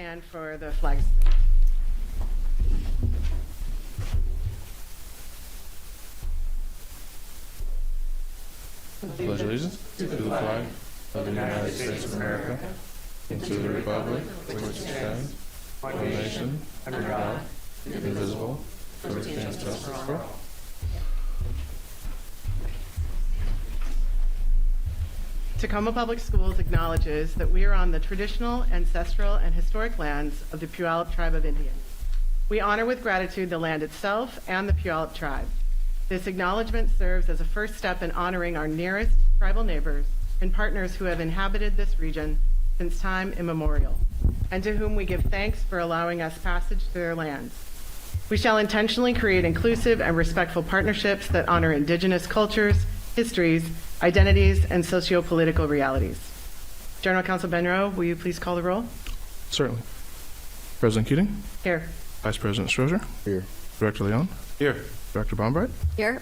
stand for the flag. Pledge allegiance to the flag of the United States of America and to the republic for which it stands, one nation, under God, indivisible, with liberty and justice for all. Tacoma Public Schools acknowledges that we are on the traditional, ancestral, and historic lands of the Puyallup Tribe of Indians. We honor with gratitude the land itself and the Puyallup Tribe. This acknowledgement serves as a first step in honoring our nearest tribal neighbors and partners who have inhabited this region since time immemorial, and to whom we give thanks for allowing us passage through their lands. We shall intentionally create inclusive and respectful partnerships that honor Indigenous cultures, histories, identities, and socio-political realities. General Counsel Benro, will you please call the roll? Certainly. President Keating? Here. Vice President Strozier? Here. Director Leon? Here. Director Bombright? Here.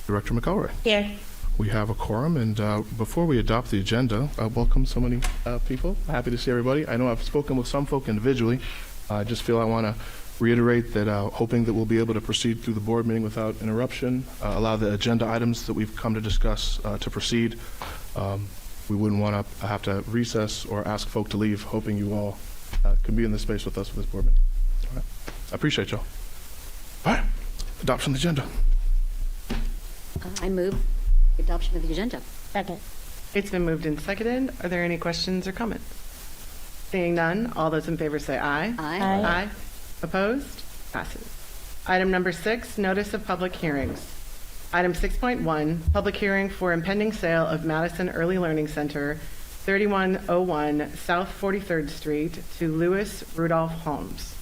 Director McElroy? Here. We have a quorum, and before we adopt the agenda, welcome so many people. Happy to see everybody. I know I've spoken with some folk individually. I just feel I want to reiterate that hoping that we'll be able to proceed through the board meeting without interruption, allow the agenda items that we've come to discuss to proceed. We wouldn't want to have to recess or ask folk to leave, hoping you all can be in this space with us for this board meeting. All right. I appreciate y'all. All right. Adoption of the agenda. I move adoption of the agenda. Second. It's been moved and seconded. Are there any questions or comments? Seeing none, all those in favor say aye. Aye. Aye. Opposed? Passes. Item number 6, notice of public hearings. Item 6.1, public hearing for impending sale of Madison Early Learning Center, 3101 South 43rd Street to Louis Rudolph Holmes.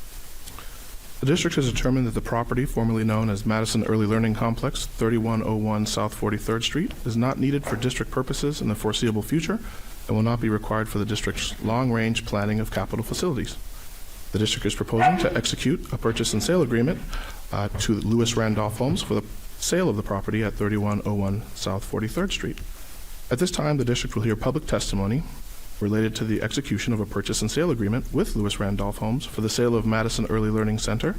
The district has determined that the property, formerly known as Madison Early Learning Complex, 3101 South 43rd Street, is not needed for district purposes in the foreseeable future and will not be required for the district's long-range planning of capital facilities. The district is proposing to execute a purchase and sale agreement to Louis Randolph Holmes for the sale of the property at 3101 South 43rd Street. At this time, the district will hear public testimony related to the execution of a purchase and sale agreement with Louis Randolph Holmes for the sale of Madison Early Learning Center.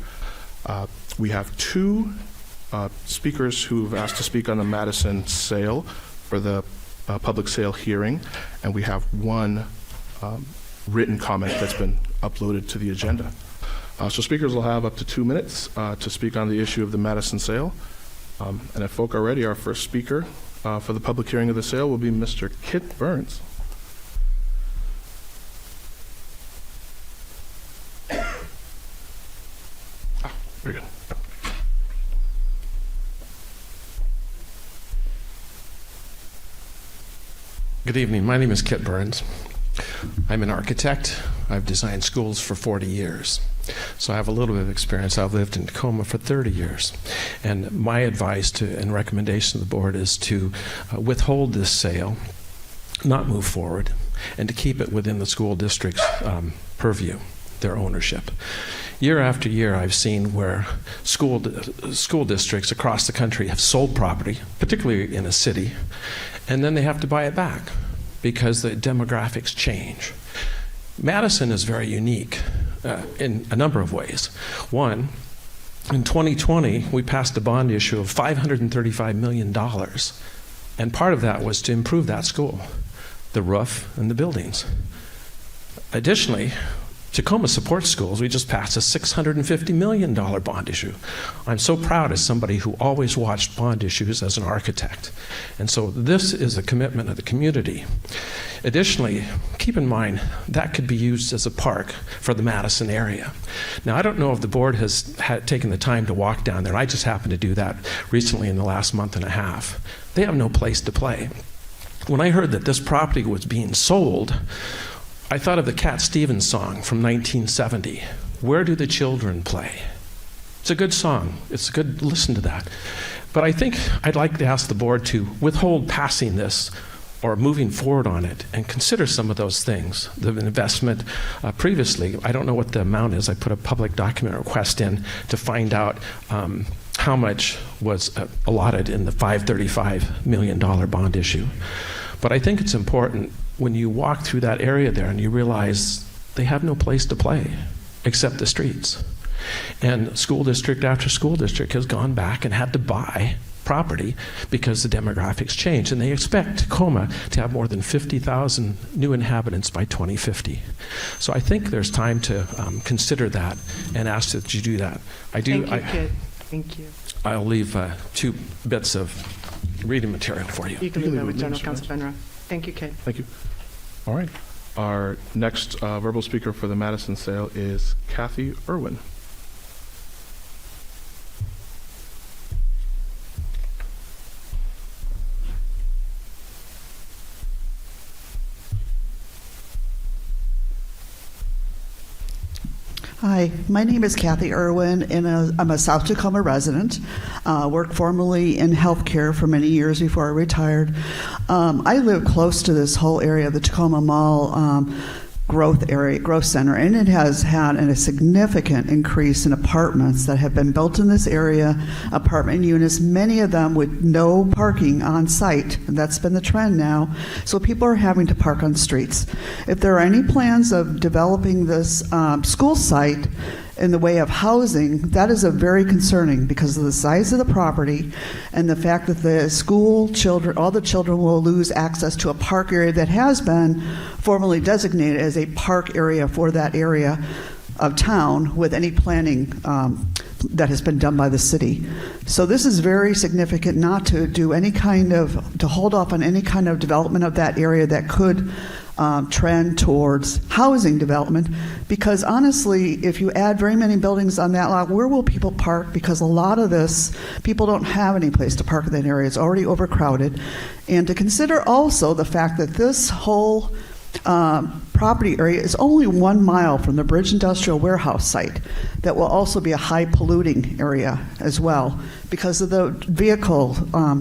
We have 2 speakers who have asked to speak on the Madison sale for the public sale hearing, and we have 1 written comment that's been uploaded to the agenda. So speakers will have up to 2 minutes to speak on the issue of the Madison sale. And if folk are ready, our first speaker for the public hearing of the sale will be Mr. Kit Burns. Very good. Good evening. My name is Kit Burns. I'm an architect. I've designed schools for 40 years. So I have a little bit of experience. I've lived in Tacoma for 30 years. And my advice and recommendation to the board is to withhold this sale, not move forward, and to keep it within the school district's purview, their ownership. Year after year, I've seen where school districts across the country have sold property, particularly in a city, and then they have to buy it back because the demographics change. Madison is very unique in a number of ways. One, in 2020, we passed a bond issue of $535 million, and part of that was to improve that school, the roof and the buildings. Additionally, Tacoma supports schools. We just passed a $650 million bond issue. I'm so proud as somebody who always watched bond issues as an architect. And so this is a commitment of the community. Additionally, keep in mind that could be used as a park for the Madison area. Now, I don't know if the board has taken the time to walk down there. I just happened to do that recently in the last month and a half. They have no place to play. When I heard that this property was being sold, I thought of the Cat Stevens song from 1970, "Where Do the Children Play?" It's a good song. It's good to listen to that. But I think I'd like to ask the board to withhold passing this or moving forward on it and consider some of those things. The investment previously, I don't know what the amount is. I put a public document request in to find out how much was allotted in the $535 million bond issue. But I think it's important when you walk through that area there and you realize they have no place to play except the streets. And school district after school district has gone back and had to buy property because the demographics changed. And they expect Tacoma to have more than 50,000 new inhabitants by 2050. So I think there's time to consider that and ask that you do that. Thank you, Kit. Thank you. I'll leave 2 bits of reading material for you. You can leave that with General Counsel Benra. Thank you, Kit. Thank you. All right. Our next verbal speaker for the Madison sale is Kathy Irwin. Hi, my name is Kathy Irwin, and I'm a South Tacoma resident. Worked formerly in healthcare for many years before I retired. I live close to this whole area of the Tacoma Mall growth center, and it has had a significant increase in apartments that have been built in this area, apartment units, many of them with no parking on site. And that's been the trend now. So people are having to park on streets. If there are any plans of developing this school site in the way of housing, that is a very concerning because of the size of the property and the fact that the school children, all the children will lose access to a park area that has been formally designated as a park area for that area of town with any planning that has been done by the city. So this is very significant not to do any kind of, to hold off on any kind of development of that area that could trend towards housing development, because honestly, if you add very many buildings on that lot, where will people park? Because a lot of this, people don't have any place to park in that area. It's already overcrowded. And to consider also the fact that this whole property area is only 1 mile from the Bridge Industrial Warehouse site that will also be a high polluting area as well because of the vehicle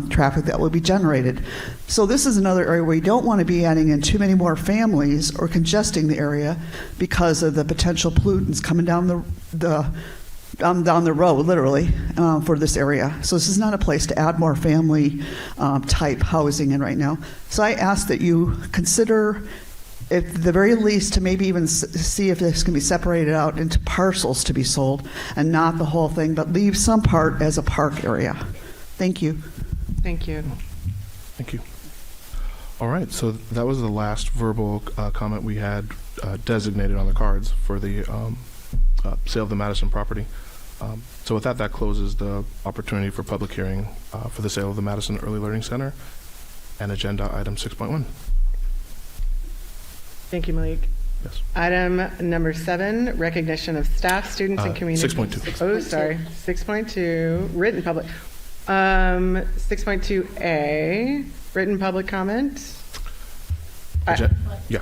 traffic that will be generated. So this is another area where you don't want to be adding in too many more families or congesting the area because of the potential pollutants coming down down the road, literally, for this area. So this is not a place to add more family type housing in right now. So I ask that you consider, at the very least, to maybe even see if this can be separated out into parcels to be sold and not the whole thing, but leave some part as a park area. Thank you. Thank you. Thank you. All right, so that was the last verbal comment we had designated on the cards for the sale of the Madison property. So with that, that closes the opportunity for public hearing for the sale of the Madison Early Learning Center and agenda item 6.1. Thank you, Malik. Yes. Item number 7, recognition of staff, students, and community. 6.2. Oh, sorry. 6.2, written public. 6.2A, written public comment. Yeah.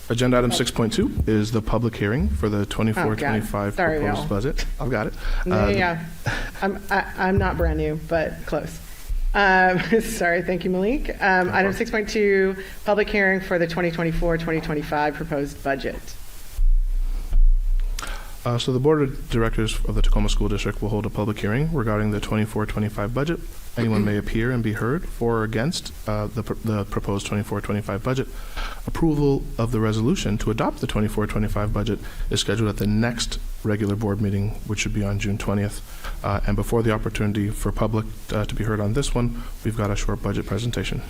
Agenda item 6.2 is the public hearing for the 24-25 Sorry, proposed y'all. budget. I've got it. Yeah, I'm not brand new, but close. Sorry, thank you, Malik. Item 6.2, public hearing for the 2024-2025 proposed budget. So the Board of Directors of the Tacoma School District will hold a public hearing regarding the 24-25 budget. Anyone may appear and be heard for or against the proposed 24-25 budget. Approval of the resolution to adopt the 24-25 budget is scheduled at the next regular board meeting, which should be on June 20th. And before the opportunity for public to be heard on this one, we've got a short budget presentation.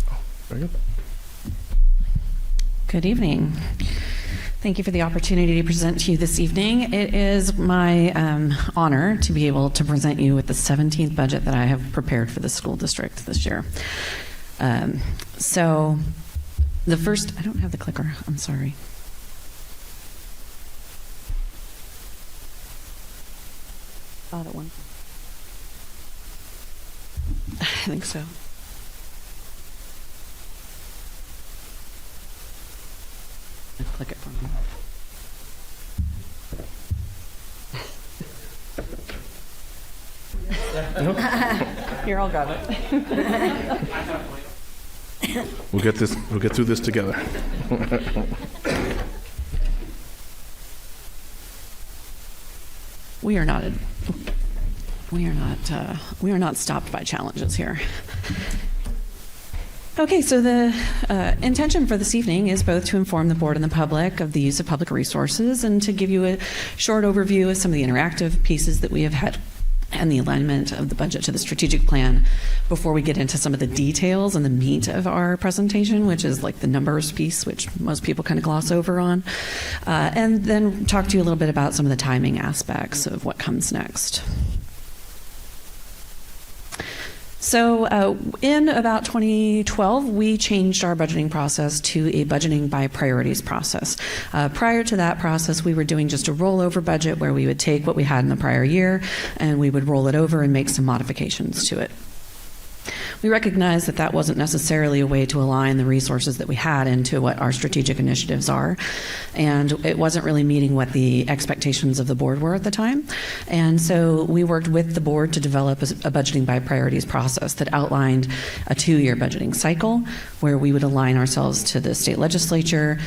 Oh, very good. Good evening. Thank you for the opportunity to present to you this evening. It is my honor to be able to present you with the 17th budget that I have prepared for the school district this year. So the first, I don't have the clicker, I'm sorry. Oh, that one. I think so. Click it for me. Here, I'll grab it. We'll get through this together. We are not stopped by challenges here. Okay, so the intention for this evening is both to inform the board and the public of the use of public resources and to give you a short overview of some of the interactive pieces that we have had and the alignment of the budget to the strategic plan before we get into some of the details and the meat of our presentation, which is like the numbers piece, which most people kind of gloss over on, and then talk to you a little bit about some of the timing aspects of what comes next. So in about 2012, we changed our budgeting process to a budgeting by priorities process. Prior to that process, we were doing just a rollover budget where we would take what we had in the prior year and we would roll it over and make some modifications to it. We recognized that that wasn't necessarily a way to align the resources that we had into what our strategic initiatives are, and it wasn't really meeting what the expectations of the board were at the time. And so we worked with the board to develop a budgeting by priorities process that outlined a 2-year budgeting cycle where we would align ourselves to the state legislature,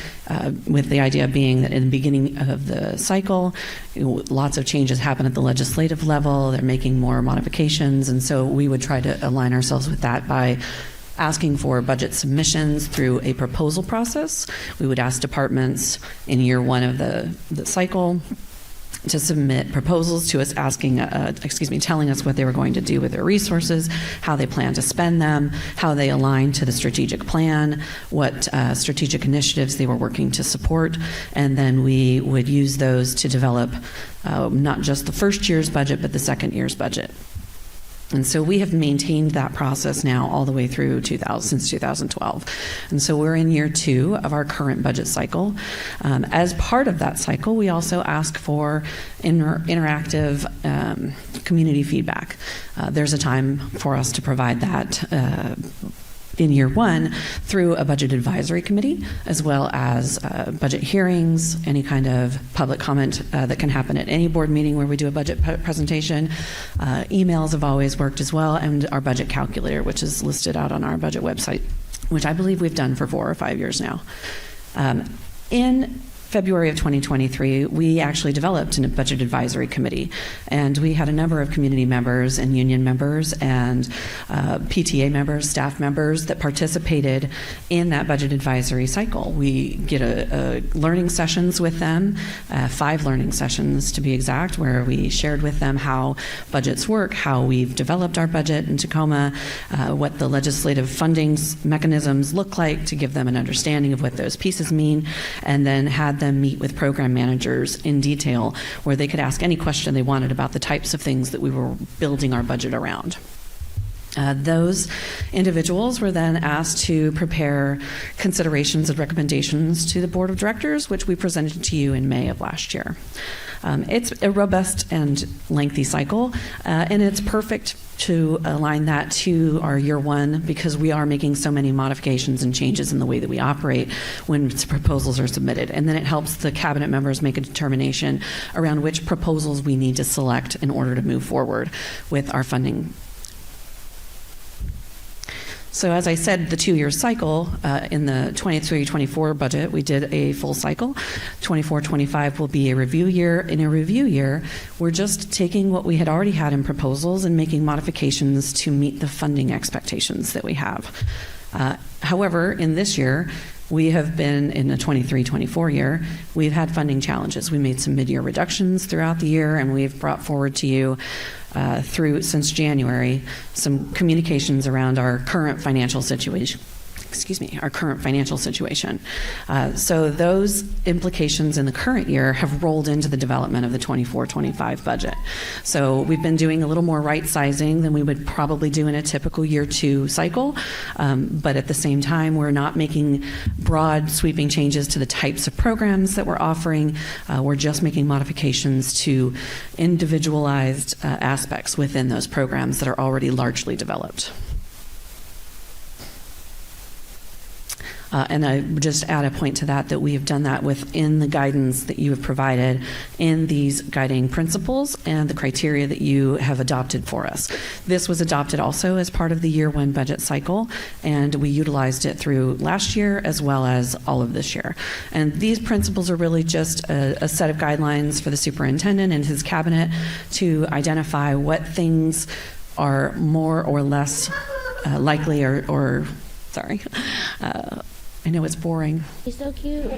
with the idea being that in the beginning of the cycle, lots of changes happen at the legislative level. They're making more modifications, and so we would try to align ourselves with that by asking for budget submissions through a proposal process. We would ask departments in year 1 of the cycle to submit proposals to us telling us what they were going to do with their resources, how they plan to spend them, how they align to the strategic plan, what strategic initiatives they were working to support, and then we would use those to develop not just the first year's budget, but the second year's budget. And so we have maintained that process now all the way through since 2012. And so we're in year 2 of our current budget cycle. As part of that cycle, we also ask for interactive community feedback. There's a time for us to provide that in year 1 through a budget advisory committee, as well as budget hearings, any kind of public comment that can happen at any board meeting where we do a budget presentation. Emails have always worked as well, and our budget calculator, which is listed out on our budget website, which I believe we've done for 4 or 5 years now. In February of 2023, we actually developed a budget advisory committee, and we had a number of community members and union members and PTA members, staff members that participated in that budget advisory cycle. We get a learning sessions with them, 5 learning sessions to be exact, where we shared with them how budgets work, how we've developed our budget in Tacoma, what the legislative funding mechanisms look like to give them an understanding of what those pieces mean, and then had them meet with program managers in detail where they could ask any question they wanted about the types of things that we were building our budget around. Those individuals were then asked to prepare considerations and recommendations to the board of directors, which we presented to you in May of last year. It's a robust and lengthy cycle, and it's perfect to align that to our year 1 because we are making so many modifications and changes in the way that we operate when proposals are submitted. And then it helps the cabinet members make a determination around which proposals we need to select in order to move forward with our funding. So as I said, the 2-year cycle, in the 23-24 budget, we did a full cycle. 24-25 will be a review year. In a review year, we're just taking what we had already had in proposals and making modifications to meet the funding expectations that we have. However, in this year, we have been in the 23-24 year, we've had funding challenges. We made some mid-year reductions throughout the year, and we've brought forward to you since January, some communications around our current financial situation. So those implications in the current year have rolled into the development of the 24-25 budget. So we've been doing a little more right sizing than we would probably do in a typical year 2 cycle. But at the same time, we're not making broad sweeping changes to the types of programs that we're offering. We're just making modifications to individualized aspects within those programs that are already largely developed. And I would just add a point to that we have done that within the guidance that you have provided in these guiding principles and the criteria that you have adopted for us. This was adopted also as part of the year 1 budget cycle, and we utilized it through last year as well as all of this year. And these principles are really just a set of guidelines for the superintendent and his cabinet to identify what things are more or less likely or Sorry. I know it's boring. He's so cute.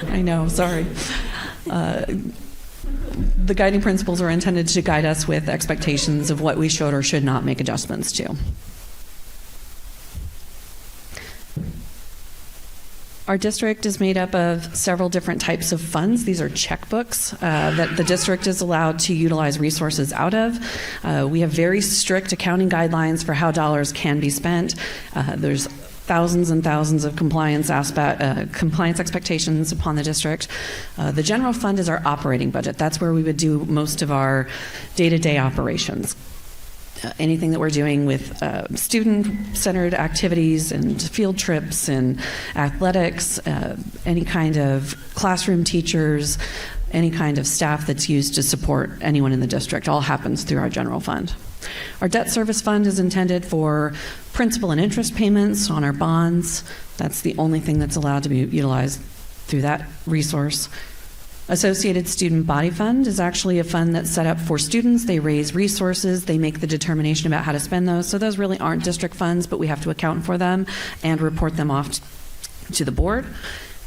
I know, sorry. The guiding principles are intended to guide us with expectations of what we should or should not make adjustments to. Our district is made up of several different types of funds. These are checkbooks that the district is allowed to utilize resources out of. We have very strict accounting guidelines for how dollars can be spent. There's thousands and thousands of compliance expectations upon the district. The general fund is our operating budget. That's where we would do most of our day-to-day operations. Anything that we're doing with student-centered activities and field trips and athletics, any kind of classroom teachers, any kind of staff that's used to support anyone in the district, all happens through our general fund. Our debt service fund is intended for principal and interest payments on our bonds. That's the only thing that's allowed to be utilized through that resource. Associated Student Body Fund is actually a fund that's set up for students. They raise resources. They make the determination about how to spend those. So those really aren't district funds, but we have to account for them and report them off to the board.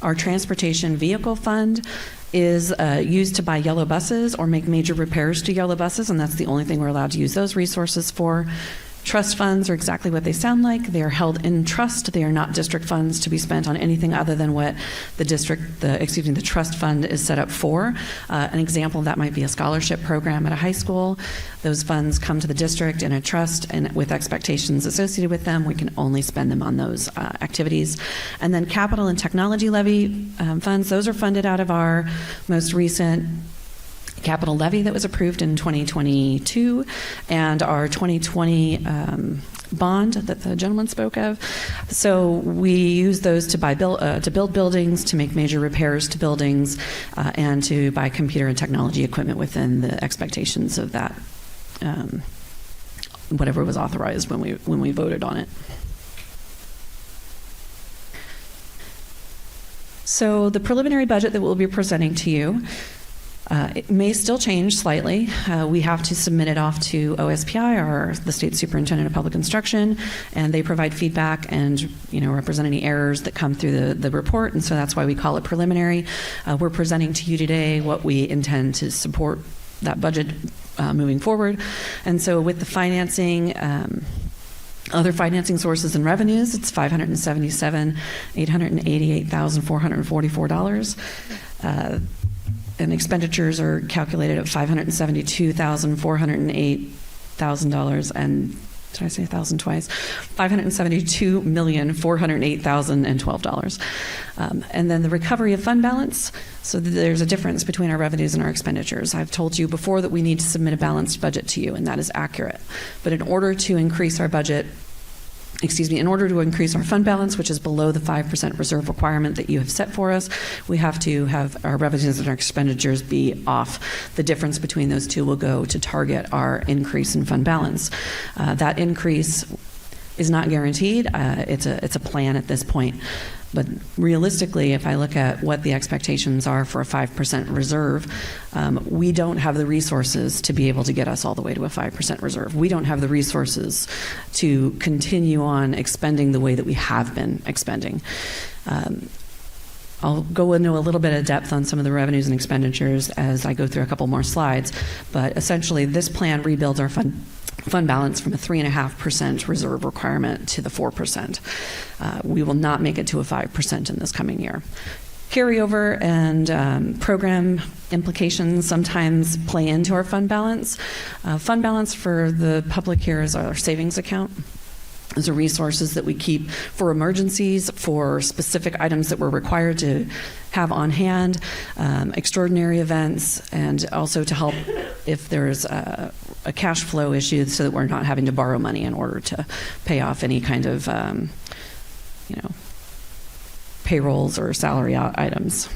Our Transportation Vehicle Fund is used to buy yellow buses or make major repairs to yellow buses, and that's the only thing we're allowed to use those resources for. Trust funds are exactly what they sound like. They are held in trust. They are not district funds to be spent on anything other than what the trust fund is set up for. An example of that might be a scholarship program at a high school. Those funds come to the district in a trust and with expectations associated with them. We can only spend them on those activities. And then capital and technology levy funds, those are funded out of our most recent capital levy that was approved in 2022 and our 2020 bond that the gentleman spoke of. So we use those to build buildings, to make major repairs to buildings, and to buy computer and technology equipment within the expectations of that, whatever was authorized when we voted on it. So the preliminary budget that we'll be presenting to you, it may still change slightly. We have to submit it off to OSPI, or the State Superintendent of Public Instruction, and they provide feedback and represent any errors that come through the report, and so that's why we call it preliminary. We're presenting to you today what we intend to support that budget moving forward, and so with the financing, other financing sources and revenues, it's $577,888,444. And expenditures are calculated at $572,408,000, and did I say 1,000 twice? $572,408,012. And then the recovery of fund balance. So there's a difference between our revenues and our expenditures. I've told you before that we need to submit a balanced budget to you, and that is accurate. But in order to increase our budget, in order to increase our fund balance, which is below the 5% reserve requirement that you have set for us, we have to have our revenues and our expenditures be off. The difference between those two will go to target our increase in fund balance. That increase is not guaranteed. It's a plan at this point. But realistically, if I look at what the expectations are for a 5% reserve, we don't have the resources to be able to get us all the way to a 5% reserve. We don't have the resources to continue on expending the way that we have been expending. I'll go into a little bit of depth on some of the revenues and expenditures as I go through a couple more slides, but essentially this plan rebuilds our fund balance from a 3.5% reserve requirement to the 4%. We will not make it to a 5% in this coming year. Carryover and program implications sometimes play into our fund balance. Fund balance for the public here is our savings account. Those are resources that we keep for emergencies, for specific items that we're required to have on hand, extraordinary events, and also to help if there's a cash flow issue so that we're not having to borrow money in order to pay off any kind of, payrolls or salary items.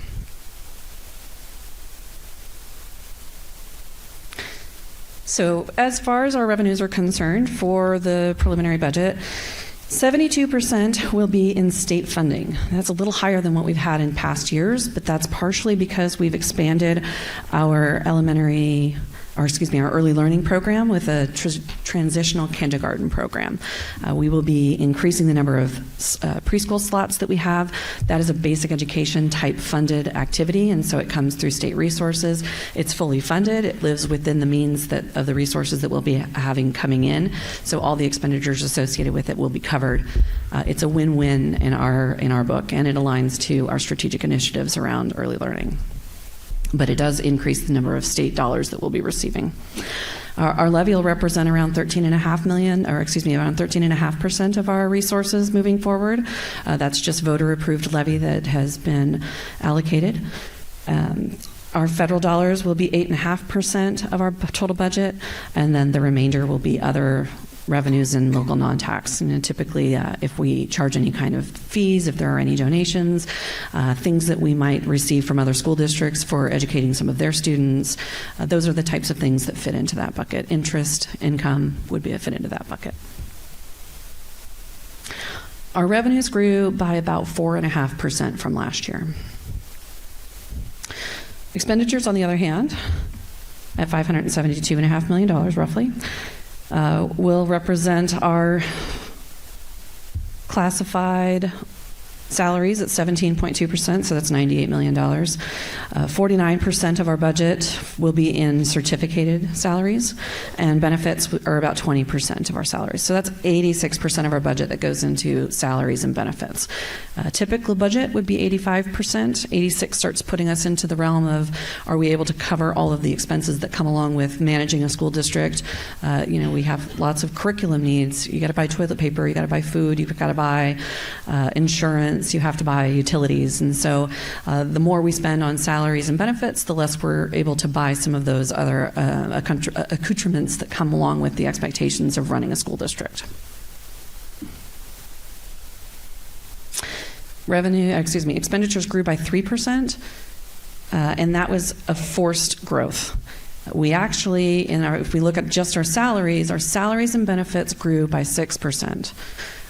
So as far as our revenues are concerned for the preliminary budget, 72% will be in state funding. That's a little higher than what we've had in past years, but that's partially because we've expanded our elementary our early learning program with a transitional kindergarten program. We will be increasing the number of preschool slots that we have. That is a basic education type funded activity, and so it comes through state resources. It's fully funded. It lives within the means of the resources that we'll be having coming in, so all the expenditures associated with it will be covered. It's a win-win in our book, and it aligns to our strategic initiatives around early learning. But it does increase the number of state dollars that we'll be receiving. Our levy will represent around around 13.5% of our resources moving forward. That's just voter-approved levy that has been allocated. Our federal dollars will be 8.5% of our total budget, and then the remainder will be other revenues and local non-tax. And typically, if we charge any kind of fees, if there are any donations, things that we might receive from other school districts for educating some of their students, those are the types of things that fit into that bucket. Interest, income would fit into that bucket. Our revenues grew by about 4.5% from last year. Expenditures, on the other hand, at $572.5 million roughly, will represent our classified salaries at 17.2%, so that's $98 million. 49% of our budget will be in certificated salaries, and benefits are about 20% of our salaries. So that's 86% of our budget that goes into salaries and benefits. Typical budget would be 85%. 86 starts putting us into the realm of, are we able to cover all of the expenses that come along with managing a school district? We have lots of curriculum needs. You got to buy toilet paper, you got to buy food, you've got to buy insurance, you have to buy utilities. And so the more we spend on salaries and benefits, the less we're able to buy some of those other accoutrements that come along with the expectations of running a school district. Expenditures grew by 3%, and that was a forced growth. We actually, if we look at just our salaries and benefits grew by 6%.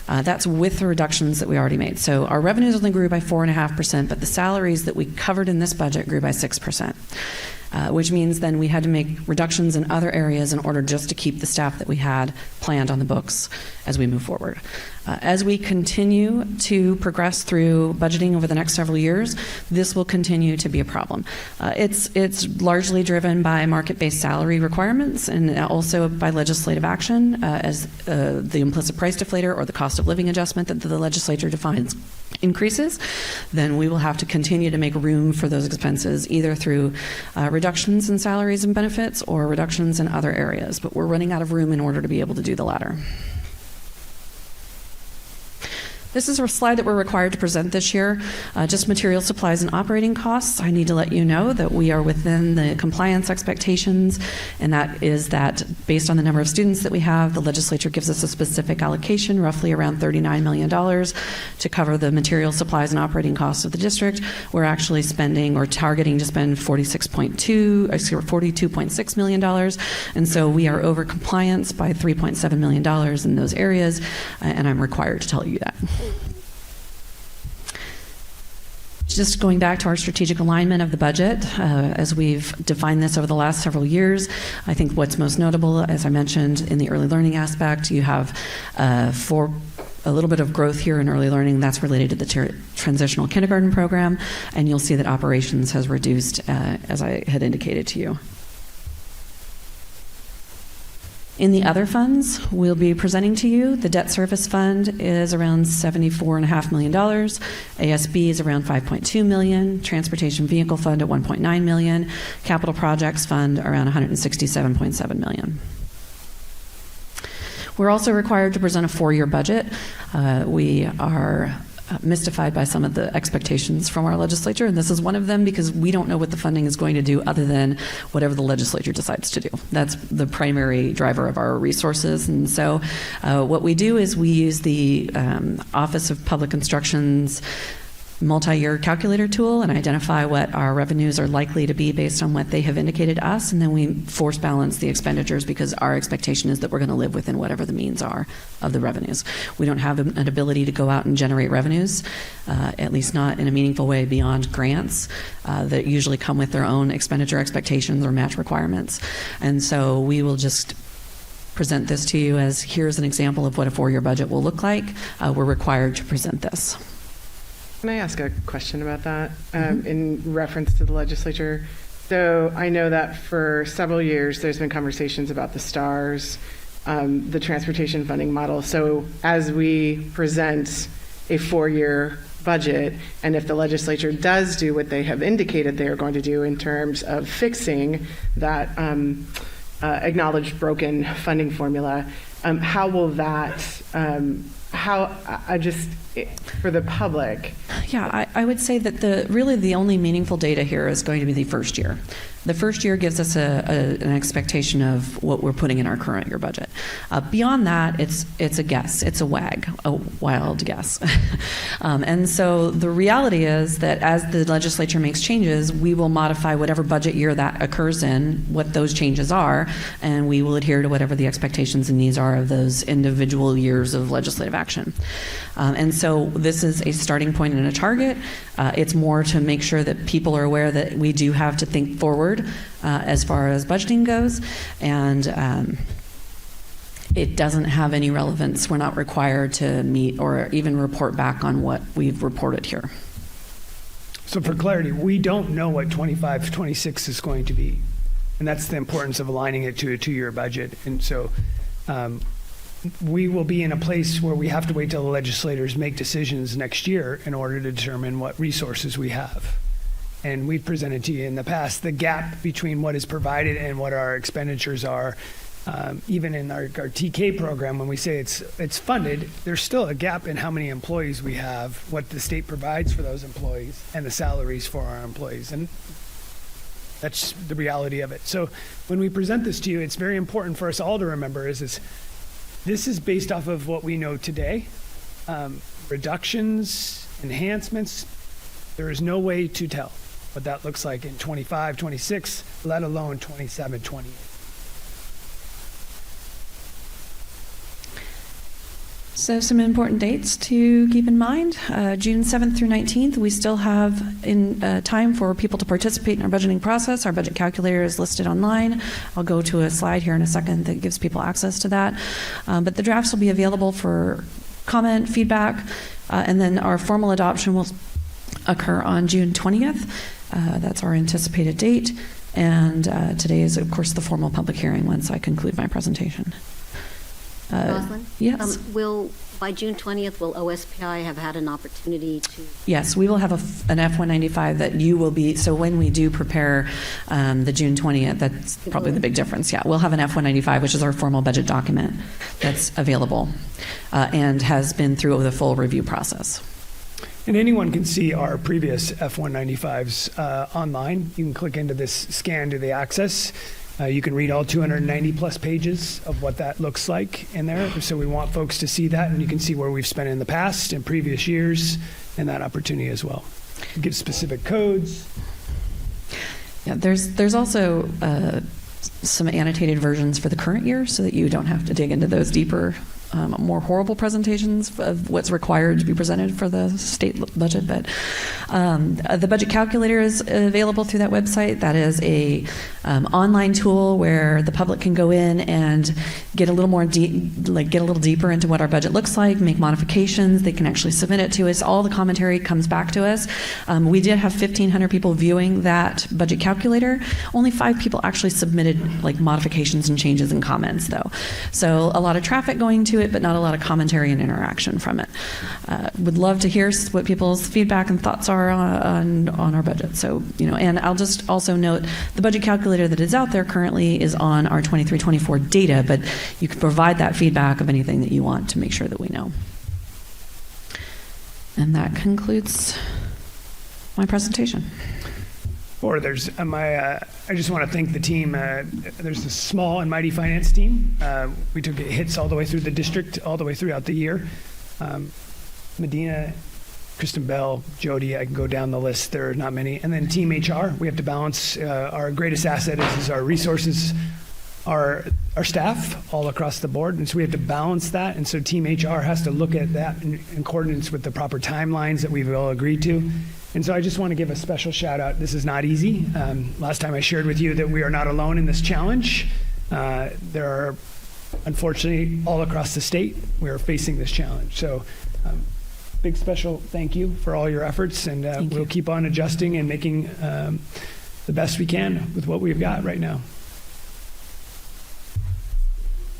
That's with the reductions that we already made. So our revenues only grew by 4.5%, but the salaries that we covered in this budget grew by 6%. Which means then we had to make reductions in other areas in order just to keep the staff that we had planned on the books as we move forward. As we continue to progress through budgeting over the next several years, this will continue to be a problem. It's largely driven by market-based salary requirements and also by legislative action as the implicit price deflator or the cost of living adjustment that the legislature defines increases, then we will have to continue to make room for those expenses either through reductions in salaries and benefits or reductions in other areas. But we're running out of room in order to be able to do the latter. This is a slide that we're required to present this year. Just material supplies and operating costs. I need to let you know that we are within the compliance expectations, and that is that based on the number of students that we have, the legislature gives us a specific allocation, roughly around $39 million, to cover the material supplies and operating costs of the district. We're actually spending or targeting to spend $42.6 million, and so we are over compliance by $3.7 million in those areas, and I'm required to tell you that. Just going back to our strategic alignment of the budget, as we've defined this over the last several years, I think what's most notable, as I mentioned, in the early learning aspect, you have for a little bit of growth here in early learning that's related to the transitional kindergarten program, and you'll see that operations has reduced, as I had indicated to you. In the other funds, we'll be presenting to you. The debt service fund is around $74.5 million. ASB is around $5.2 million. Transportation vehicle fund at $1.9 million. Capital projects fund around $167.7 million. We're also required to present a 4-year budget. We are mystified by some of the expectations from our legislature, and this is one of them because we don't know what the funding is going to do other than whatever the legislature decides to do. That's the primary driver of our resources, and so what we do is we use the Office of Public Instruction's multi-year calculator tool and identify what our revenues are likely to be based on what they have indicated to us, and then we force balance the expenditures because our expectation is that we're going to live within whatever the means are of the revenues. We don't have an ability to go out and generate revenues, at least not in a meaningful way beyond grants that usually come with their own expenditure expectations or match requirements. And so we will just present this to you as here's an example of what a 4-year budget will look like. We're required to present this. Can I ask a question about that in reference to the legislature? So I know that for several years there's been conversations about the STARS, the transportation funding model. So as we present a 4-year budget, and if the legislature does do what they have indicated they are going to do in terms of fixing that acknowledged broken funding formula, how will that, for the public? Yeah, I would say that really the only meaningful data here is going to be the first year. The first year gives us an expectation of what we're putting in our current year budget. Beyond that, it's a guess. It's a wild guess. And so the reality is that as the legislature makes changes, we will modify whatever budget year that occurs in, what those changes are, and we will adhere to whatever the expectations and needs are of those individual years of legislative action. And so this is a starting point and a target. It's more to make sure that people are aware that we do have to think forward as far as budgeting goes, and it doesn't have any relevance. We're not required to meet or even report back on what we've reported here. So for clarity, we don't know what 25-26 is going to be, and that's the importance of aligning it to a 2-year budget. And so we will be in a place where we have to wait till the legislators make decisions next year in order to determine what resources we have. And we've presented to you in the past the gap between what is provided and what our expenditures are. Even in our TK program, when we say it's funded, there's still a gap in how many employees we have, what the state provides for those employees, and the salaries for our employees. And that's the reality of it. So when we present this to you, it's very important for us all to remember is this is based off of what we know today. Reductions, enhancements, there is no way to tell what that looks like in 25, 26, let alone 27, 28. So some important dates to keep in mind. June 7th through 19th, we still have time for people to participate in our budgeting process. Our budget calculator is listed online. I'll go to a slide here in a second that gives people access to that. But the drafts will be available for comment, feedback, and then our formal adoption will occur on June 20th. That's our anticipated date. And today is, of course, the formal public hearing once I conclude my presentation. Roslyn? Yes. By June 20th, will OSPI have had an opportunity to? Yes, we will have an F-195 that you will be, so when we do prepare the June 20th, that's probably the big difference, yeah. We'll have an F-195, which is our formal budget document that's available and has been through the full review process. And anyone can see our previous F-195s online. You can click into this scan to the access. You can read all 290 plus pages of what that looks like in there. So we want folks to see that, and you can see where we've spent in the past and previous years and that opportunity as well. It gives specific codes. Yeah, there's also some annotated versions for the current year so that you don't have to dig into those deeper, more horrible presentations of what's required to be presented for the state budget. But the budget calculator is available through that website. That is a online tool where the public can go in and get a little more get a little deeper into what our budget looks like, make modifications. They can actually submit it to us. All the commentary comes back to us. We did have 1,500 people viewing that budget calculator. Only 5 people actually submitted modifications and changes and comments, though. So a lot of traffic going to it, but not a lot of commentary and interaction from it. Would love to hear what people's feedback and thoughts are on our budget. So, and I'll just also note the budget calculator that is out there currently is on our 23-24 data, but you can provide that feedback of anything that you want to make sure that we know. And that concludes my presentation. Or there's I just want to thank the team. There's a small and mighty finance team. We took hits all the way through the district, all the way throughout the year. Medina Kristen Bell, Jody, I can go down the list. There are not many. And then Team HR, we have to balance. Our greatest asset is our resources, our staff all across the board. And so we have to balance that. And so Team HR has to look at that in accordance with the proper timelines that we've all agreed to. And so I just want to give a special shout out. This is not easy. Last time I shared with you that we are not alone in this challenge. There are, unfortunately, all across the state, we are facing this challenge. So big special thank you for all your efforts, and we'll keep on adjusting and making the best we can with what we've got right now.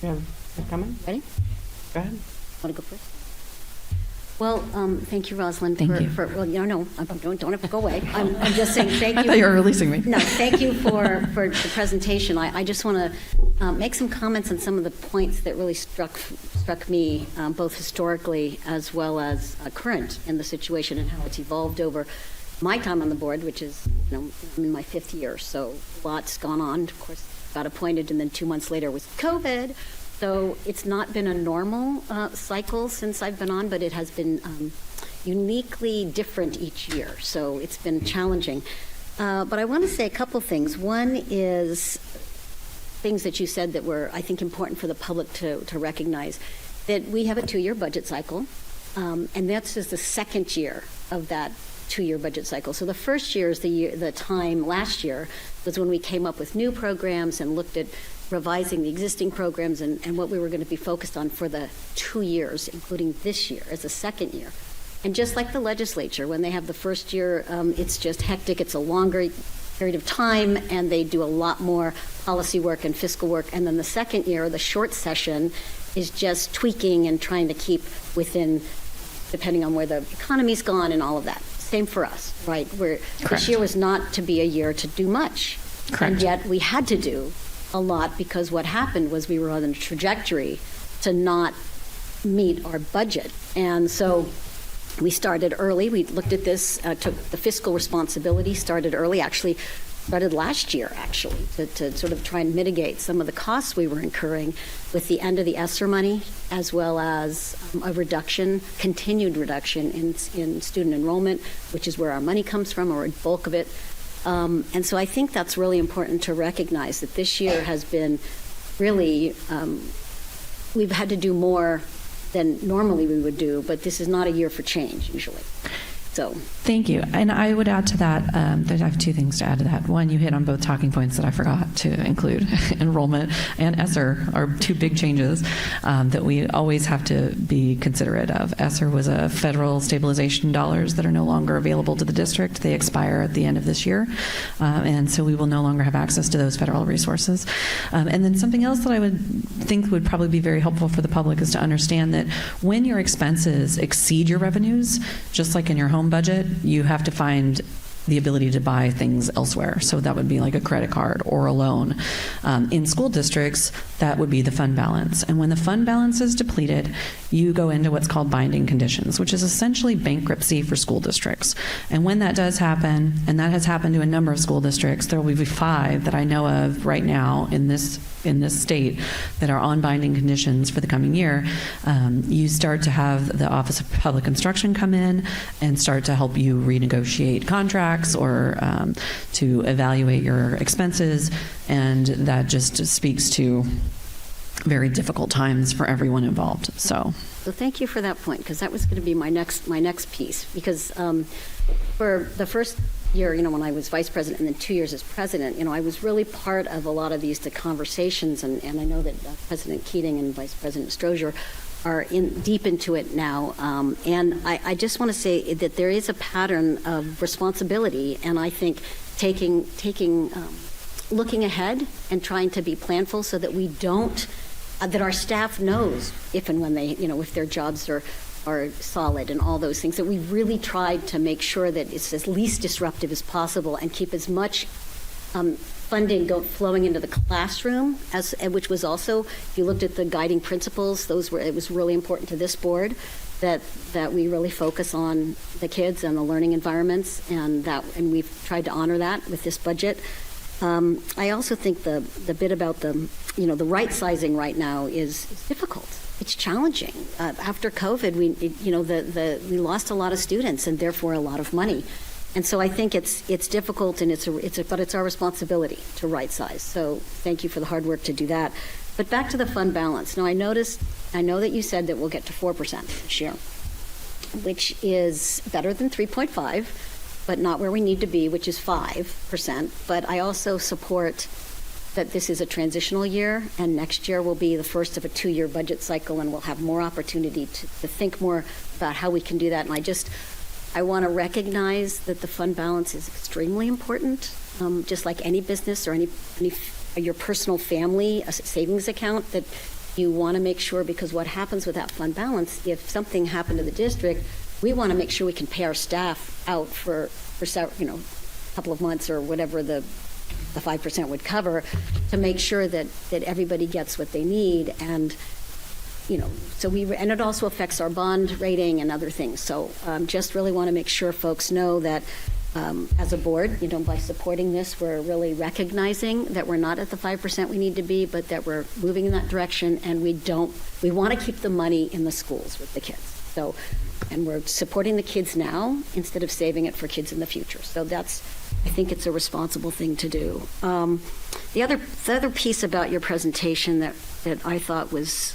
Yeah, you coming? Ready? Go ahead. Want to go first? Well, thank you, Rosalind. Thank you. Well, no, don't have to go away. I'm just saying thank you. I thought you were releasing me. No, thank you for the presentation. I just want to make some comments on some of the points that really struck me, both historically as well as current in the situation and how it's evolved over my time on the board, which is, I'm in my 5th year, so lots gone on. Of course, got appointed, and then 2 months later was COVID. So it's not been a normal cycle since I've been on, but it has been uniquely different each year. So it's been challenging. But I want to say a couple things. One is things that you said that were, I think, important for the public to recognize, that we have a 2-year budget cycle, and that's just the 2nd year of that 2-year budget cycle. So the first year is the time last year was when we came up with new programs and looked at revising the existing programs and what we were going to be focused on for the 2 years, including this year as a 2nd year. And just like the legislature, when they have the first year, it's just hectic. It's a longer period of time, and they do a lot more policy work and fiscal work. And then the 2nd year, the short session, is just tweaking and trying to keep within, depending on where the economy's gone and all of that. Same for us, right? This year was not to be a year to do much. Correct. And yet we had to do a lot, because what happened was we were on a trajectory to not meet our budget. And so we started early. We looked at this, took the fiscal responsibility, started early, actually started last year, to sort of try and mitigate some of the costs we were incurring with the end of the ESSER money, as well as a continued reduction in student enrollment, which is where our money comes from, or a bulk of it. And so I think that's really important to recognize, that this year has been really, we've had to do more than normally we would do, but this is not a year for change usually. So Thank you. And I would add to that, that I have 2 things to add to that. One, you hit on both talking points that I forgot to include. Enrollment and ESSER are 2 big changes that we always have to be considerate of. ESSER was a federal stabilization dollars that are no longer available to the district. They expire at the end of this year. And so we will no longer have access to those federal resources. And then something else that I would think would probably be very helpful for the public is to understand that when your expenses exceed your revenues, just like in your home budget, you have to find the ability to buy things elsewhere. So that would be like a credit card or a loan. In school districts, that would be the fund balance. And when the fund balance is depleted, you go into what's called binding conditions, which is essentially bankruptcy for school districts. And when that does happen, and that has happened to a number of school districts, there will be 5 that I know of right now in this state that are on binding conditions for the coming year. You start to have the Office of Public Instruction come in and start to help you renegotiate contracts or to evaluate your expenses, and that just speaks to very difficult times for everyone involved. So thank you for that point, because that was going to be my next piece. Because for the first year, when I was vice president, and then 2 years as president, I was really part of a lot of the conversations, and I know that President Keating and Vice President Strozier are deep into it now. And I just want to say that there is a pattern of responsibility, and I think looking ahead and trying to be planful so that we don't, that our staff knows if and when they, if their jobs are solid and all those things, that we really tried to make sure that it's as least disruptive as possible and keep as much funding flowing into the classroom, which was also, if you looked at the guiding principles, it was really important to this board that we really focus on the kids and the learning environments, and we've tried to honor that with this budget. I also think the bit about the right sizing right now is difficult. It's challenging. After COVID, we lost a lot of students and therefore a lot of money. And so I think it's difficult, and but it's our responsibility to right size. So thank you for the hard work to do that. But back to the fund balance. Now, I know that you said that we'll get to 4% this year, which is better than 3.5, but not where we need to be, which is 5%. But I also support that this is a transitional year, and next year will be the first of a 2-year budget cycle, and we'll have more opportunity to think more about how we can do that. And I want to recognize that the fund balance is extremely important, just like any business or any your personal family a savings account, that you want to make sure, because what happens with that fund balance, if something happened to the district, we want to make sure we can pay our staff out for a couple of months or whatever the 5% would cover, to make sure that everybody gets what they need. And and it also affects our bond rating and other things. So just really want to make sure folks know that as a board, by supporting this, we're really recognizing that we're not at the 5% we need to be, but that we're moving in that direction, and we want to keep the money in the schools with the kids. So, and we're supporting the kids now instead of saving it for kids in the future. So I think it's a responsible thing to do. The other piece about your presentation that I thought was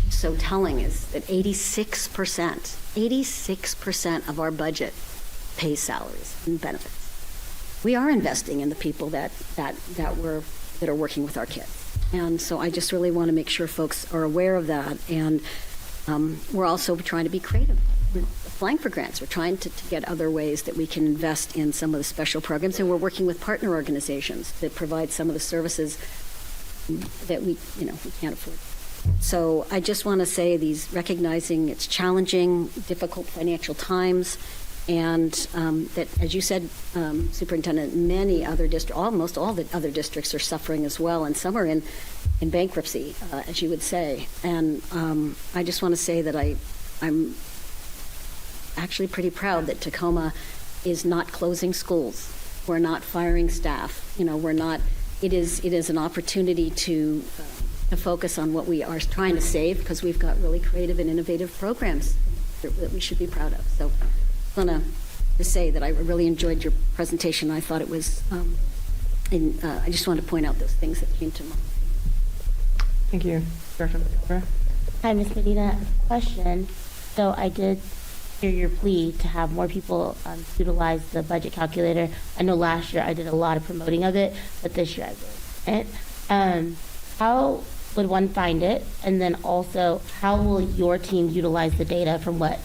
so telling is that 86% of our budget pays salaries and benefits. We are investing in the people that are working with our kids. And so I just really want to make sure folks are aware of that. And we're also trying to be creative. We're applying for grants. We're trying to get other ways that we can invest in some of the special programs. And we're working with partner organizations that provide some of the services that we can't afford. So I just want to say, recognizing it's challenging, difficult financial times, and that, as you said, Superintendent, many other districts, almost all the other districts are suffering as well, and some are in bankruptcy, as you would say. And I just want to say that I'm actually pretty proud that Tacoma is not closing schools. We're not firing staff. We're not. It is an opportunity to focus on what we are trying to save, because we've got really creative and innovative programs that we should be proud of. So I want to say that I really enjoyed your presentation. I thought it was, I just wanted to point out those things that came to mind. Thank you. Dr. McGovern. Hi, Ms. Medina. Question. So I did hear your plea to have more people utilize the budget calculator. I know last year I did a lot of promoting of it, but this year I did. And how would one find it? And then also, how will your team utilize the data from what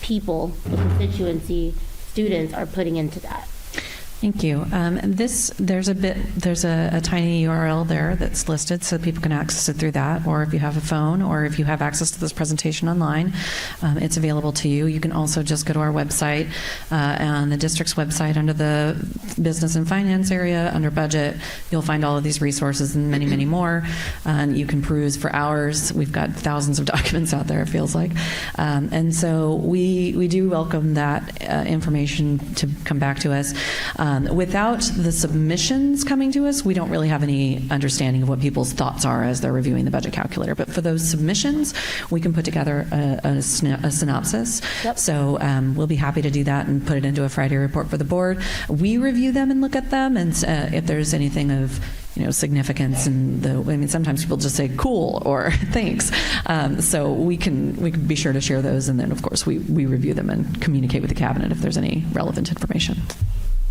people, the constituency, students are putting into that? Thank you. There's a tiny URL there that's listed, so people can access it through that, or if you have a phone, or if you have access to this presentation online, it's available to you. You can also just go to our website, on the district's website, under the business and finance area, under budget. You'll find all of these resources and many, many more. And you can peruse for hours. We've got thousands of documents out there, it feels like. And so we do welcome that information to come back to us. Without the submissions coming to us, we don't really have any understanding of what people's thoughts are as they're reviewing the budget calculator. But for those submissions, we can put together a synopsis. Yep. So we'll be happy to do that and put it into a Friday report for the board. We review them and look at them, and if there's anything of significance, and sometimes people just say cool or thanks. So we can be sure to share those, and then of course we review them and communicate with the cabinet if there's any relevant information.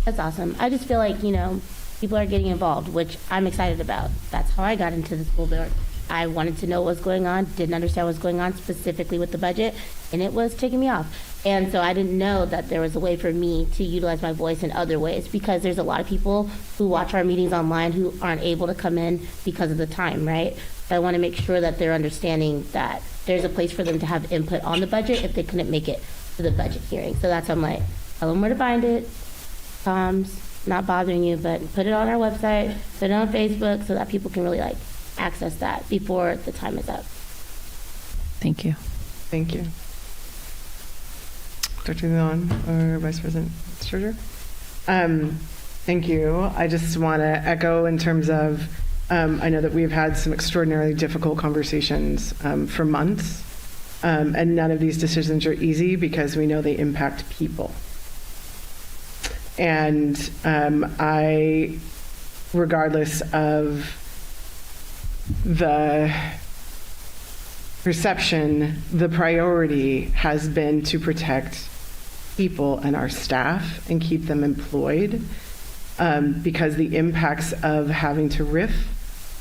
That's awesome. I just feel like, people are getting involved, which I'm excited about. That's how I got into the school board. I wanted to know what was going on, didn't understand what was going on specifically with the budget, and it was taking me off. And so I didn't know that there was a way for me to utilize my voice in other ways, because there's a lot of people who watch our meetings online who aren't able to come in because of the time, right? So I want to make sure that they're understanding that there's a place for them to have input on the budget if they couldn't make it to the budget hearing. So that's why I'm like, tell them where to find it. Tom's not bothering you, but put it on our website, put it on Facebook, so that people can really access that before the time is up. Thank you. Thank you. Dr. Leon or Vice President Sturger? Thank you. I just want to echo in terms of, I know that we've had some extraordinarily difficult conversations for months, and none of these decisions are easy because we know they impact people. And regardless of the perception, the priority has been to protect people and our staff and keep them employed, because the impacts of having to RIF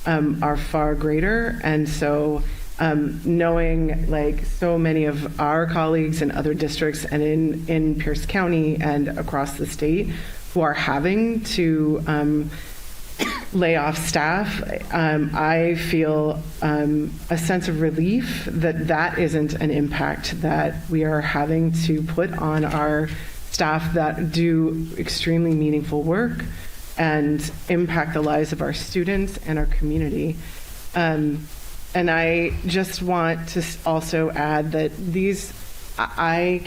are far greater. And so knowing like so many of our colleagues in other districts and in Pierce County and across the state who are having to lay off staff, I feel a sense of relief that that isn't an impact that we are having to put on our staff that do extremely meaningful work and impact the lives of our students and our community. And I just want to also add that I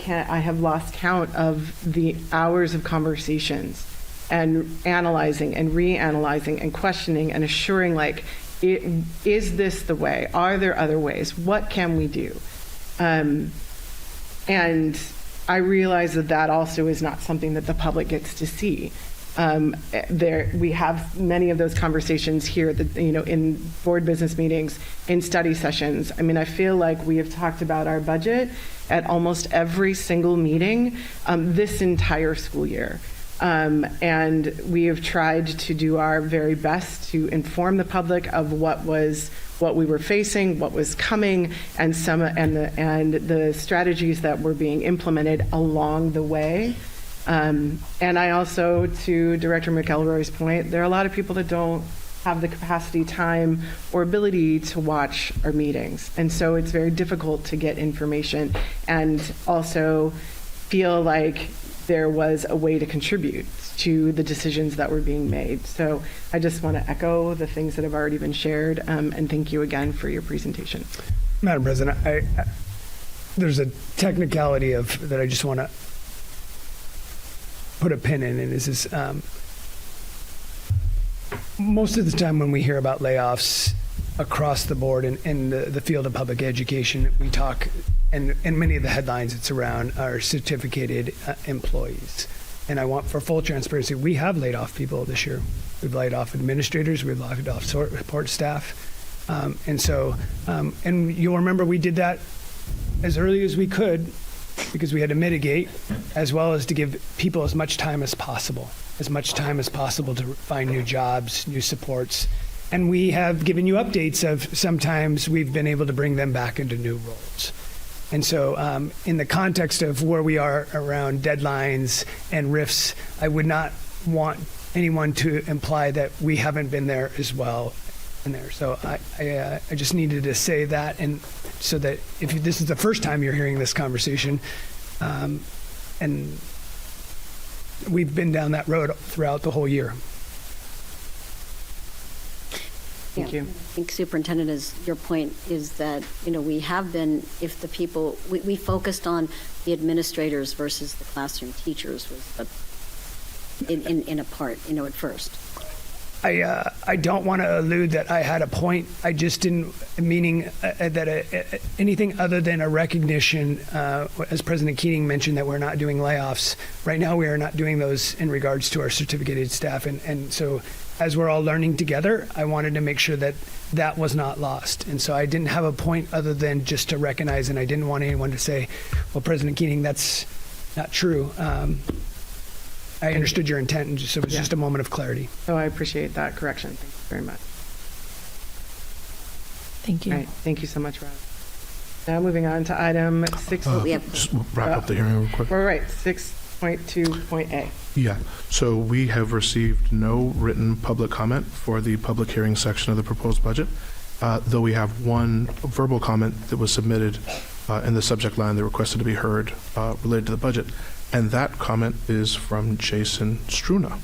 have lost count of the hours of conversations and analyzing and reanalyzing and questioning and assuring, like, is this the way? Are there other ways? What can we do? And I realize that also is not something that the public gets to see. We have many of those conversations here that, in board business meetings, in study sessions. I mean, I feel like we have talked about our budget at almost every single meeting this entire school year. And we have tried to do our very best to inform the public of what we were facing, what was coming, and the strategies that were being implemented along the way. And I also, to Director McElroy's point, there are a lot of people that don't have the capacity, time, or ability to watch our meetings. And so it's very difficult to get information and also feel like there was a way to contribute to the decisions that were being made. So I just want to echo the things that have already been shared, and thank you again for your presentation. Madam President, there's a technicality that I just want to put a pin in, and is most of the time when we hear about layoffs across the board in the field of public education, we talk, and many of the headlines, it's around our certificated employees. And I want, for full transparency, we have laid off people this year. We've laid off administrators, we've laid off support staff. And you'll remember we did that as early as we could because we had to mitigate, as well as to give people as much time as possible to find new jobs, new supports. And we have given you updates of sometimes we've been able to bring them back into new roles. And so in the context of where we are around deadlines and RIFs, I would not want anyone to imply that we haven't been there as well in there. So I just needed to say that, and so that if this is the first time you're hearing this conversation, and we've been down that road throughout the whole year. Thank you. I think Superintendent, your point is that, we have been, if the people, we focused on the administrators versus the classroom teachers in a part, at first. I don't want to allude that I had a point. I just didn't, meaning that anything other than a recognition, as President Keating mentioned, that we're not doing layoffs. Right now, we are not doing those in regards to our certificated staff. And so as we're all learning together, I wanted to make sure that that was not lost. And so I didn't have a point other than just to recognize, and I didn't want anyone to say, well, President Keating, that's not true. I understood your intent, and so it was just a moment of clarity. So I appreciate that correction. Thank you very much. Thank you. All right. Thank you so much, Rob. Now moving on to item 6. Just wrap up the hearing real quick. We're right, 6.2.A. Yeah, so we have received no written public comment for the public hearing section of the proposed budget, though we have one verbal comment that was submitted in the subject line that requested to be heard related to the budget, and that comment is from Jason Struna.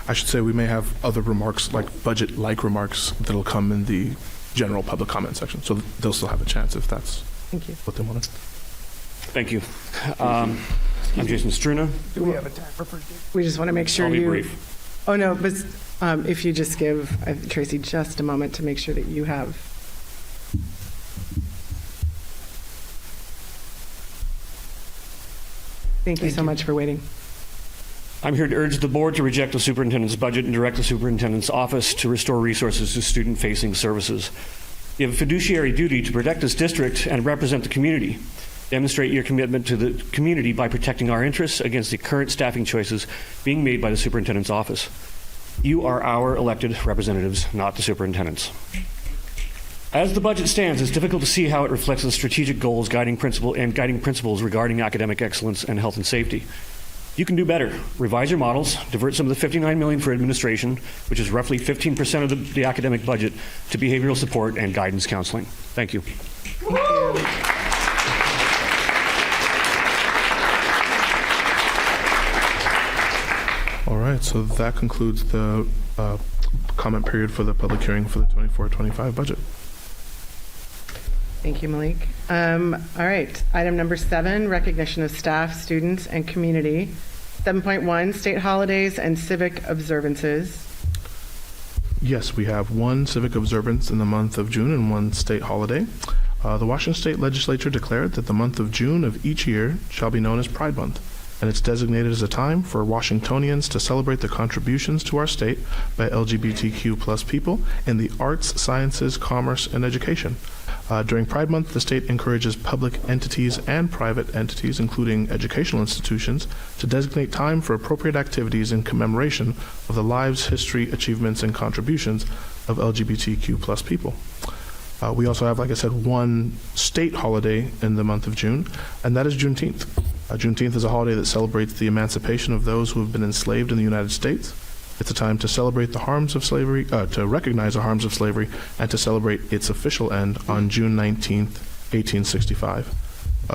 I should say we may have other remarks, like budget-like remarks, that'll come in the general public comment section, so they'll still have a chance if that's Thank you. what they wanted. Thank you. I'm Jason Struna. Do we have a timer for? We just want to make sure I'll be you. brief. Oh, no, but if you just give Tracy just a moment to make sure that you have. Thank you so much for waiting. I'm here to urge the board to reject the superintendent's budget and direct the superintendent's office to restore resources to student-facing services. You have a fiduciary duty to protect this district and represent the community. Demonstrate your commitment to the community by protecting our interests against the current staffing choices being made by the superintendent's office. You are our elected representatives, not the superintendent's. As the budget stands, it's difficult to see how it reflects the strategic goals, guiding principles regarding academic excellence and health and safety. You can do better. Revise your models, divert some of the $59 million for administration, which is roughly 15% of the academic budget, to behavioral support and guidance counseling. Thank you. All right, so that concludes the comment period for the public hearing for the 24-25 budget. Thank you, Malik. All right, item number 7, recognition of staff, students, and community. 7.1, state holidays and civic observances. Yes, we have one civic observance in the month of June and one state holiday. The Washington State Legislature declared that the month of June of each year shall be known as Pride Month, and it's designated as a time for Washingtonians to celebrate the contributions to our state by LGBTQ+ people in the arts, sciences, commerce, and education. During Pride Month, the state encourages public entities and private entities, including educational institutions, to designate time for appropriate activities in commemoration of the lives, history, achievements, and contributions of LGBTQ+ people. We also have, like I said, one state holiday in the month of June, and that is Juneteenth. Juneteenth is a holiday that celebrates the emancipation of those who have been enslaved in the United States. It's a time to celebrate the harms of slavery, to recognize the harms of slavery, and to celebrate its official end on June 19th, 1865.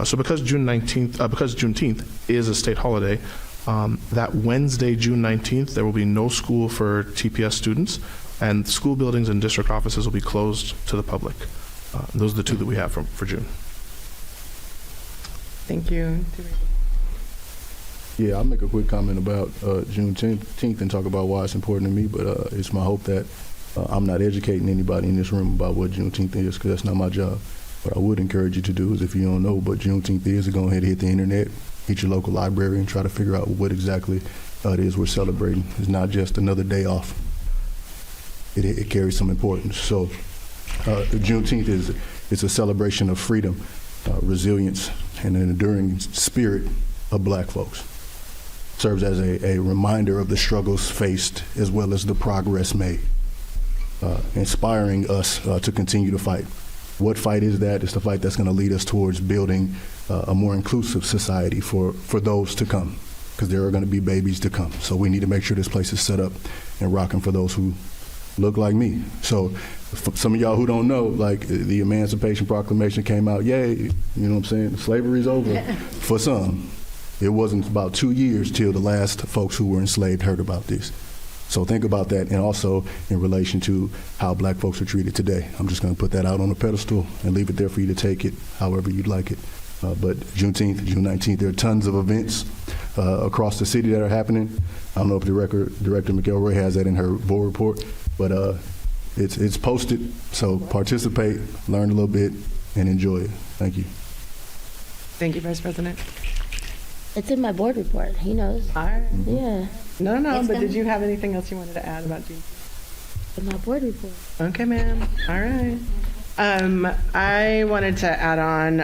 So because Juneteenth is a state holiday, that Wednesday, June 19th, there will be no school for TPS students, and school buildings and district offices will be closed to the public. Those are the two that we have for June. Thank you. Yeah, I'll make a quick comment about Juneteenth and talk about why it's important to me, but it's my hope that I'm not educating anybody in this room about what Juneteenth is, because that's not my job. What I would encourage you to do is, if you don't know what Juneteenth is, go ahead and hit the internet, hit your local library, and try to figure out what exactly it is we're celebrating. It's not just another day off. It carries some importance. So Juneteenth is a celebration of freedom, resilience, and an enduring spirit of black folks. Serves as a reminder of the struggles faced as well as the progress made, inspiring us to continue to fight. What fight is that? It's the fight that's going to lead us towards building a more inclusive society for those to come, because there are going to be babies to come. So we need to make sure this place is set up and rocking for those who look like me. So for some of y'all who don't know, like, the Emancipation Proclamation came out, yay, you know what I'm saying? Slavery's over for some. It wasn't about 2 years till the last folks who were enslaved heard about this. So think about that, and also in relation to how black folks are treated today. I'm just going to put that out on a pedestal and leave it there for you to take it however you'd like it. But Juneteenth, June 19th, there are tons of events across the city that are happening. I don't know if Director McElroy has that in her board report, but it's posted, so participate, learn a little bit, and enjoy it. Thank you. Thank you, Vice President. It's in my board report. He knows. All right. Yeah. No, It's but done. did you have anything else you wanted to add about June? In my board report. Okay, ma'am. All right. I wanted to add on,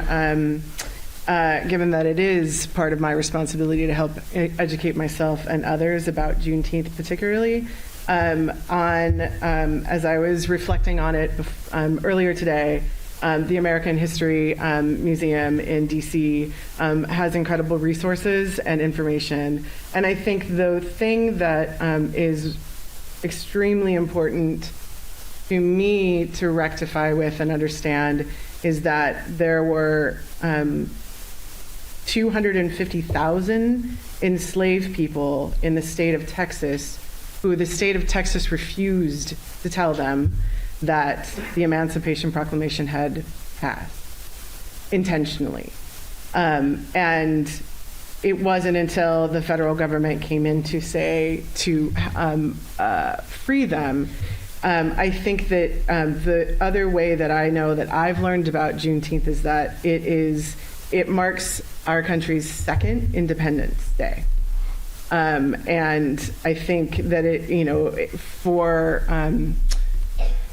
given that it is part of my responsibility to help educate myself and others about Juneteenth particularly, as I was reflecting on it earlier today, the American History Museum in DC has incredible resources and information. And I think the thing that is extremely important to me to rectify with and understand is that there were 250,000 enslaved people in the state of Texas who the state of Texas refused to tell them that the Emancipation Proclamation had passed intentionally. And it wasn't until the federal government came in to say to free them. I think that the other way that I know that I've learned about Juneteenth is that it marks our country's second Independence Day. And I think that for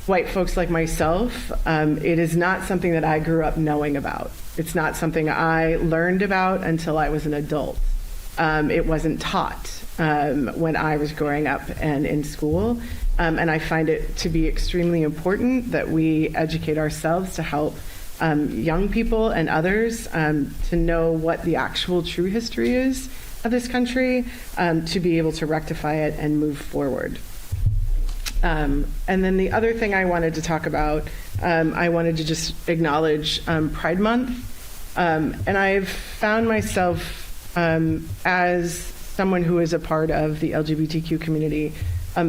white folks like myself, it is not something that I grew up knowing about. It's not something I learned about until I was an adult. It wasn't taught when I was growing up and in school. And I find it to be extremely important that we educate ourselves to help young people and others to know what the actual true history is of this country, to be able to rectify it and move forward. And then the other thing I wanted to talk about, I wanted to just acknowledge Pride Month. And I've found myself as someone who is a part of the LGBTQ community,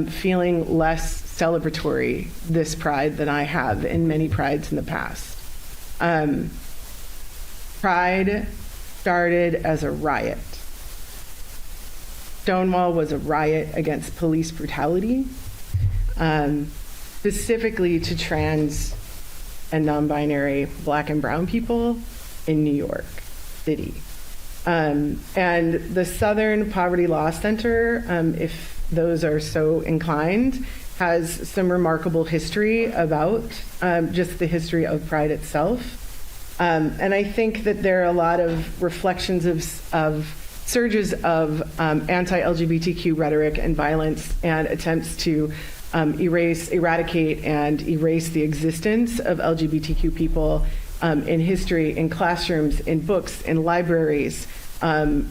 feeling less celebratory this Pride than I have in many Prides in the past. Pride started as a riot. Stonewall was a riot against police brutality, specifically to trans and non-binary Black and brown people in New York City. And the Southern Poverty Law Center, if those are so inclined, has some remarkable history about just the history of Pride itself. And I think that there are a lot of reflections of surges of anti-LGBTQ rhetoric and violence and attempts to eradicate and erase the existence of LGBTQ people in history, in classrooms, in books, in libraries, in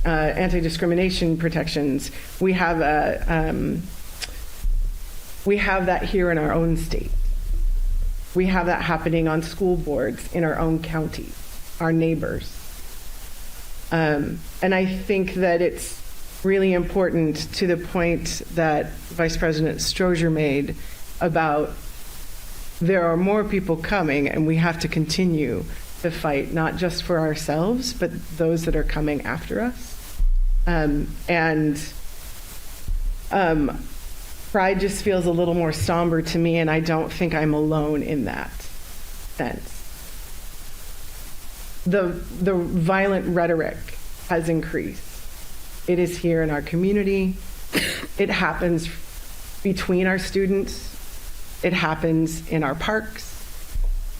anti-discrimination protections. We have that here in our own state. We have that happening on school boards in our own county, our neighbors. And I think that it's really important to the point that Vice President Strozier made about there are more people coming and we have to continue to fight, not just for ourselves, but those that are coming after us. Pride just feels a little more somber to me, and I don't think I'm alone in that sense. The violent rhetoric has increased. It is here in our community. It happens between our students. It happens in our parks.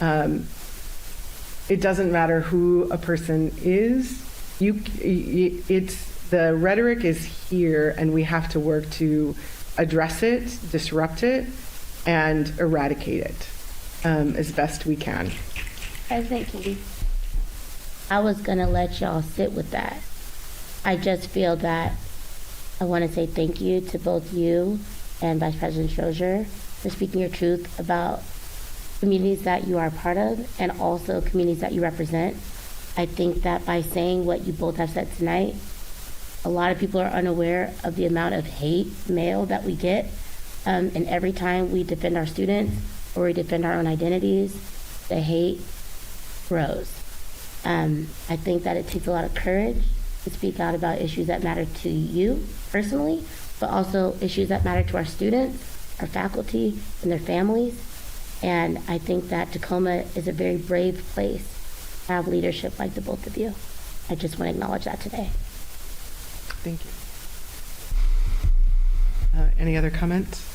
It doesn't matter who a person is. The rhetoric is here, and we have to work to address it, disrupt it, and eradicate it as best we can. President Katie, I was going to let y'all sit with that. I just feel that I want to say thank you to both you and Vice President Strozier for speaking your truth about communities that you are a part of and also communities that you represent. I think that by saying what you both have said tonight, a lot of people are unaware of the amount of hate mail that we get. And every time we defend our students or we defend our own identities, the hate grows. I think that it takes a lot of courage to speak out about issues that matter to you personally, but also issues that matter to our students, our faculty, and their families. And I think that Tacoma is a very brave place to have leadership like the both of you. I just want to acknowledge that today. Thank you. Any other comments?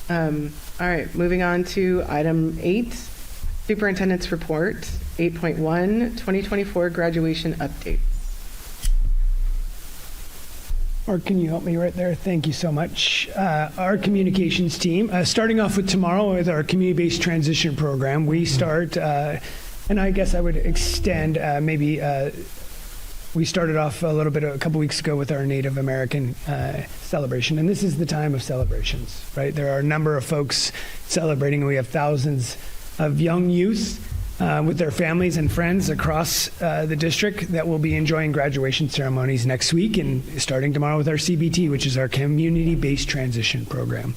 All right, moving on to item 8, Superintendent's Report, 8.1, 2024 graduation updates. Mark, can you help me right there? Thank you so much. Our communications team, starting off with tomorrow with our community-based transition program, we start, and I guess I would extend we started off a couple weeks ago with our Native American celebration, and this is the time of celebrations, right? There are a number of folks celebrating, and we have thousands of young youth with their families and friends across the district that will be enjoying graduation ceremonies next week and starting tomorrow with our CBT, which is our community-based transition program.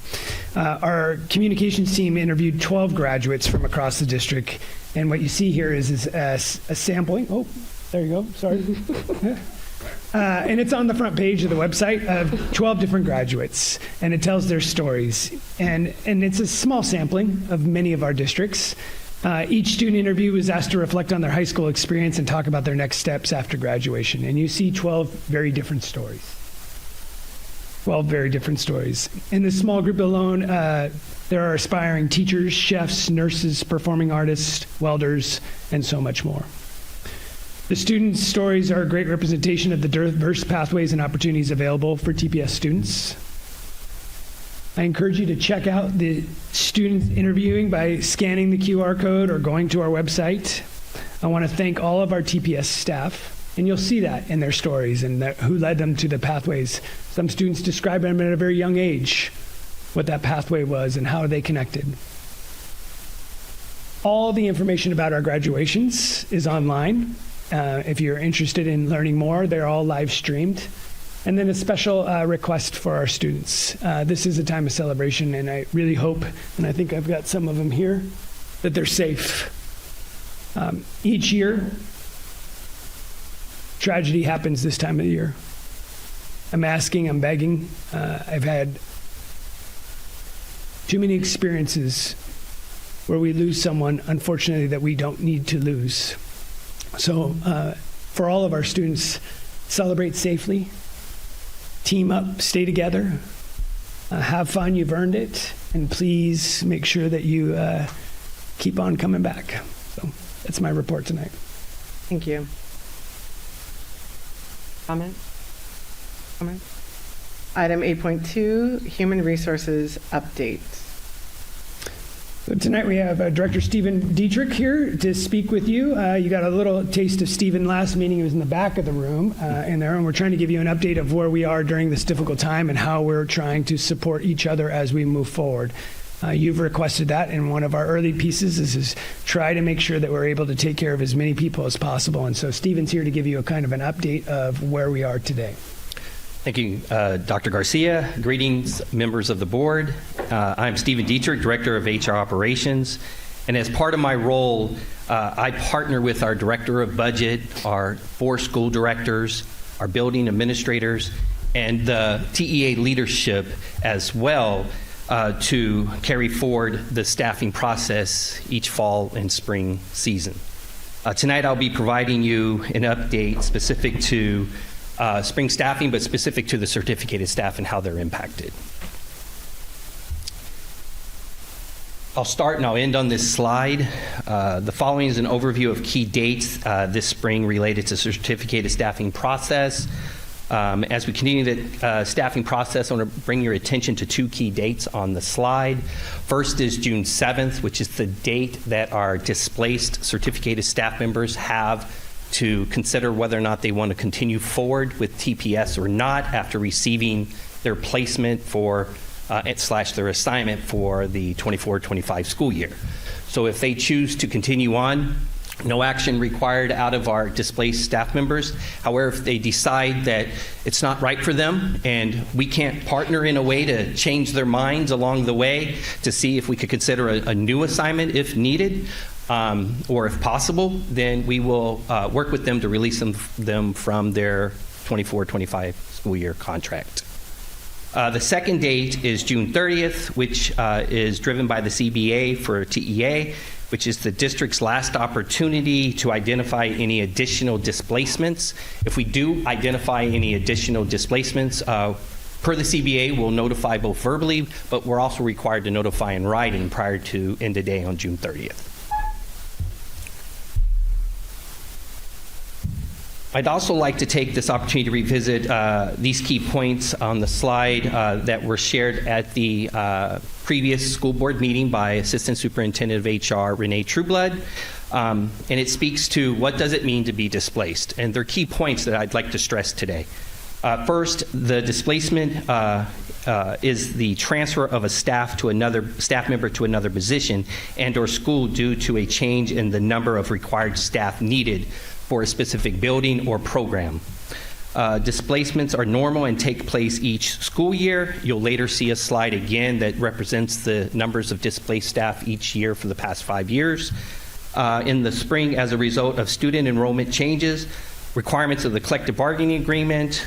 Our communications team interviewed 12 graduates from across the district And what you see here is a sampling. Oh, there you go. Sorry. And it's on the front page of the website of 12 different graduates, and it tells their stories. And it's a small sampling of many of our districts. Each student interview was asked to reflect on their high school experience and talk about their next steps after graduation. And you see 12 very different stories. 12 very different stories. In this small group alone, there are aspiring teachers, chefs, nurses, performing artists, welders, and so much more. The students' stories are a great representation of the diverse pathways and opportunities available for TPS students. I encourage you to check out the students interviewing by scanning the QR code or going to our website. I want to thank all of our TPS staff, and you'll see that in their stories and who led them to the pathways. Some students describe them at a very young age, what that pathway was and how they connected. All the information about our graduations is online. If you're interested in learning more, they're all live streamed. And then a special request for our students. This is a time of celebration, and I really hope, and I think I've got some of them here, that they're safe. Each year, tragedy happens this time of the year. I'm asking, I'm begging. I've had too many experiences where we lose someone, unfortunately, that we don't need to lose. So for all of our students, celebrate safely, team up, stay together, have fun, you've earned it, and please make sure that you keep on coming back. So that's my report tonight. Thank you. Comment? Item 8.2, Human Resources Update. So tonight we have Director Stephen Dietrich here to speak with you. You got a little taste of Stephen last meeting. He was in the back of the room in there, and we're trying to give you an update of where we are during this difficult time and how we're trying to support each other as we move forward. You've requested that, and one of our early pieces is try to make sure that we're able to take care of as many people as possible. And so Stephen's here to give you a kind of an update of where we are today. Thank you, Dr. Garcia. Greetings, members of the board. I'm Stephen Dietrich, Director of HR Operations. And as part of my role, I partner with our Director of Budget, our 4 school directors, our building administrators, and the TEA leadership as well to carry forward the staffing process each fall and spring season. Tonight, I'll be providing you an update specific to spring staffing, but specific to the certificated staff and how they're impacted. I'll start and I'll end on this slide. The following is an overview of key dates this spring related to certificated staffing process. As we continue the staffing process, I want to bring your attention to 2 key dates on the slide. First is June 7th, which is the date that our displaced certificated staff members have to consider whether or not they want to continue forward with TPS or not after receiving their placement for / their assignment for the 24-25 school year. So if they choose to continue on, no action required out of our displaced staff members. However, if they decide that it's not right for them and we can't partner in a way to change their minds along the way to see if we could consider a new assignment if needed, or if possible, then we will work with them to release them from their 24-25 school year contract. The second date is June 30th, which is driven by the CBA for TEA, which is the district's last opportunity to identify any additional displacements. If we do identify any additional displacements, per the CBA, we'll notify both verbally, but we're also required to notify in writing prior to end of day on June 30th. I'd also like to take this opportunity to revisit these key points on the slide that were shared at the previous school board meeting by Assistant Superintendent of HR, Renee Trueblood. And it speaks to what does it mean to be displaced. And there are key points that I'd like to stress today. First, the displacement is the transfer of a staff member to another position and or school due to a change in the number of required staff needed for a specific building or program. Displacements are normal and take place each school year. You'll later see a slide again that represents the numbers of displaced staff each year for the past 5 years. in the spring as a result of student enrollment changes, requirements of the collective bargaining agreement,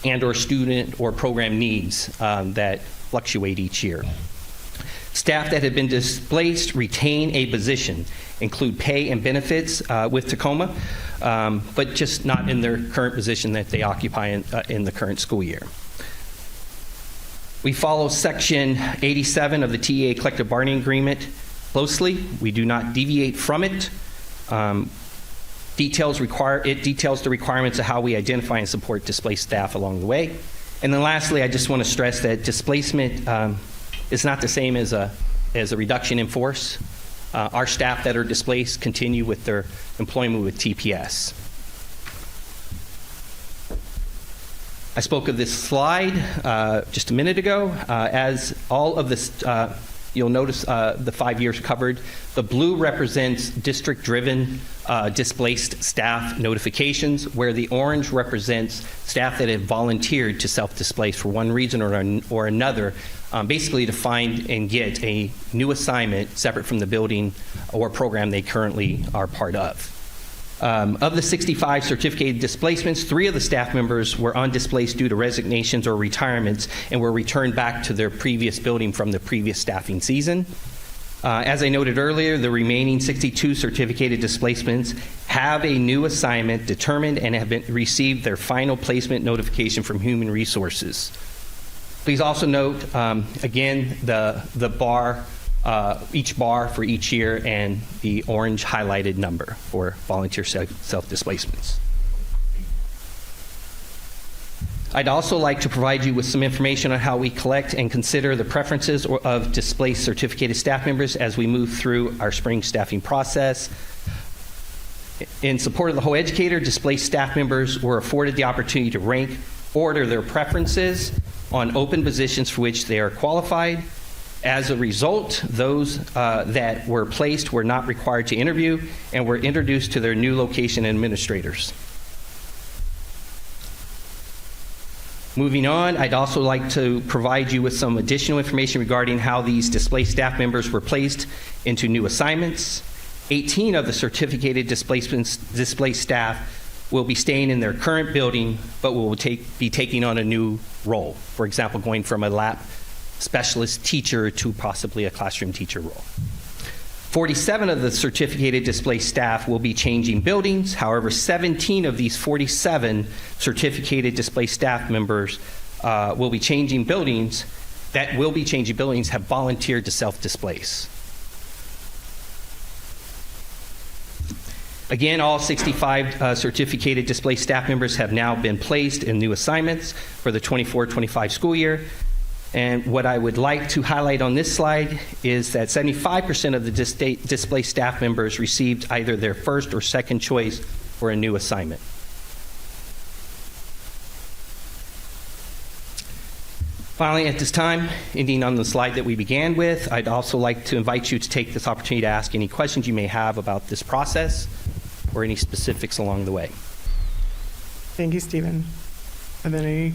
and or student or program needs that fluctuate each year. Staff that have been displaced retain a position, include pay and benefits with Tacoma, but just not in their current position that they occupy in the current school year. We follow Section 87 of the TEA Collective Bargaining Agreement closely. We do not deviate from it. It details the requirements of how we identify and support displaced staff along the way. And then lastly, I just want to stress that displacement is not the same as a reduction in force. Our staff that are displaced continue with their employment with TPS. I spoke of this slide just a minute ago. As all of this, you'll notice the 5 years covered. The blue represents district-driven displaced staff notifications, where the orange represents staff that have volunteered to self-displace for one reason or another, basically to find and get a new assignment separate from the building or program they currently are part of. Of the 65 certificated displacements, 3 of the staff members were undisplaced due to resignations or retirements and were returned back to their previous building from the previous staffing season. As I noted earlier, the remaining 62 certificated displacements have a new assignment determined and have received their final placement notification from Human Resources. Please also note, again, the bar, each bar for each year and the orange highlighted number for volunteer self-displacements. I'd also like to provide you with some information on how we collect and consider the preferences of displaced certificated staff members as we move through our spring staffing process. In support of the whole educator, displaced staff members were afforded the opportunity to rank, order their preferences on open positions for which they are qualified. As a result, those that were placed were not required to interview and were introduced to their new location administrators. Moving on, I'd also like to provide you with some additional information regarding how these displaced staff members were placed into new assignments. 18 of the certificated displaced staff will be staying in their current building, but will be taking on a new role. For example, going from a lab specialist teacher to possibly a classroom teacher role. 47 of the certificated displaced staff will be changing buildings. However, 17 of these 47 certificated displaced staff members will be changing buildings have volunteered to self-displace. Again, all 65 certificated displaced staff members have now been placed in new assignments for the 24-25 school year. And what I would like to highlight on this slide is that 75% of the displaced staff members received either their first or second choice for a new assignment. Finally, at this time, ending on the slide that we began with, I'd also like to invite you to take this opportunity to ask any questions you may have about this process or any specifics along the way. Thank you, Stephen. Are there any?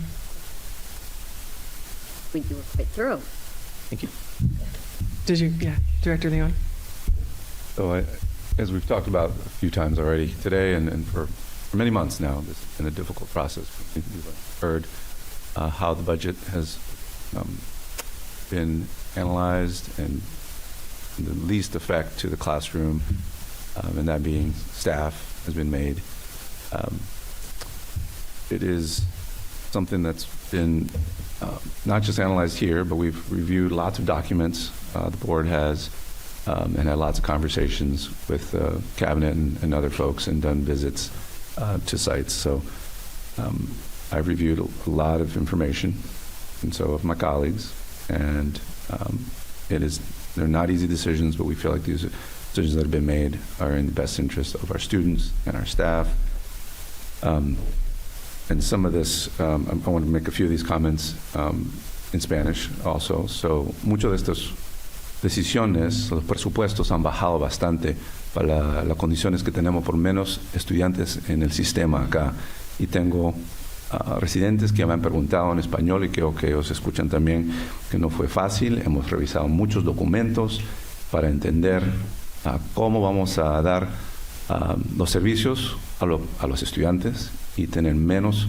You were quite thorough. Thank you. Did you? Yeah, Director Leon. So as we've talked about a few times already today and for many months now, this has been a difficult process. We've heard how the budget has been analyzed and the least effect to the classroom, and that being staff, has been made. It is something that's been not just analyzed here, but we've reviewed lots of documents, the board has, and had lots of conversations with cabinet and other folks and done visits to sites. So I've reviewed a lot of information, and so have my colleagues, and they're not easy decisions, but we feel like these decisions that have been made are in the best interest of our students and our staff. And some of this, I want to make a few of these comments in Spanish also. So, muchos de estas decisiones, los presupuestos han bajado bastante para las condiciones que tenemos por menos estudiantes en el sistema acá. Y tengo residentes que me han preguntado en español y creo que ellos escuchan también que no fue fácil. Hemos revisado muchos documentos para entender cómo vamos a dar los servicios a los estudiantes y tener menos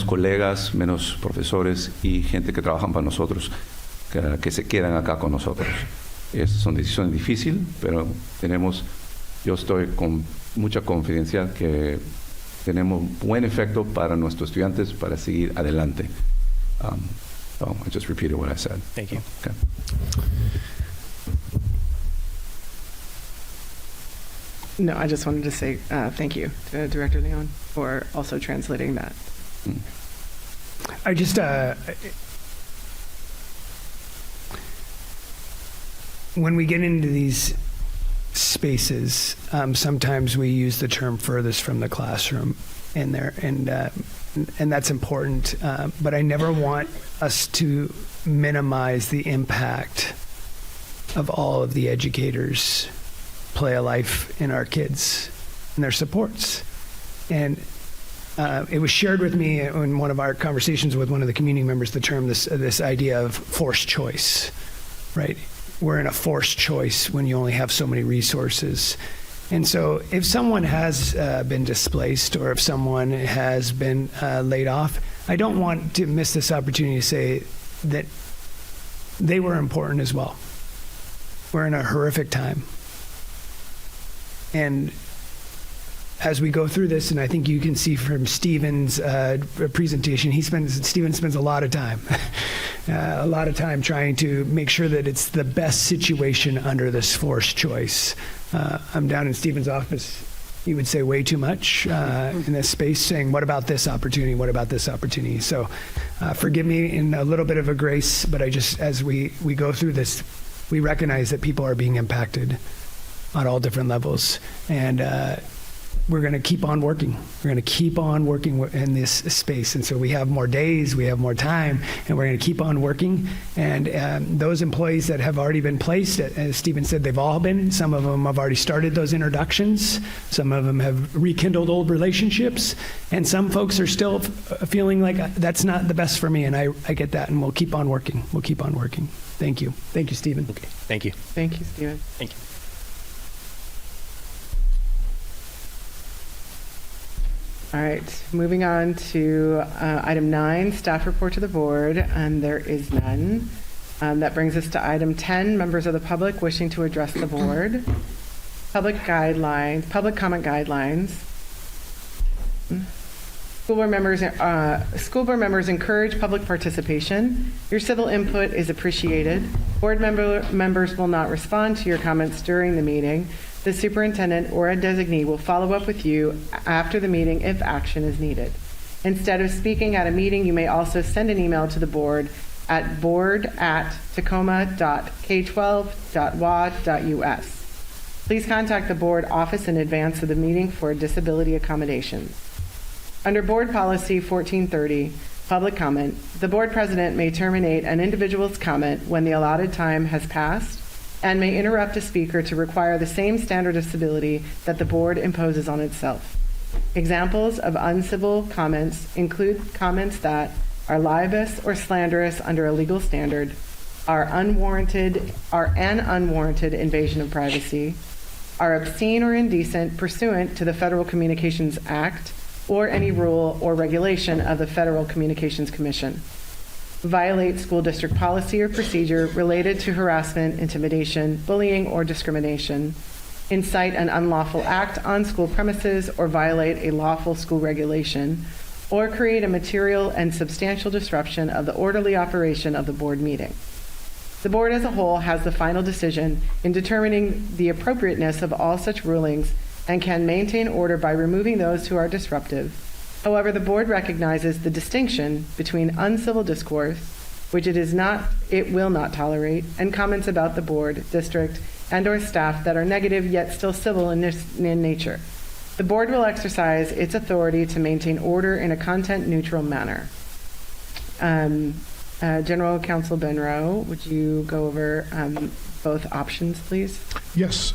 colegas, menos profesores y gente que trabajan para nosotros, que se quedan acá con nosotros. Esas son decisiones difíciles, pero yo estoy con mucha confidencia que tenemos buen efecto para nuestros estudiantes para seguir adelante. So I just repeated what I said. Thank you. Okay. No, I just wanted to say thank you to Director Leon for also translating that. I just, when we get into these spaces, sometimes we use the term furthest from the classroom in there, and that's important. But I never want us to minimize the impact of all of the educators play a life in our kids and their supports. And it was shared with me in one of our conversations with one of the community members, the term, this idea of forced choice, right? We're in a forced choice when you only have so many resources. And so if someone has been displaced or if someone has been laid off, I don't want to miss this opportunity to say that they were important as well. We're in a horrific time. And as we go through this, and I think you can see from Stephen's presentation, Stephen spends a lot of time trying to make sure that it's the best situation under this forced choice. I'm down in Stephen's office, he would say way too much in this space, saying, what about this opportunity? What about this opportunity? So forgive me in a little bit of a grace, but as we go through this, we recognize that people are being impacted on all different levels. And we're going to keep on working. We're going to keep on working in this space. And so we have more days, we have more time, and we're going to keep on working. And those employees that have already been placed, as Stephen said, they've all been. Some of them have already started those introductions. Some of them have rekindled old relationships. And some folks are still feeling like that's not the best for me. And I get that. And we'll keep on working. We'll keep on working. Thank you. Thank you, Stephen. Okay. Thank you. Thank you, Stephen. Thank you. All right, moving on to item 9, staff report to the board, and there is none. That brings us to item 10, members of the public wishing to address the board. Public comment guidelines. School board members encourage public participation. Your civil input is appreciated. Board members will not respond to your comments during the meeting. The superintendent or a designee will follow up with you after the meeting if action is needed. Instead of speaking at a meeting, you may also send an email to the board at board@tacoma.k12.wa.us. Please contact the board office in advance of the meeting for disability accommodations. Under Board Policy 1430, public comment, the board president may terminate an individual's comment when the allotted time has passed and may interrupt a speaker to require the same standard of civility that the board imposes on itself. Examples of uncivil comments include comments that are libelous or slanderous under a legal standard, are an unwarranted invasion of privacy, are obscene or indecent pursuant to the Federal Communications Act or any rule or regulation of the Federal Communications Commission, violate school district policy or procedure related to harassment, intimidation, bullying, or discrimination, incite an unlawful act on school premises or violate a lawful school regulation, or create a material and substantial disruption of the orderly operation of the board meeting. The board as a whole has the final decision in determining the appropriateness of all such rulings and can maintain order by removing those who are disruptive. However, the board recognizes the distinction between uncivil discourse, which it will not tolerate, and comments about the board, district, and/or staff that are negative yet still civil in nature. The board will exercise its authority to maintain order in a content-neutral manner. General Counsel Benroe, would you go over both options, please? Yes.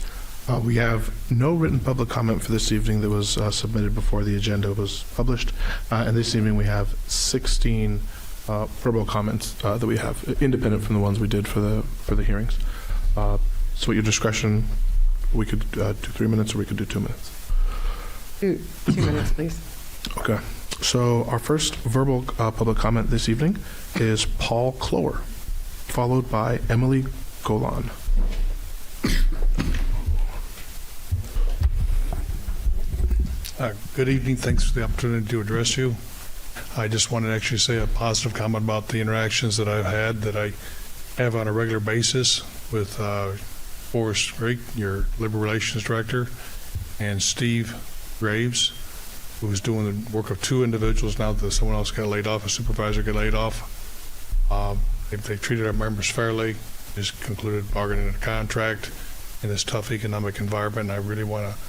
We have no written public comment for this evening that was submitted before the agenda was published. And this evening we have 16 verbal comments that we have, independent from the ones we did for the hearings. So at your discretion, we could do 3 minutes or we could do 2 minutes. 2 minutes, please. Okay. So our first verbal public comment this evening is Paul Clower, followed by Emily Golan. Good evening. Thanks for the opportunity to address you. I just wanted to actually say a positive comment about the interactions that I've had, that I have on a regular basis with Forrest Drake, your Labor Relations Director, and Steve Graves, who's doing the work of 2 individuals now that someone else got laid off, a supervisor got laid off. They treated our members fairly, just concluded bargaining a contract in this tough economic environment. And I really want to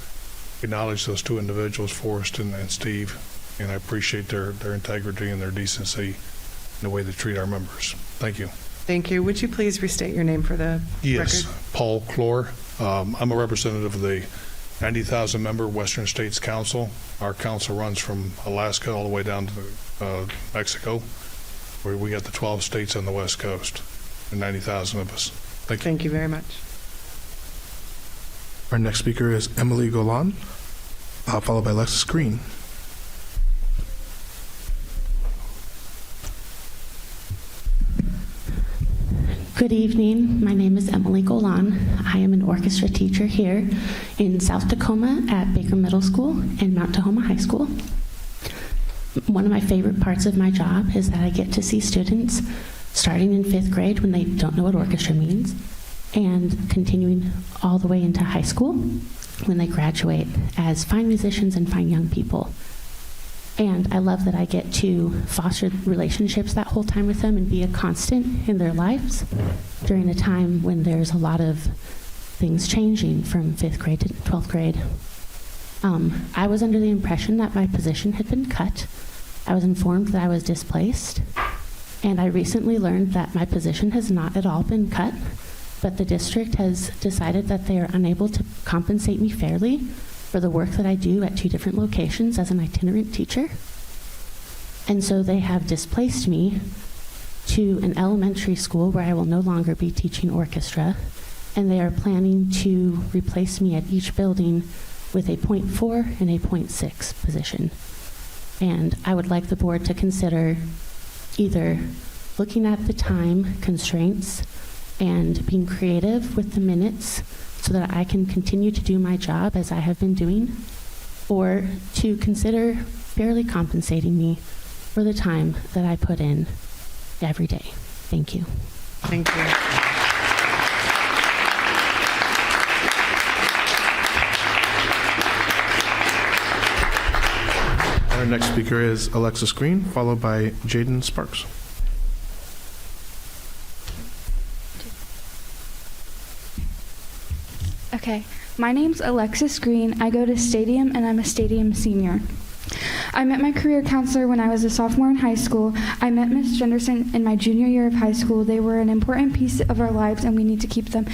acknowledge those 2 individuals, Forrest and Steve, and I appreciate their integrity and their decency in the way they treat our members. Thank you. Thank you. Would you please restate your name for the Yes, record? Paul Clore. I'm a representative of the 90,000 member Western States Council. Our council runs from Alaska all the way down to Mexico, where we got the 12 states on the West Coast, and 90,000 of us. Thank you. Thank you very much. Our next speaker is Emily Golan, followed by Alexis Green. Good evening. My name is Emily Golan. I am an orchestra teacher here in South Tacoma at Baker Middle School and Mount Tahoma High School. One of my favorite parts of my job is that I get to see students starting in 5th grade when they don't know what orchestra means, and continuing all the way into high school when they graduate as fine musicians and fine young people. And I love that I get to foster relationships that whole time with them and be a constant in their lives during a time when there's a lot of things changing from 5th grade to 12th grade. I was under the impression that my position had been cut. I was informed that I was displaced, and I recently learned that my position has not at all been cut, but the district has decided that they are unable to compensate me fairly for the work that I do at 2 different locations as an itinerant teacher. And so they have displaced me to an elementary school where I will no longer be teaching orchestra, and they are planning to replace me at each building with a .4 and a .6 position. And I would like the board to consider either looking at the time constraints and being creative with the minutes so that I can continue to do my job as I have been doing, or to consider fairly compensating me for the time that I put in every day. Thank you. Thank you. Our next speaker is Alexis Green, followed by Jaden Sparks. Okay, my name's Alexis Green. I go to Stadium, and I'm a Stadium senior. I met my career counselor when I was a sophomore in high school. I met Ms. Jenderson in my junior year of high school. They were an important piece of our lives, and we need to keep them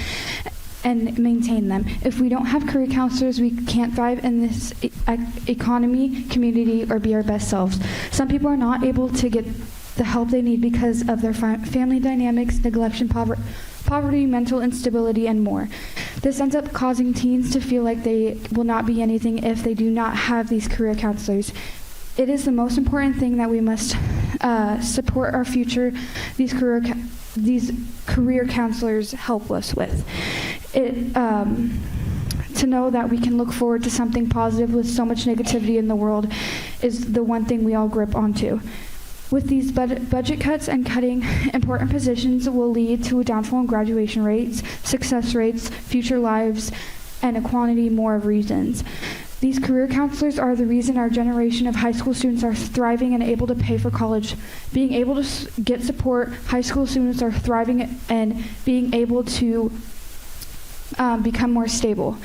and maintain them. If we don't have career counselors, we can't thrive in this economy, community, or be our best selves. Some people are not able to get the help they need because of their family dynamics, neglect, poverty, mental instability, and more. This ends up causing teens to feel like they will not be anything if they do not have these career counselors. It is the most important thing that we must support our future. These career counselors help us with. To know that we can look forward to something positive with so much negativity in the world is the one thing we all grip onto. With these budget cuts and cutting important positions will lead to a downfall in graduation rates, success rates, future lives, and a quantity more of reasons. These career counselors are the reason our generation of high school students are thriving and able to pay for college. Being able to get support, high school students are thriving and being able to become more stable.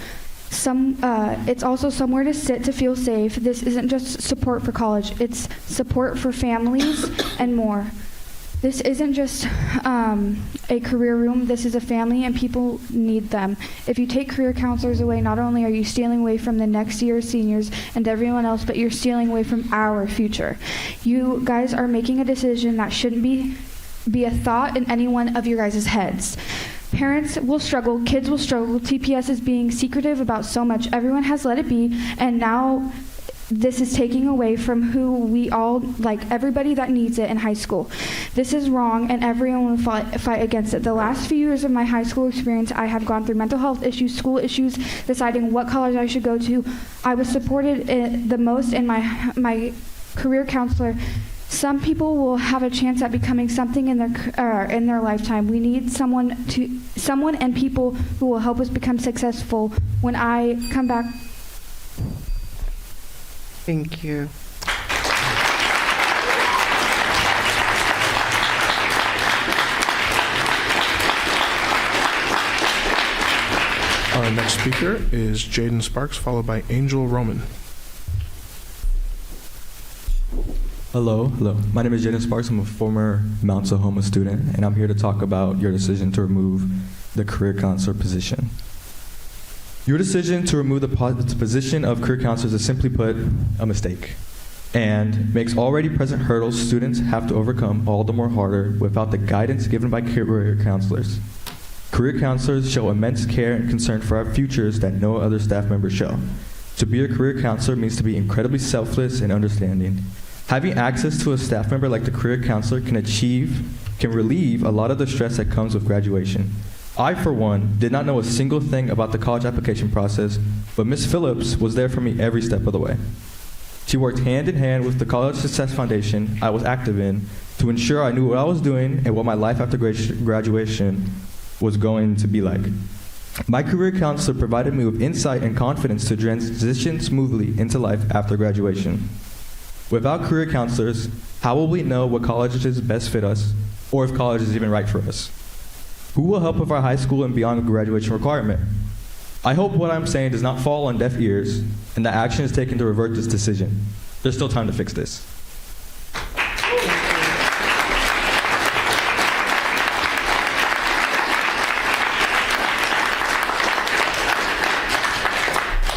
It's also somewhere to sit to feel safe. This isn't just support for college, it's support for families and more. This isn't just a career room, this is a family and people need them. If you take career counselors away, not only are you stealing away from the next year's seniors and everyone else, but you're stealing away from our future. You guys are making a decision that shouldn't be a thought in any one of your guys' heads. Parents will struggle, kids will struggle. TPS is being secretive about so much. Everyone has let it be, and now this is taking away from who we all, like everybody that needs it in high school. This is wrong, and everyone will fight against it. The last few years of my high school experience, I have gone through mental health issues, school issues, deciding what college I should go to. I was supported the most in my career counselor. Some people will have a chance at becoming something in their lifetime. We need someone and people who will help us become successful. When I come back. Thank you. Our next speaker is Jaden Sparks, followed by Angel Roman. Hello. My name is Jaden Sparks. I'm a former Mount Tahoma student, and I'm here to talk about your decision to remove the career counselor position. Your decision to remove the position of career counselors is, simply put, a mistake, and makes already present hurdles students have to overcome all the more harder without the guidance given by career counselors. Career counselors show immense care and concern for our futures that no other staff members show. To be a career counselor means to be incredibly selfless and understanding. Having access to a staff member like the career counselor can relieve a lot of the stress that comes with graduation. I, for one, did not know a single thing about the college application process, but Ms. Phillips was there for me every step of the way. She worked hand in hand with the College Success Foundation I was active in to ensure I knew what I was doing and what my life after graduation was going to be like. My career counselor provided me with insight and confidence to transition smoothly into life after graduation. Without career counselors, how will we know what colleges best fit us, or if college is even right for us? Who will help with our high school and beyond graduation requirement? I hope what I'm saying does not fall on deaf ears and that action is taken to revert this decision. There's still time to fix this.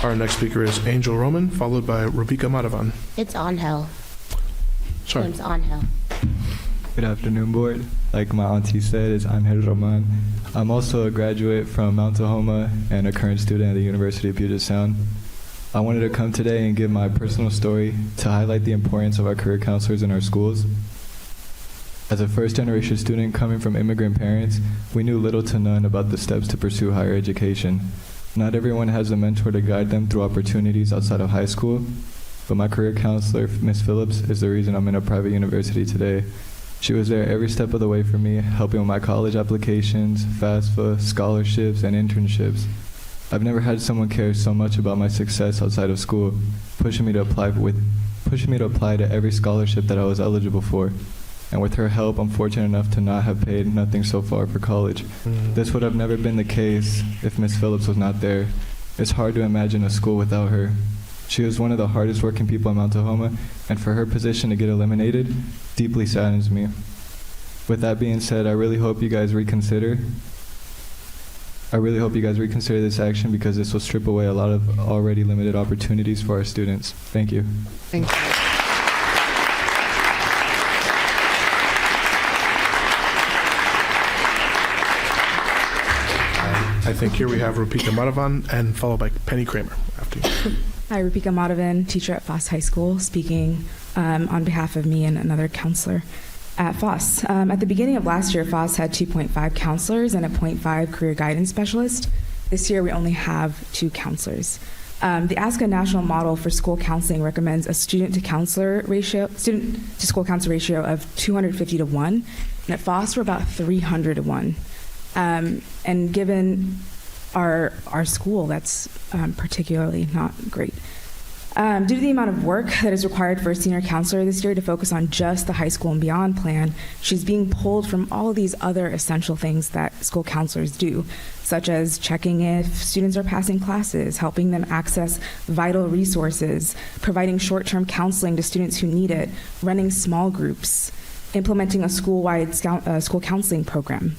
Our next speaker is Angel Roman, followed by Rebecca Madavan. It's Angel. Sorry. It's Angel. Good afternoon, board. Like my auntie said, it's Angel Roman. I'm also a graduate from Mount Tahoma and a current student at the University of Puget Sound. I wanted to come today and give my personal story to highlight the importance of our career counselors in our schools. As a first-generation student coming from immigrant parents, we knew little to none about the steps to pursue higher education. Not everyone has a mentor to guide them through opportunities outside of high school, but my career counselor, Ms. Phillips, is the reason I'm in a private university today. She was there every step of the way for me, helping with my college applications, FAFSA, scholarships, and internships. I've never had someone care so much about my success outside of school, pushing me to apply to every scholarship that I was eligible for. And with her help, I'm fortunate enough to not have paid nothing so far for college. This would have never been the case if Ms. Phillips was not there. It's hard to imagine a school without her. She was one of the hardest working people in Mount Tahoma, and for her position to get eliminated deeply saddens me. With that being said, I really hope you guys reconsider this action, because this will strip away a lot of already limited opportunities for our students. Thank you. Thank you. I think here we have Rebecca Madavan, and followed by Penny Kramer after you. Hi, Rebecca Madavan, teacher at Foss High School, speaking on behalf of me and another counselor at Foss. At the beginning of last year, Foss had 2.5 counselors and a 0.5 career guidance specialist. This year, we only have 2 counselors. The ASCA national model for school counseling recommends a student to school counselor ratio of 250 to 1, and at Foss, we're about 300 to 1. And given our school, that's particularly not great. Due to the amount of work that is required for a senior counselor this year to focus on just the high school and beyond plan, she's being pulled from all of these other essential things that school counselors do, such as checking if students are passing classes, helping them access vital resources, providing short-term counseling to students who need it, running small groups, implementing a school-wide school counseling program.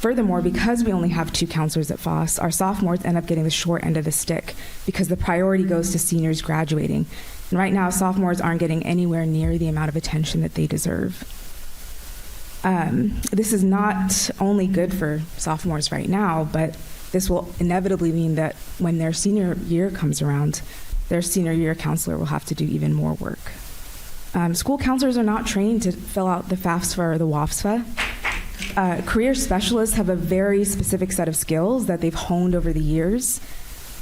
Furthermore, because we only have 2 counselors at Foss, our sophomores end up getting the short end of the stick because the priority goes to seniors graduating. And right now, sophomores aren't getting anywhere near the amount of attention that they deserve. This is not only good for sophomores right now, but this will inevitably mean that when their senior year comes around, their senior year counselor will have to do even more work. School counselors are not trained to fill out the FAFSA or the WAFSA. Career specialists have a very specific set of skills that they've honed over the years,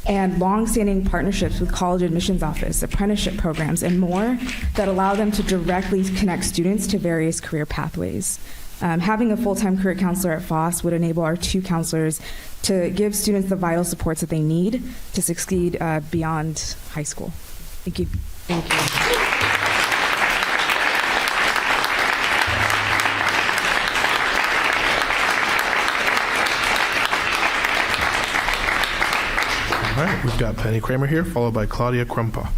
and long-standing partnerships with college admissions office, apprenticeship programs, and more that allow them to directly connect students to various career pathways. Having a full-time career counselor at FOSS would enable our 2 counselors to give students the vital supports that they need to succeed beyond high school. Thank you. Thank you. All right, we've got Penny Kramer here, followed by Claudia Krumpa.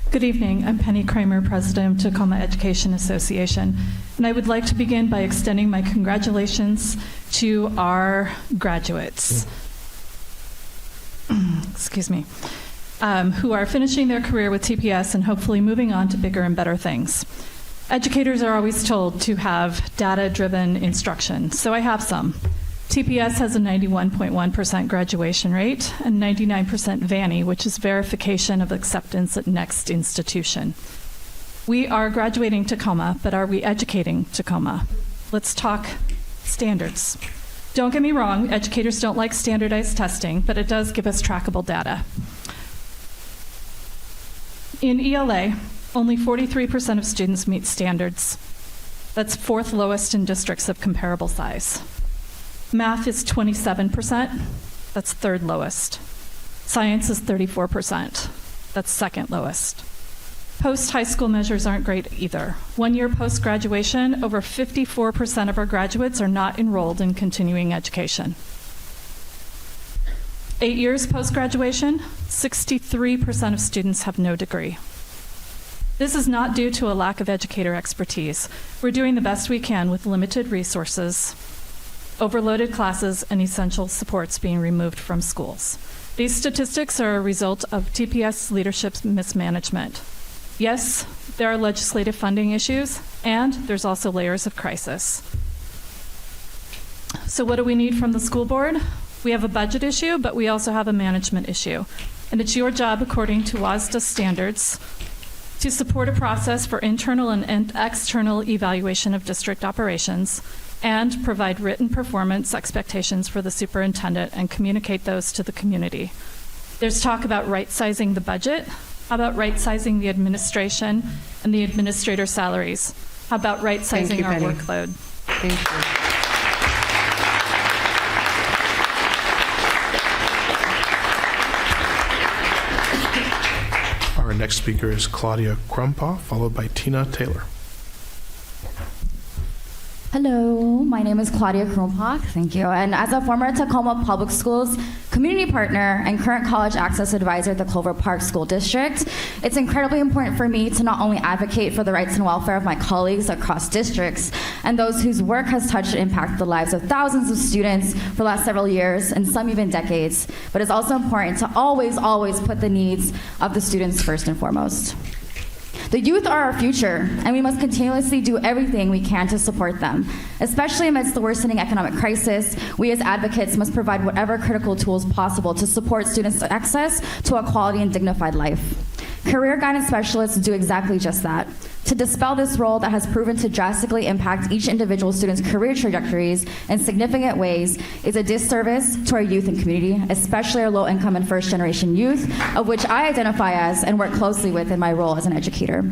Good evening. I'm Penny Kramer, President of Tacoma Education Association, and I would like to begin by extending my congratulations to our graduates, excuse me, who are finishing their career with TPS and hopefully moving on to bigger and better things. Educators are always told to have data-driven instruction, so I have some. TPS has a 91.1% graduation rate and 99% VANI, which is verification of acceptance at next institution. We are graduating Tacoma, but are we educating Tacoma? Let's talk standards. Don't get me wrong, educators don't like standardized testing, but it does give us trackable data. In ELA, only 43% of students meet standards. That's 4th lowest in districts of comparable size. Math is 27%. That's 3rd lowest. Science is 34%. That's 2nd lowest. Post-high school measures aren't great either. 1 year post-graduation, over 54% of our graduates are not enrolled in continuing education. 8 years post-graduation, 63% of students have no degree. This is not due to a lack of educator expertise. We're doing the best we can with limited resources, overloaded classes, and essential supports being removed from schools. These statistics are a result of TPS leadership's mismanagement. Yes, there are legislative funding issues, and there's also layers of crisis. So what do we need from the school board? We have a budget issue, but we also have a management issue. And it's your job, according to WASDA standards, to support a process for internal and external evaluation of district operations, and provide written performance expectations for the superintendent and communicate those to the community. There's talk about right-sizing the budget. How about right-sizing the administration and the administrator salaries? How about right-sizing our workload? Thank you. Our next speaker is Claudia Krumpa, followed by Tina Taylor. Hello, my name is Claudia Krumpa, thank you. And as a former Tacoma Public Schools community partner and current college access advisor at the Clover Park School District, it's incredibly important for me to not only advocate for the rights and welfare of my colleagues across districts and those whose work has touched and impacted the lives of thousands of students for the last several years and some even decades, but it's also important to always, always put the needs of the students first and foremost. The youth are our future, and we must continuously do everything we can to support them. Especially amidst the worsening economic crisis, we as advocates must provide whatever critical tools possible to support students' access to a quality and dignified life. Career guidance specialists do exactly just that. To dispel this role that has proven to drastically impact each individual student's career trajectories in significant ways is a disservice to our youth and community, especially our low-income and first-generation youth, of which I identify as and work closely with in my role as an educator.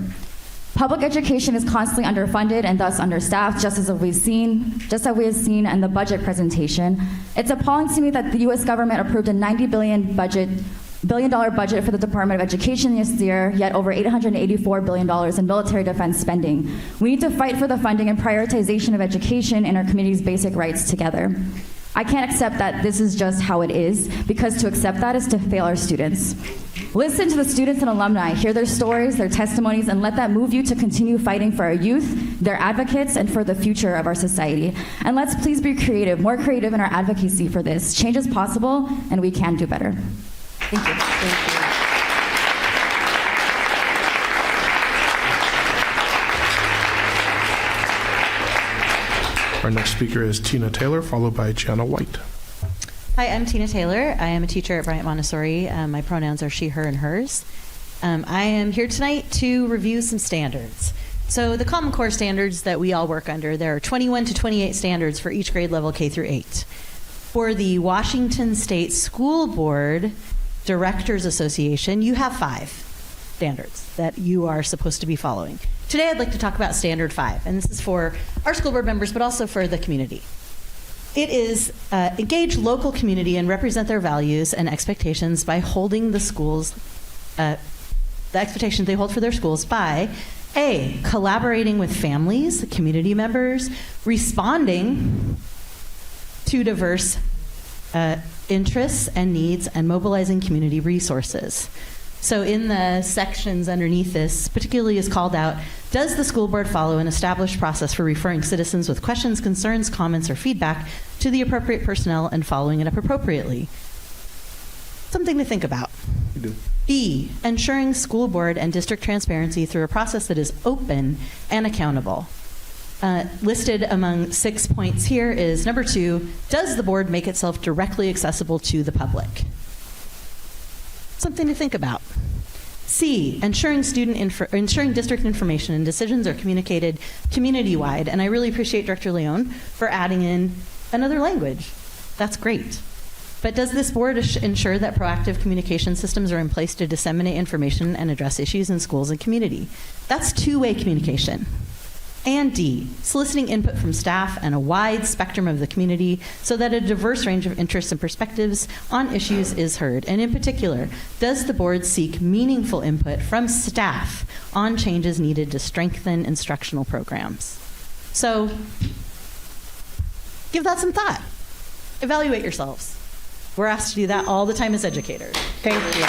Public education is constantly underfunded and thus understaffed, just as we have seen in the budget presentation. It's appalling to me that the U.S. government approved a $90 billion budget for the Department of Education this year, yet over $884 billion in military defense spending. We need to fight for the funding and prioritization of education and our community's basic rights together. I can't accept that this is just how it is, because to accept that is to fail our students. Listen to the students and alumni, hear their stories, their testimonies, and let that move you to continue fighting for our youth, their advocates, and for the future of our society. And let's please be creative, more creative in our advocacy for this. Change is possible, and we can do better. Thank you. Thank you. Our next speaker is Tina Taylor, followed by Gianna White. Hi, I'm Tina Taylor. I am a teacher at Bryant Montessori. My pronouns are she, her, and hers. I am here tonight to review some standards. So the Common Core standards that we all work under, there are 21 to 28 standards for each grade level K through 8. For the Washington State School Board Directors Association, you have 5 standards that you are supposed to be following. Today I'd like to talk about Standard 5, and this is for our school board members, but also for the community. It is engage local community and represent their values and expectations by holding the schools, the expectations they hold for their schools by A, collaborating with families, community members, responding to diverse interests and needs, and mobilizing community resources. So in the sections underneath this, particularly is called out, does the school board follow an established process for referring citizens with questions, concerns, comments, or feedback to the appropriate personnel and following it up appropriately? Something to think about. We do. B, ensuring school board and district transparency through a process that is open and accountable. Listed among 6 points here is number 2, does the board make itself directly accessible to the public? Something to think about. C, ensuring district information and decisions are communicated community-wide. And I really appreciate Director Leon for adding in another language. That's great. But does this board ensure that proactive communication systems are in place to disseminate information and address issues in schools and community? That's two-way communication. And D, soliciting input from staff and a wide spectrum of the community so that a diverse range of interests and perspectives on issues is heard. And in particular, does the board seek meaningful input from staff on changes needed to strengthen instructional programs? So, give that some thought. Evaluate yourselves. We're asked to do that all the time as educators. Thank you.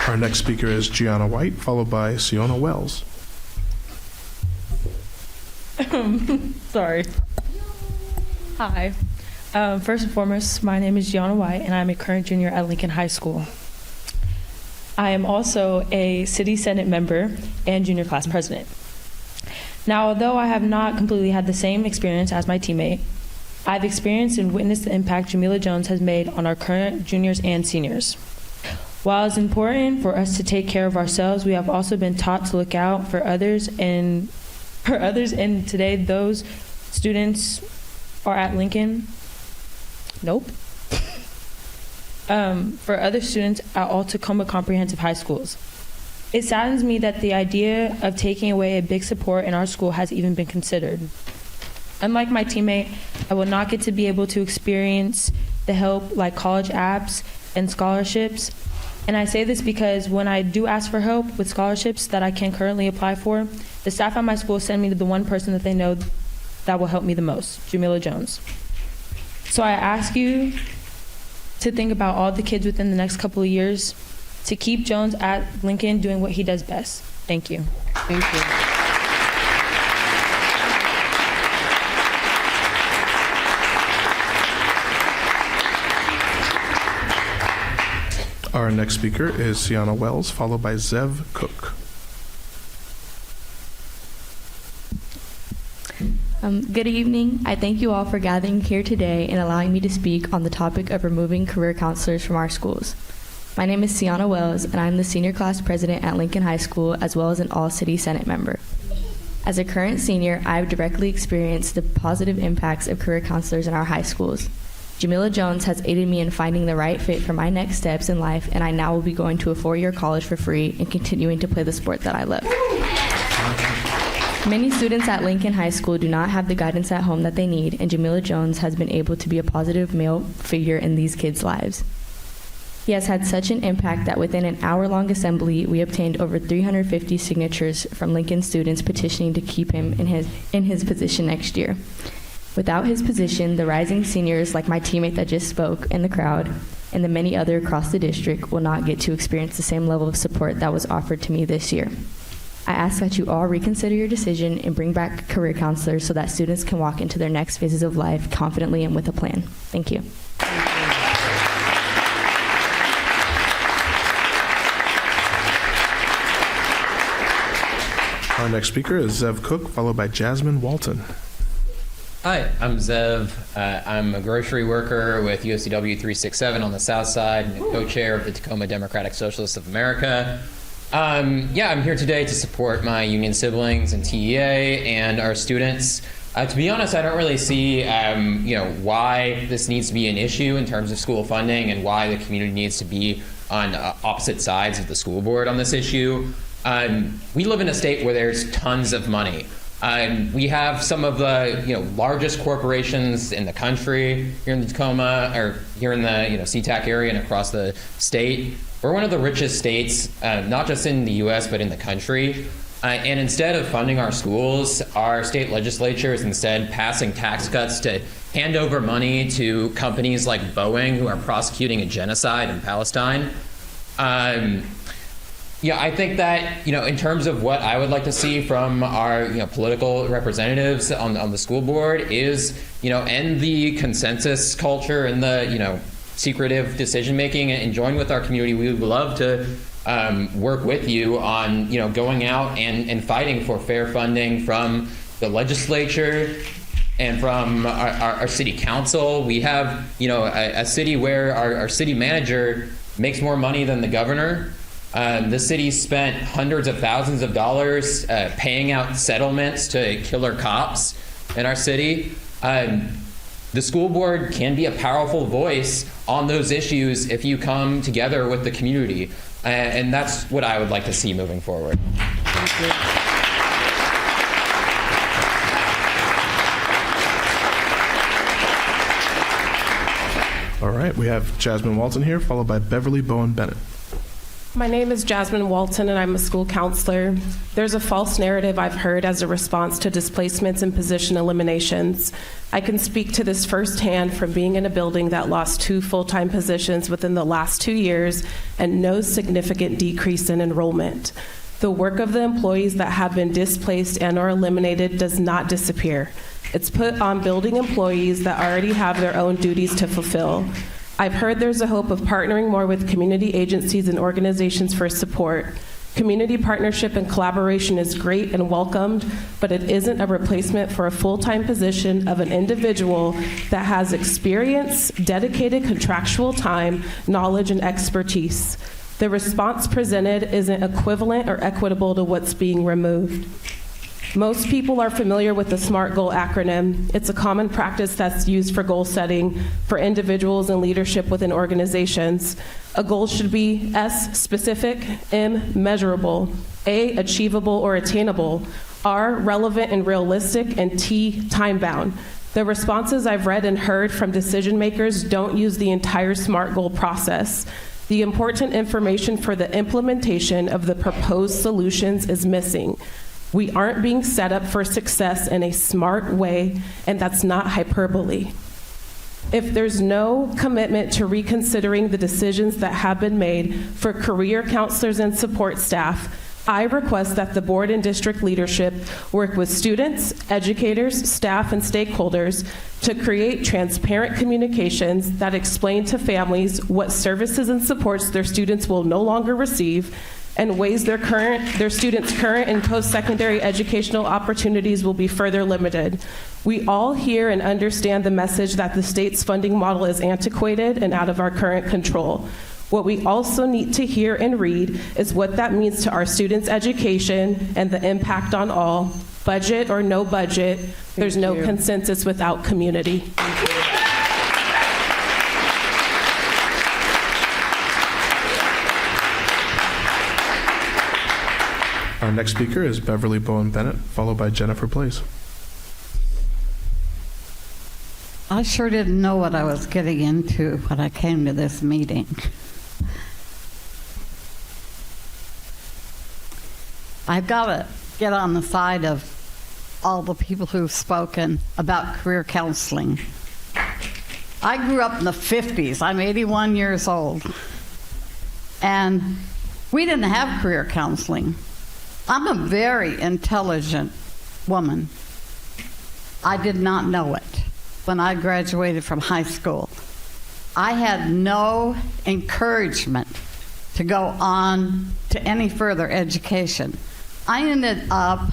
Our next speaker is Gianna White, followed by Siona Wells. Sorry. Hi. First and foremost, my name is Gianna White, and I'm a current junior at Lincoln High School. I am also a City Senate member and junior class president. Now, although I have not completely had the same experience as my teammate, I've experienced and witnessed the impact Jamila Jones has made on our current juniors and seniors. While it's important for us to take care of ourselves, we have also been taught to look out for others, and today those students are at Lincoln. Nope. For other students at all Tacoma Comprehensive High Schools. It saddens me that the idea of taking away a big support in our school has even been considered. Unlike my teammate, I will not get to be able to experience the help like college apps and scholarships. And I say this because when I do ask for help with scholarships that I can currently apply for, the staff at my school send me to the one person that they know that will help me the most, Jamila Jones. So I ask you to think about all the kids within the next couple of years to keep Jones at Lincoln doing what he does best. Thank you. Thank you. Our next speaker is Siona Wells, followed by Zev Cook. Good evening. I thank you all for gathering here today and allowing me to speak on the topic of removing career counselors from our schools. My name is Siona Wells, and I'm the senior class president at Lincoln High School, as well as an all-city Senate member. As a current senior, I've directly experienced the positive impacts of career counselors in our high schools. Jamila Jones has aided me in finding the right fit for my next steps in life, and I now will be going to a 4-year college for free and continuing to play the sport that I love. Many students at Lincoln High School do not have the guidance at home that they need, and Jamila Jones has been able to be a positive male figure in these kids' lives. He has had such an impact that within an hour-long assembly, we obtained over 350 signatures from Lincoln students petitioning to keep him in his position next year. Without his position, the rising seniors, like my teammate that just spoke in the crowd, and the many other across the district, will not get to experience the same level of support that was offered to me this year. I ask that you all reconsider your decision and bring back career counselors so that students can walk into their next phases of life confidently and with a plan. Thank you. Our next speaker is Zev Cook, followed by Jasmine Walton. Hi, I'm Zev. I'm a grocery worker with USCW 367 on the south side and co-chair of the Tacoma Democratic Socialists of America. I'm here today to support my union siblings and TEA and our students. To be honest, I don't really see why this needs to be an issue in terms of school funding and why the community needs to be on opposite sides of the school board on this issue. We live in a state where there's tons of money. We have some of the largest corporations in the country here in Tacoma, or here in the SeaTac area and across the state. We're one of the richest states, not just in the U.S. but in the country. And instead of funding our schools, our state legislature is instead passing tax cuts to hand over money to companies like Boeing, who are prosecuting a genocide in Palestine. I think that, in terms of what I would like to see from our, political representatives on the school board is, end the consensus culture and the, secretive decision-making and join with our community. We would love to work with you on, going out and fighting for fair funding from the legislature and from our city council. We have, a city where our city manager makes more money than the governor. The city spent hundreds of thousands of dollars paying out settlements to killer cops in our city. The school board can be a powerful voice on those issues if you come together with the community. And that's what I would like to see moving forward. Thank you. All right, we have Jasmine Walton here, followed by Beverly Bowen Bennett. My name is Jasmine Walton, and I'm a school counselor. There's a false narrative I've heard as a response to displacements and position eliminations. I can speak to this firsthand from being in a building that lost 2 full-time positions within the last 2 years and no significant decrease in enrollment. The work of the employees that have been displaced and or eliminated does not disappear. It's put on building employees that already have their own duties to fulfill. I've heard there's a hope of partnering more with community agencies and organizations for support. Community partnership and collaboration is great and welcomed, but it isn't a replacement for a full-time position of an individual that has experience, dedicated contractual time, knowledge, and expertise. The response presented isn't equivalent or equitable to what's being removed. Most people are familiar with the SMART goal acronym. It's a common practice that's used for goal setting for individuals and leadership within organizations. A goal should be S, specific, M, measurable, A, achievable or attainable, R, relevant and realistic, and T, time-bound. The responses I've read and heard from decision makers don't use the entire SMART goal process. The important information for the implementation of the proposed solutions is missing. We aren't being set up for success in a smart way, and that's not hyperbole. If there's no commitment to reconsidering the decisions that have been made for career counselors and support staff, I request that the board and district leadership work with students, educators, staff, and stakeholders to create transparent communications that explain to families what services and supports their students will no longer receive and ways their students' current and post-secondary educational opportunities will be further limited. We all hear and understand the message that the state's funding model is antiquated and out of our current control. What we also need to hear and read is what that means to our students' education and the impact on all. Budget or no budget, there's no consensus without community. Our next speaker is Beverly Bowen Bennett, followed by Jennifer Place. I sure didn't know what I was getting into when I came to this meeting. I've got to get on the side of all the people who've spoken about career counseling. I grew up in the 50s. I'm 81 years old. And we didn't have career counseling. I'm a very intelligent woman. I did not know it when I graduated from high school. I had no encouragement to go on to any further education. I ended up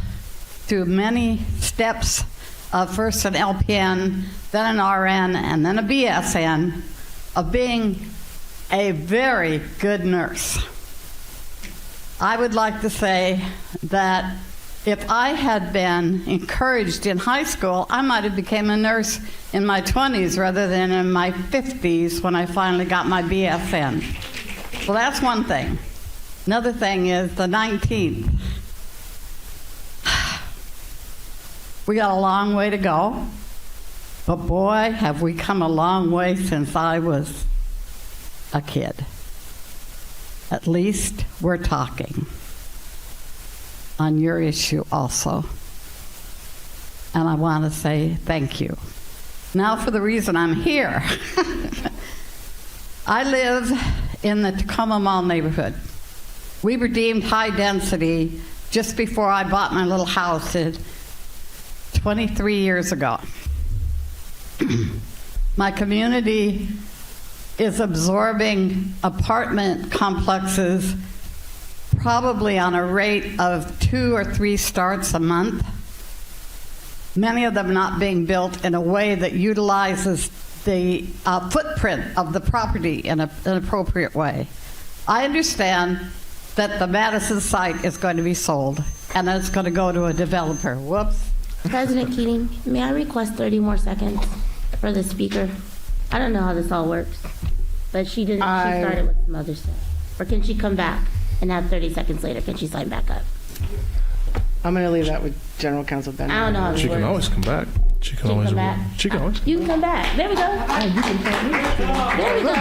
through many steps of first an LPN, then an RN, and then a BSN, of being a very good nurse. I would like to say that if I had been encouraged in high school, I might have become a nurse in my 20s rather than in my 50s when I finally got my BSN. Well, that's one thing. Another thing is the 19th. We got a long way to go, but boy, have we come a long way since I was a kid. At least we're talking on your issue also. And I want to say thank you. Now for the reason I'm here. I live in the Tacoma Mall neighborhood. We were deemed high density just before I bought my little house 23 years ago. My community is absorbing apartment complexes probably on a rate of 2 or 3 starts a month. Many of them not being built in a way that utilizes the footprint of the property in an appropriate way. I understand that the Madison site is going to be sold and it's going to go to a developer. Whoops. President Keating, may I request 30 more seconds for the speaker? I don't know how this all works, but she didn't. She started with some other stuff. Or can she come back and have 30 seconds later? Can she sign back up? I'm going to leave that with General Counsel Ben. I don't know how this She works. can always come back. She can always. come back? She can always. You can come back. There we go. Oh, you can there we go.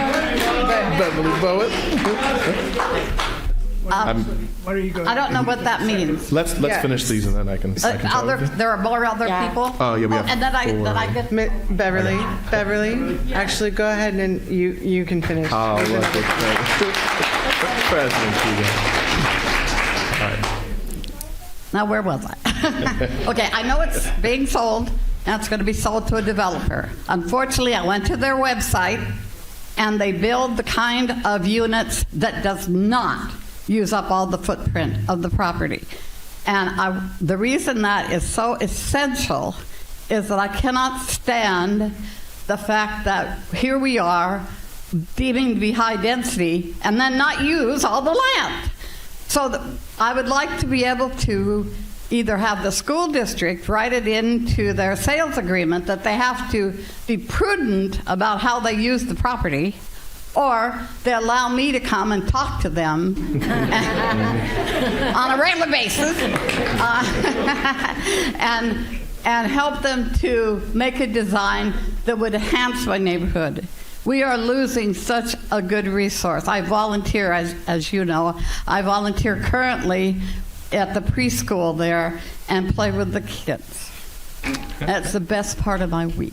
Beverly Bowitt. What are you going? I don't know what that means. Let's finish these and then I can tell you. There are more other people. Oh yeah, we have. And then I get Beverly, actually go ahead and you can finish. Oh, look at President Keegan. All right. Now, where was I? Okay, I know it's being sold, and it's going to be sold to a developer. Unfortunately, I went to their website, and they build the kind of units that does not use up all the footprint of the property. And the reason that is so essential is that I cannot stand the fact that here we are deeming to be high density and then not use all the land. So I would like to be able to either have the school district write it into their sales agreement that they have to be prudent about how they use the property, or they allow me to come and talk to them on a regular basis and help them to make a design that would enhance my neighborhood. We are losing such a good resource. I volunteer, as you know, I volunteer currently at the preschool there and play with the kids. That's the best part of my week.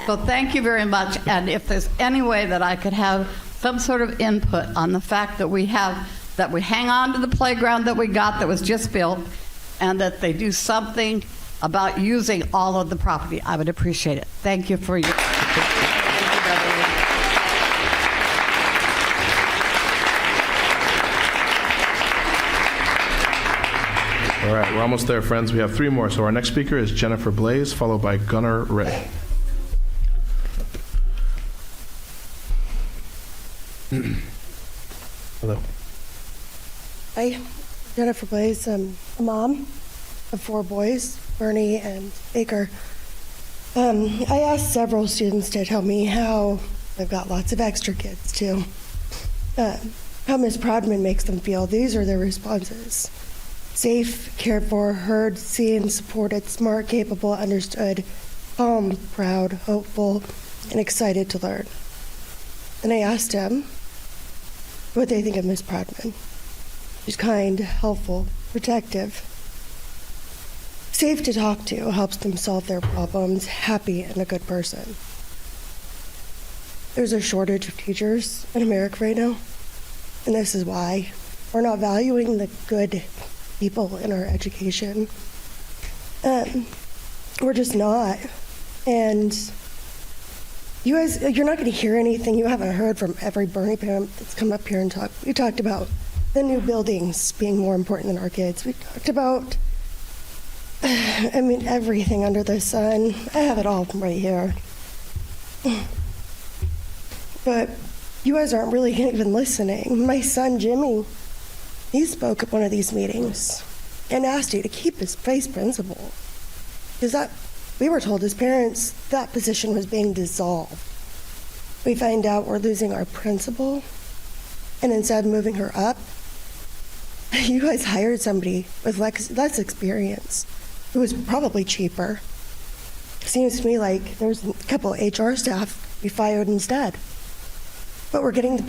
So thank you very much. And if there's any way that I could have some sort of input on the fact that we hang on to the playground that we got that was just built, and that they do something about using all of the property, I would appreciate it. Thank you for your. All right, we're almost there, friends. We have 3 more. So our next speaker is Jennifer Blaze, followed by Gunnar Ray. Hello. Hi, Jennifer Blaze. I'm a mom of 4 boys, Bernie and Baker. I asked several students to tell me how they've got lots of extra kids too. How Ms. Prodman makes them feel. These are their responses. Safe, cared for, heard, seen, supported, smart, capable, understood, calm, proud, hopeful, and excited to learn. And I asked them what they think of Ms. Prodman. She's kind, helpful, protective, safe to talk to, helps them solve their problems, happy, and a good person. There's a shortage of teachers in America right now, and this is why. We're not valuing the good people in our education. We're just not. And you guys, you're not going to hear anything you haven't heard from every Bernie parent that's come up here and talked. We talked about the new buildings being more important than our kids. We talked about, everything under the sun. I have it all right here. But you guys aren't really even listening. My son, Jimmy, he spoke at one of these meetings and asked you to keep his vice principal. Because we were told as parents that position was being dissolved. We find out we're losing our principal, and instead of moving her up, you guys hired somebody with less experience, who was probably cheaper. Seems to me like there was a couple of HR staff we fired instead. But we're getting the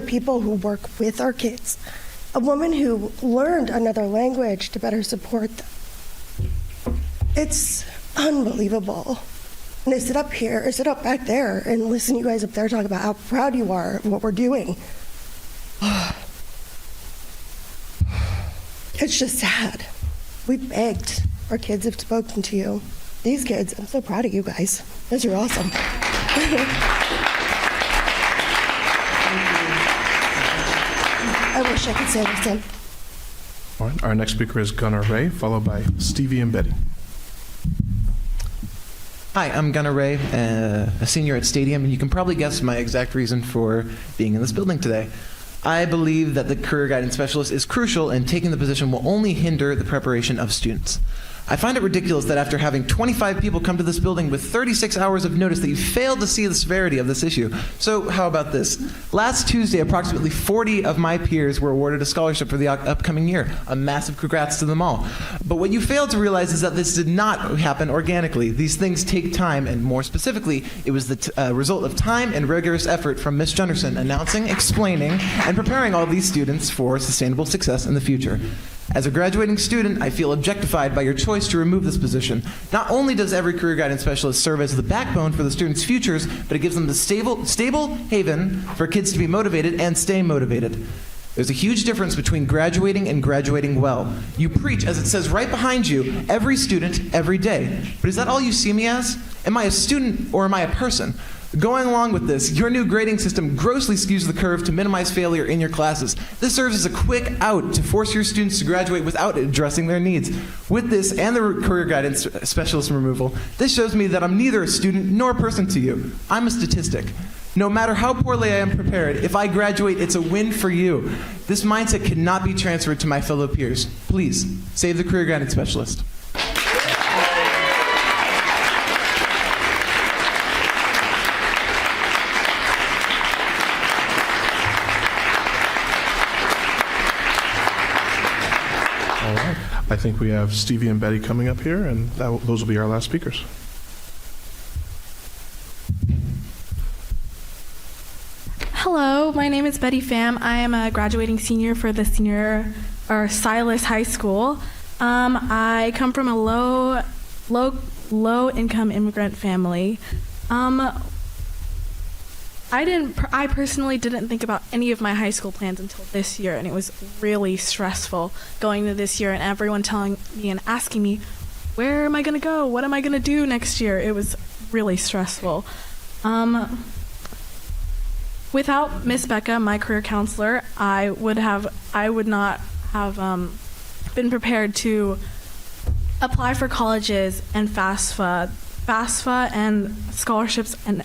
people who work with our kids. A woman who learned another language to better support them. It's unbelievable. And to sit up here, or sit up back there and listen to you guys up there talk about how proud you are of what we're doing. It's just sad. We begged. Our kids have spoken to you. These kids, I'm so proud of you guys. Those are awesome. I wish I could say the same. All right, our next speaker is Gunnar Ray, followed by Stevie and Betty. Hi, I'm Gunnar Ray, a senior at Stadium, and you can probably guess my exact reason for being in this building today. I believe that the career guidance specialist is crucial, and taking the position will only hinder the preparation of students. I find it ridiculous that after having 25 people come to this building with 36 hours of notice that you failed to see the severity of this issue. So how about this? Last Tuesday, approximately 40 of my peers were awarded a scholarship for the upcoming year. A massive congrats to them all. But what you failed to realize is that this did not happen organically. These things take time, and more specifically, it was the result of time and rigorous effort from Ms. Gunnarsson announcing, explaining, and preparing all these students for sustainable success in the future. As a graduating student, I feel objectified by your choice to remove this position. Not only does every career guidance specialist serve as the backbone for the students' futures, but it gives them the stable haven for kids to be motivated and stay motivated. There's a huge difference between graduating and graduating well. You preach, as it says right behind you, every student, every day. But is that all you see me as? Am I a student or am I a person? Going along with this, your new grading system grossly skews the curve to minimize failure in your classes. This serves as a quick out to force your students to graduate without addressing their needs. With this and the career guidance specialist removal, this shows me that I'm neither a student nor a person to you. I'm a statistic. No matter how poorly I am prepared, if I graduate, it's a win for you. This mindset cannot be transferred to my fellow peers. Please, save the career guidance specialist. I think we have Stevie and Betty coming up here, and those will be our last speakers. Hello, my name is Betty Pham. I am a graduating senior for the Silas High School. I come from a low income immigrant family. I personally didn't think about any of my high school plans until this year, and it was really stressful going to this year and everyone telling me and asking me, where am I going to go? What am I going to do next year? It was really stressful. Without Miss Becca, my career counselor, I would not have been prepared to apply for colleges and FAFSA and scholarships and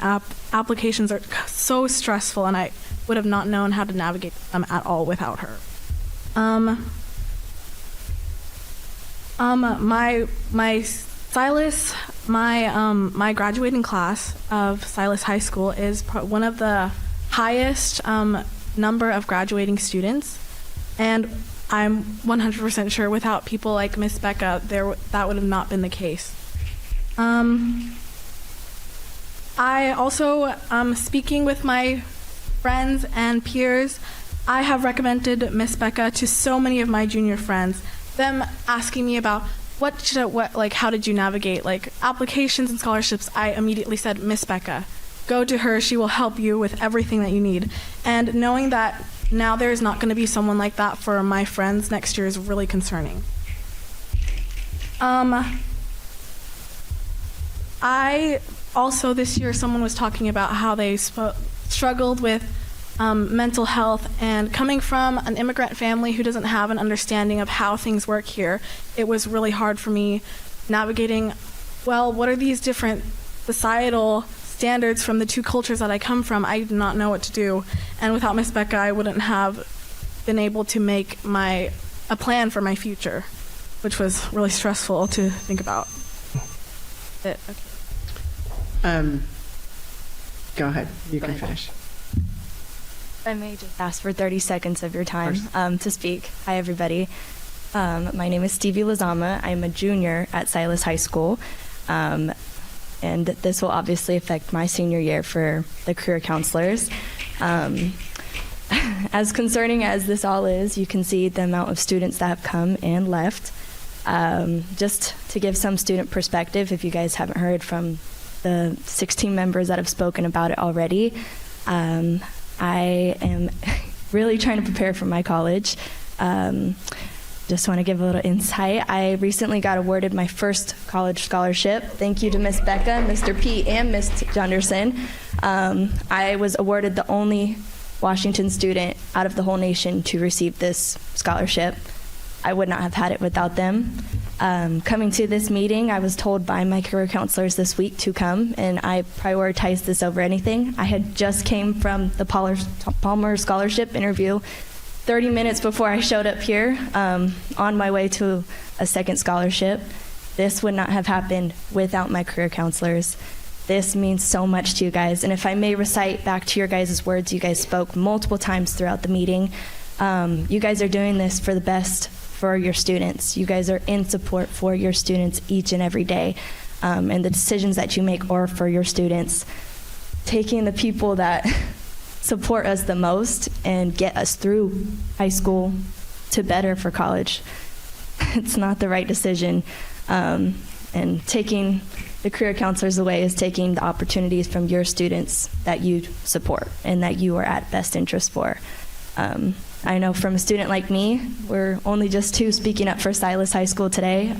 applications are so stressful, and I would have not known how to navigate them at all without her. My graduating class of Silas High School is one of the highest number of graduating students, and I'm 100% sure without people like Miss Becca, that would have not been the case. I also, speaking with my friends and peers, I have recommended Miss Becca to so many of my junior friends. Them asking me about how did you navigate applications and scholarships. I immediately said, Miss Becca, go to her. She will help you with everything that you need. And knowing that now there is not going to be someone like that for my friends next year is really concerning. I also, this year, someone was talking about how they struggled with mental health. And coming from an immigrant family who doesn't have an understanding of how things work here, it was really hard for me navigating, well, what are these different societal standards from the two cultures that I come from? I did not know what to do. And without Miss Becca, I wouldn't have been able to make a plan for my future, which was really stressful to think about. Okay. Go ahead. You can finish. I may just ask for 30 seconds of your time to speak. Hi, everybody. My name is Stevie Lazama. I'm a junior at Silas High School. And this will obviously affect my senior year for the career counselors. As concerning as this all is, you can see the amount of students that have come and left. Just to give some student perspective, if you guys haven't heard from the 16 members that have spoken about it already, I am really trying to prepare for my college. Just want to give a little insight. I recently got awarded my first college scholarship. Thank you to Miss Becca, Mr. P, and Miss Gunderson. I was awarded the only Washington student out of the whole nation to receive this scholarship. I would not have had it without them. Coming to this meeting, I was told by my career counselors this week to come, and I prioritized this over anything. I had just came from the Palmer Scholarship interview 30 minutes before I showed up here, on my way to a second scholarship. This would not have happened without my career counselors. This means so much to you guys. And if I may recite back to your guys' words, you guys spoke multiple times throughout the meeting. You guys are doing this for the best for your students. You guys are in support for your students each and every day. And the decisions that you make are for your students. Taking the people that support us the most and get us through high school to better for college. It's not the right decision. And taking the career counselors away is taking the opportunities from your students that you support and that you are at best interest for. I know from a student like me, we're only just two speaking up for Silas High School today,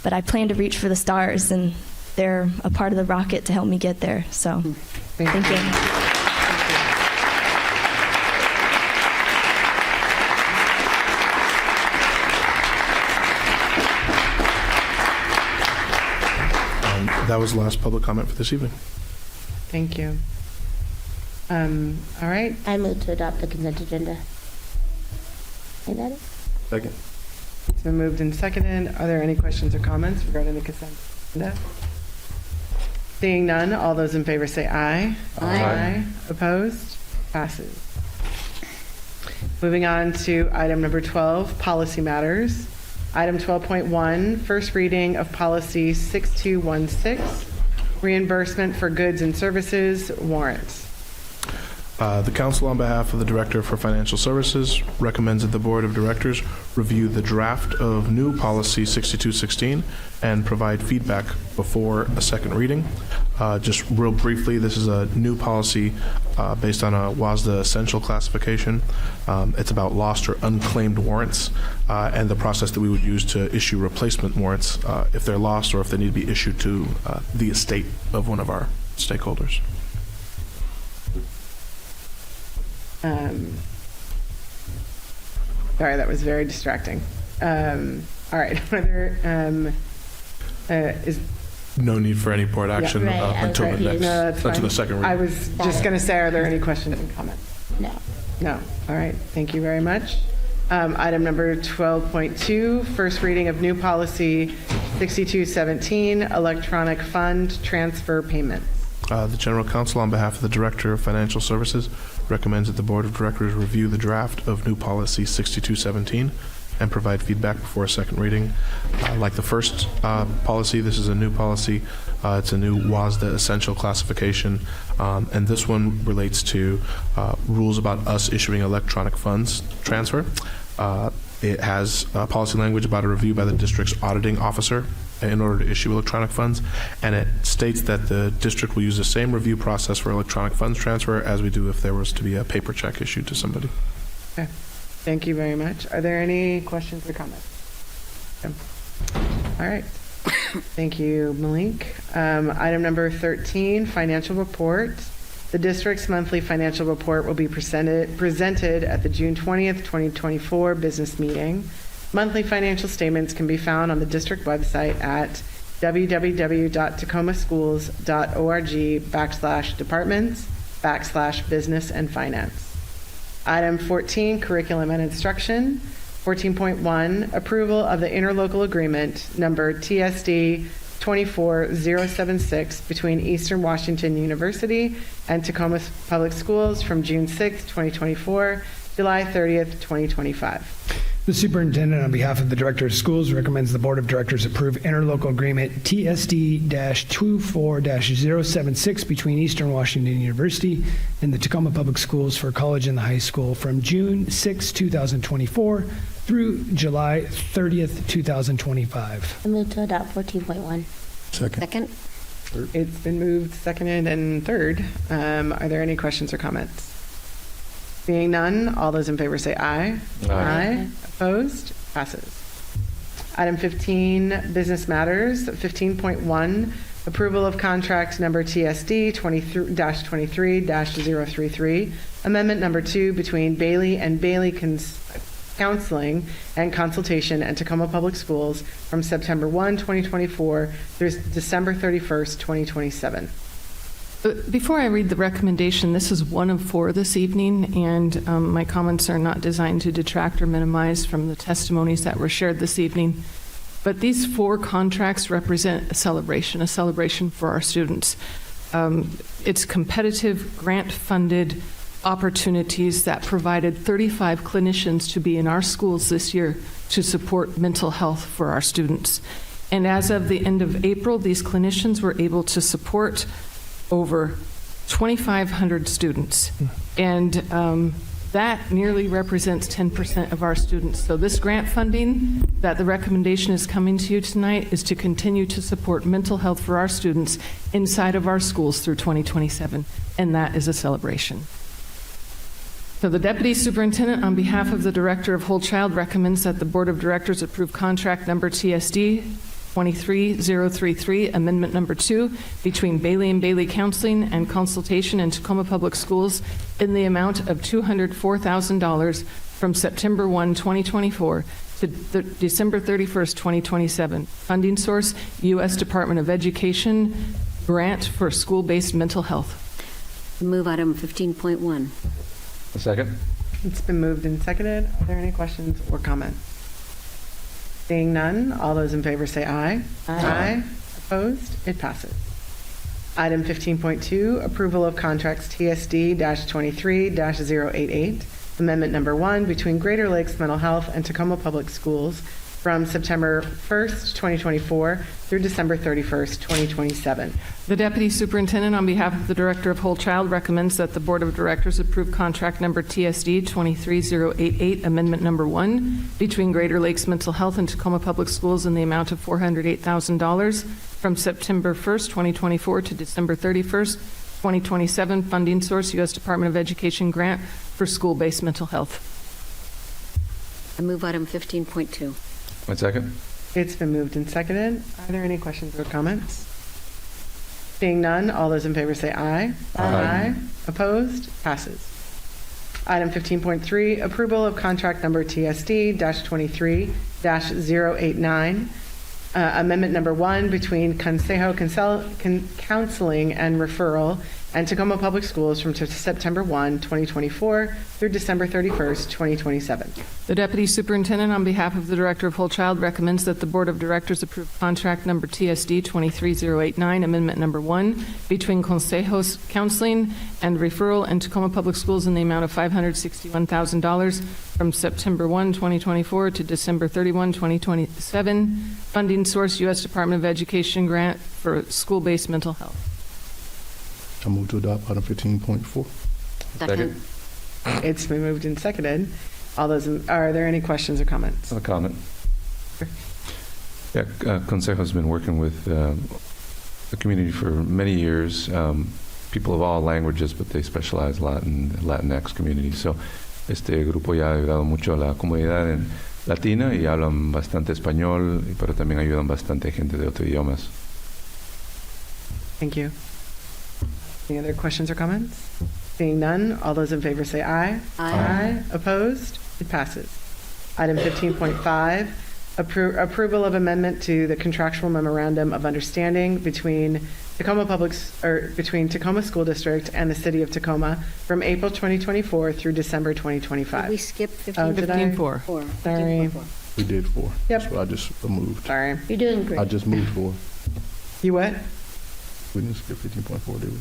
but I plan to reach for the stars, and they're a part of the rocket to help me get there. So, thank you. That was the last public comment for this evening. Thank you. All right. I move to adopt the consent agenda. Is that it? Second. It's been moved and seconded. Are there any questions or comments regarding the consent agenda? Seeing none, all those in favor say aye. Aye. Opposed? Passes. Moving on to item number 12, policy matters. Item 12.1, first reading of policy 6216, reimbursement for goods and services warrants. The council, on behalf of the Director for Financial Services, recommends that the Board of Directors review the draft of new policy 6216 and provide feedback before a second reading. Just real briefly, this is a new policy based on a WASDA essential classification. It's about lost or unclaimed warrants and the process that we would use to issue replacement warrants if they're lost or if they need to be issued to the estate of one of our stakeholders. Sorry, that was very distracting. All right, is no need for any board action until the next, until the second reading. I was just going to say, are there any questions and comments? No. No. All right. Thank you very much. Item number 12.2, first reading of new policy 6217, electronic fund transfer payments. The General Counsel, on behalf of the Director of Financial Services, recommends that the Board of Directors review the draft of new policy 6217 and provide feedback before a second reading. Like the first policy, this is a new policy. It's a new WASDA essential classification, and this one relates to rules about us issuing electronic funds transfer. It has policy language about a review by the district's auditing officer in order to issue electronic funds, and it states that the district will use the same review process for electronic funds transfer as we do if there was to be a paper check issued to somebody. Okay. Thank you very much. Are there any questions or comments? Okay. All right. Thank you, Malik. Item number 13, financial report. The district's monthly financial report will be presented at the June 20th, 2024 business meeting. Monthly financial statements can be found on the district website at www.tacomaschools.org/departments/business and finance. Item 14, curriculum and instruction. 14.1, approval of the interlocal agreement number TSD 24076 between Eastern Washington University and Tacoma Public Schools from June 6, 2024, July 30th, 2025. The superintendent, on behalf of the director of schools, recommends the board of directors approve interlocal agreement TSD-24-076 between Eastern Washington University and the Tacoma Public Schools for college and the high school from June 6, 2024 through July 30th, 2025. I move to adopt 14.1. Second. It's been moved, seconded, and third. Are there any questions or comments? Seeing none, all those in favor say aye. Aye. Opposed? Passes. Item 15, business matters. 15.1, approval of contract number TSD 20-23-033, amendment number 2 between Bailey and Bailey Counseling and Consultation and Tacoma Public Schools from September 1, 2024 through December 31st, 2027. Before I read the recommendation, this is one of 4 this evening, and my comments are not designed to detract or minimize from the testimonies that were shared this evening. But these 4 contracts represent a celebration for our students. It's competitive, grant-funded opportunities that provided 35 clinicians to be in our schools this year to support mental health for our students. And as of the end of April, these clinicians were able to support over 2,500 students. And that nearly represents 10% of our students. So this grant funding that the recommendation is coming to you tonight is to continue to support mental health for our students inside of our schools through 2027. And that is a celebration. So the Deputy Superintendent, on behalf of the Director of Whole Child, recommends that the Board of Directors approve contract number TSD 23033, amendment number 2, between Bailey and Bailey Counseling and Consultation and Tacoma Public Schools in the amount of $204,000 from September 1, 2024 to December 31st, 2027. Funding source, U.S. Department of Education grant for school-based mental health. Move item 15.1. A second. It's been moved and seconded. Are there any questions or comments? Seeing none, all those in favor say aye. Aye. Opposed? It passes. Item 15.2, approval of contracts TSD-23-088, amendment number 1 between Greater Lakes Mental Health and Tacoma Public Schools from September 1st, 2024 through December 31st, 2027. The Deputy Superintendent, on behalf of the Director of Whole Child, recommends that the Board of Directors approve contract number TSD 23088, amendment number 1, between Greater Lakes Mental Health and Tacoma Public Schools in the amount of $408,000 from September 1st, 2024 to December 31st, 2027. Funding source, U.S. Department of Education grant for school-based mental health. I move item 15.2. A second. It's been moved and seconded. Are there any questions or comments? Seeing none, all those in favor say aye. Aye. Opposed? Passes. Item 15.3, approval of contract number TSD-23-089, amendment number 1 between Consejo Counseling and Referral and Tacoma Public Schools from September 1, 2024 through December 31st, 2027. The Deputy Superintendent, on behalf of the Director of Whole Child, recommends that the Board of Directors approve contract number TSD 23089, amendment number 1, between Consejos Counseling and Referral and Tacoma Public Schools in the amount of $561,000 from September 1, 2024 to December 31, 2027. Funding source, U.S. Department of Education grant for school-based mental health. I move to adopt item 15.4. Second. It's been moved and seconded. Are there any questions or comments? A comment. Yeah, Consejo has been working with the community for many years. People of all languages, but they specialize a lot in the Latinx community. So este grupo ya ha ayudado mucho a la comunidad latina y hablan bastante español, pero también ayudan bastante gente de otros idiomas. Thank you. Any other questions or comments? Seeing none, all those in favor say aye. Aye. Opposed? It passes. Item 15.5, approval of amendment to the contractual memorandum of understanding between between Tacoma School District and the City of Tacoma from April 2024 through December 2025. Did we skip Oh, 15? did I? 15.4. Four. Sorry. We did 4. Yep. That's what I just moved. Sorry. You're doing great. I just moved 4. You what? We didn't skip 15.4, did we?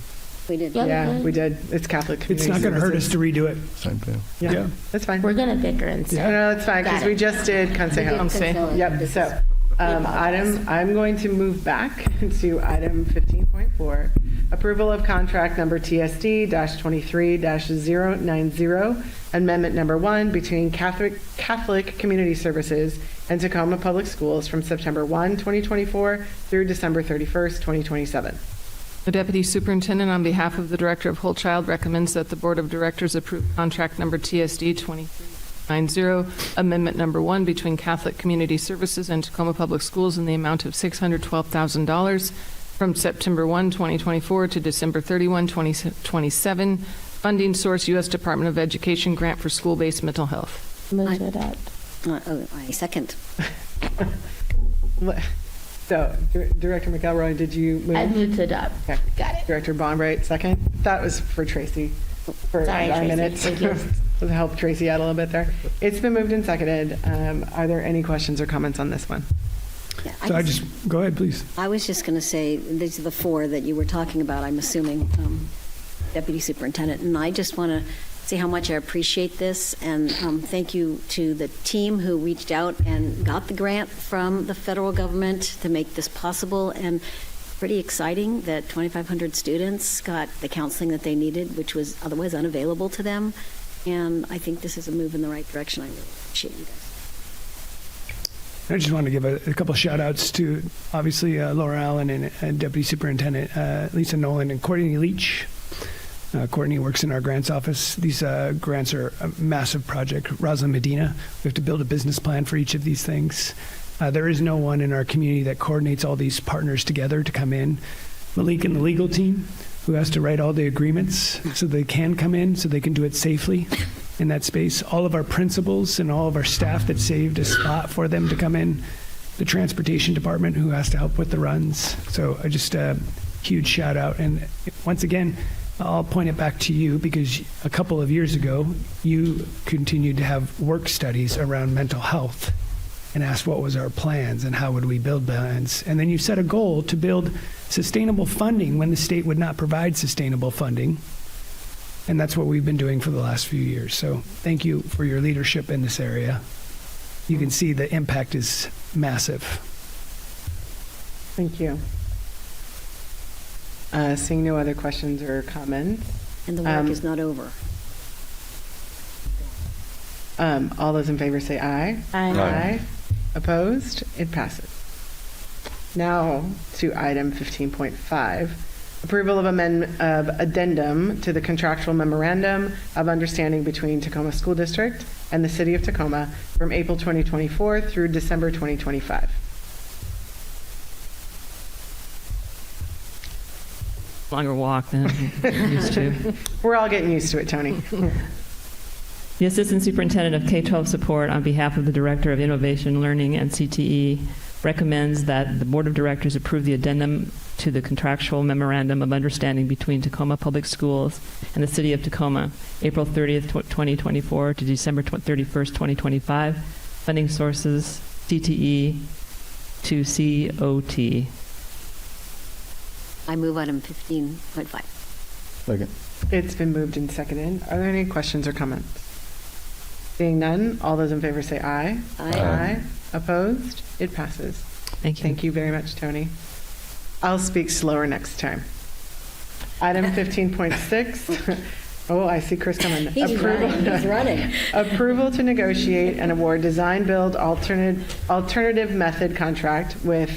We did. Yeah, we did. It's Catholic It's Community not going to hurt us Services. to redo it. Same thing. Yeah, that's fine. We're going to bicker and say. No, that's fine, because Got we it. just did Consejo. Consejo. Yep, so, I'm going to move back to item 15.4, approval of contract number TSD-23-090, amendment number 1 between Catholic Community Services and Tacoma Public Schools from September 1, 2024 through December 31st, 2027. The Deputy Superintendent, on behalf of the Director of Whole Child, recommends that the Board of Directors approve contract number TSD 2390, amendment number 1 between Catholic Community Services and Tacoma Public Schools in the amount of $612,000 from September 1, 2024 to December 31, 2027. Funding source, U.S. Department of Education grant for school-based mental health. Move to adopt. I second. So, Director McElroy, did you move? I moved to adopt. Okay. Got it. Director Bonbright, second. That was for Tracy, for Sorry, our Tracy. minutes. Thank you. To help Tracy out a little bit there. It's been moved and seconded. Are there any questions or comments on this one? Yeah, So go ahead, please. I was just going to say, these are the 4 that you were talking about, I'm assuming, Deputy Superintendent. And I just want to say how much I appreciate this, and thank you to the team who reached out and got the grant from the federal government to make this possible. And pretty exciting that 2,500 students got the counseling that they needed, which was otherwise unavailable to them. And I think this is a move in the right direction. I really appreciate you guys. I just want to give a couple of shout outs to obviously Laura Allen and Deputy Superintendent Lisa Nolan and Courtney Leach. Courtney works in our grants office. These grants are a massive project. Rosalind Medina, we have to build a business plan for each of these things. There is no one in our community that coordinates all these partners together to come in. Malik and the legal team, who has to write all the agreements so they can come in, so they can do it safely in that space. All of our principals and all of our staff that saved a spot for them to come in. The transportation department, who has to help with the runs. So just a huge shout out. And once again, I'll point it back to you, because a couple of years ago, you continued to have work studies around mental health and asked what was our plans and how would we build plans. And then you set a goal to build sustainable funding when the state would not provide sustainable funding. And that's what we've been doing for the last few years. So thank you for your leadership in this area. You can see the impact is massive. Thank you. Seeing no other questions or comments. And the work is not over. All those in favor say aye. Aye. Opposed? It passes. Now to item 15.5, approval of addendum to the contractual memorandum of understanding between Tacoma School District and the City of Tacoma from April 2024 through December 2025. Longer walk than I'm used to. We're all getting used to it, Tony. The Assistant Superintendent of K-12 Support, on behalf of the Director of Innovation Learning and CTE, recommends that the Board of Directors approve the addendum to the contractual memorandum of understanding between Tacoma Public Schools and the City of Tacoma, April 30th, 2024 to December 31st, 2025. Funding sources, CTE to COT. I move item 15.5. Second. It's been moved and seconded. Are there any questions or comments? Seeing none, all those in favor say aye. Aye. Opposed? It passes. Thank you. Thank you very much, Tony. I'll speak slower next time. Item 15.6. Oh, I see Chris coming. He's running. Approval to negotiate and award design build alternative method contract with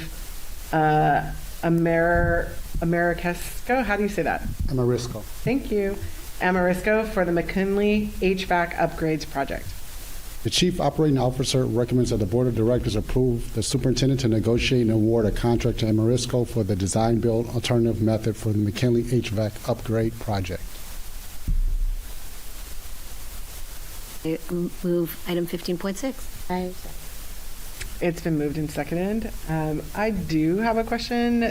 Americasco. How do you say that? Amarisco. Thank you. Amarisco for the McKinley HVAC upgrades project. The Chief Operating Officer recommends that the Board of Directors approve the Superintendent to negotiate and award a contract to Amorisco for the design-build alternative method for the McKinley HVAC upgrade project. I move item 15.6. It's been moved and seconded. I do have a question.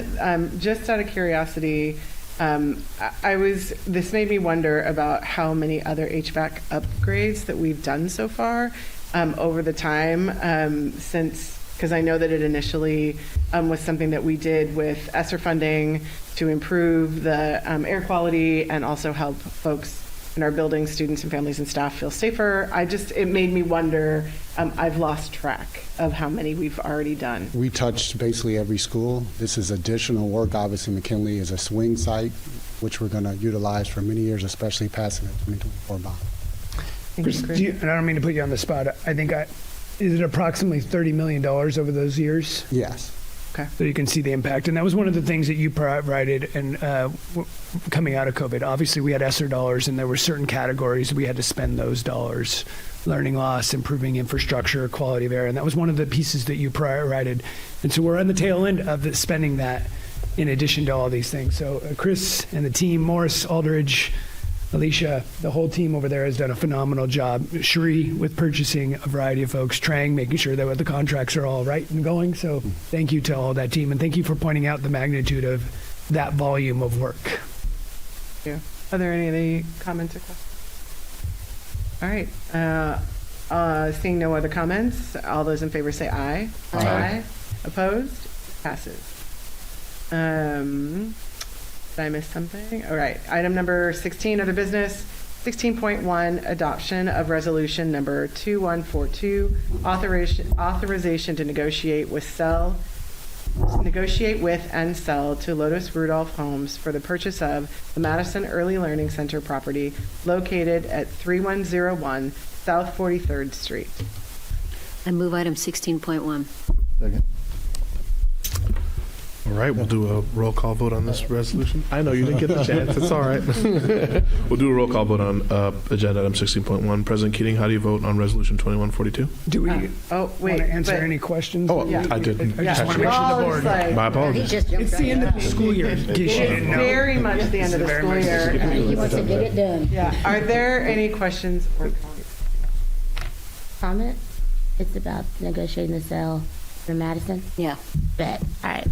Just out of curiosity, this made me wonder about how many other HVAC upgrades that we've done so far over the time since, because I know that it initially was something that we did with ESSER funding to improve the air quality and also help folks in our buildings, students and families and staff feel safer. It made me wonder, I've lost track of how many we've already done. We touched basically every school. This is additional work. Obviously, McKinley is a swing site, which we're going to utilize for many years, especially passing the 2024 bond. Chris, and I don't mean to put you on the spot. Is it approximately $30 million over those years? Yes. Okay. So you can see the impact. And that was one of the things that you provided and coming out of COVID. Obviously, we had ESSER dollars, and there were certain categories we had to spend those dollars. Learning loss, improving infrastructure, quality of air. And that was one of the pieces that you provided. And so we're on the tail end of spending that in addition to all these things. So Chris and the team, Morris, Aldridge, Alicia, the whole team over there has done a phenomenal job. Sheree with purchasing, a variety of folks, Trang making sure that the contracts are all right and going. So thank you to all that team, and thank you for pointing out the magnitude of that volume of work. Thank you. Are there any other comments or questions? All right. Seeing no other comments, all those in favor say aye. Aye. Opposed? Passes. Did I miss something? All right. Item number 16, other business. 16.1, adoption of resolution number 2142, authorization to negotiate with and sell to Lotus Rudolph Homes for the purchase of the Madison Early Learning Center property located at 3101 South 43rd Street. I move item 16.1. Second. All right, we'll do a roll call vote on this resolution. I know you didn't get the chance. It's all right. We'll do a roll call vote on agenda item 16.1. President Keating, how do you vote on resolution 2142? Do we want to answer but- any questions? Oh, yeah. I didn't. I just want to make sure the board. My apologies. It's the end of the school year. In case you didn't know. Very much the end of the school year. He wants to get it done. Yeah. Are there any questions or comments? Comment? It's about negotiating the sale for Madison? Yeah. Bet. All right.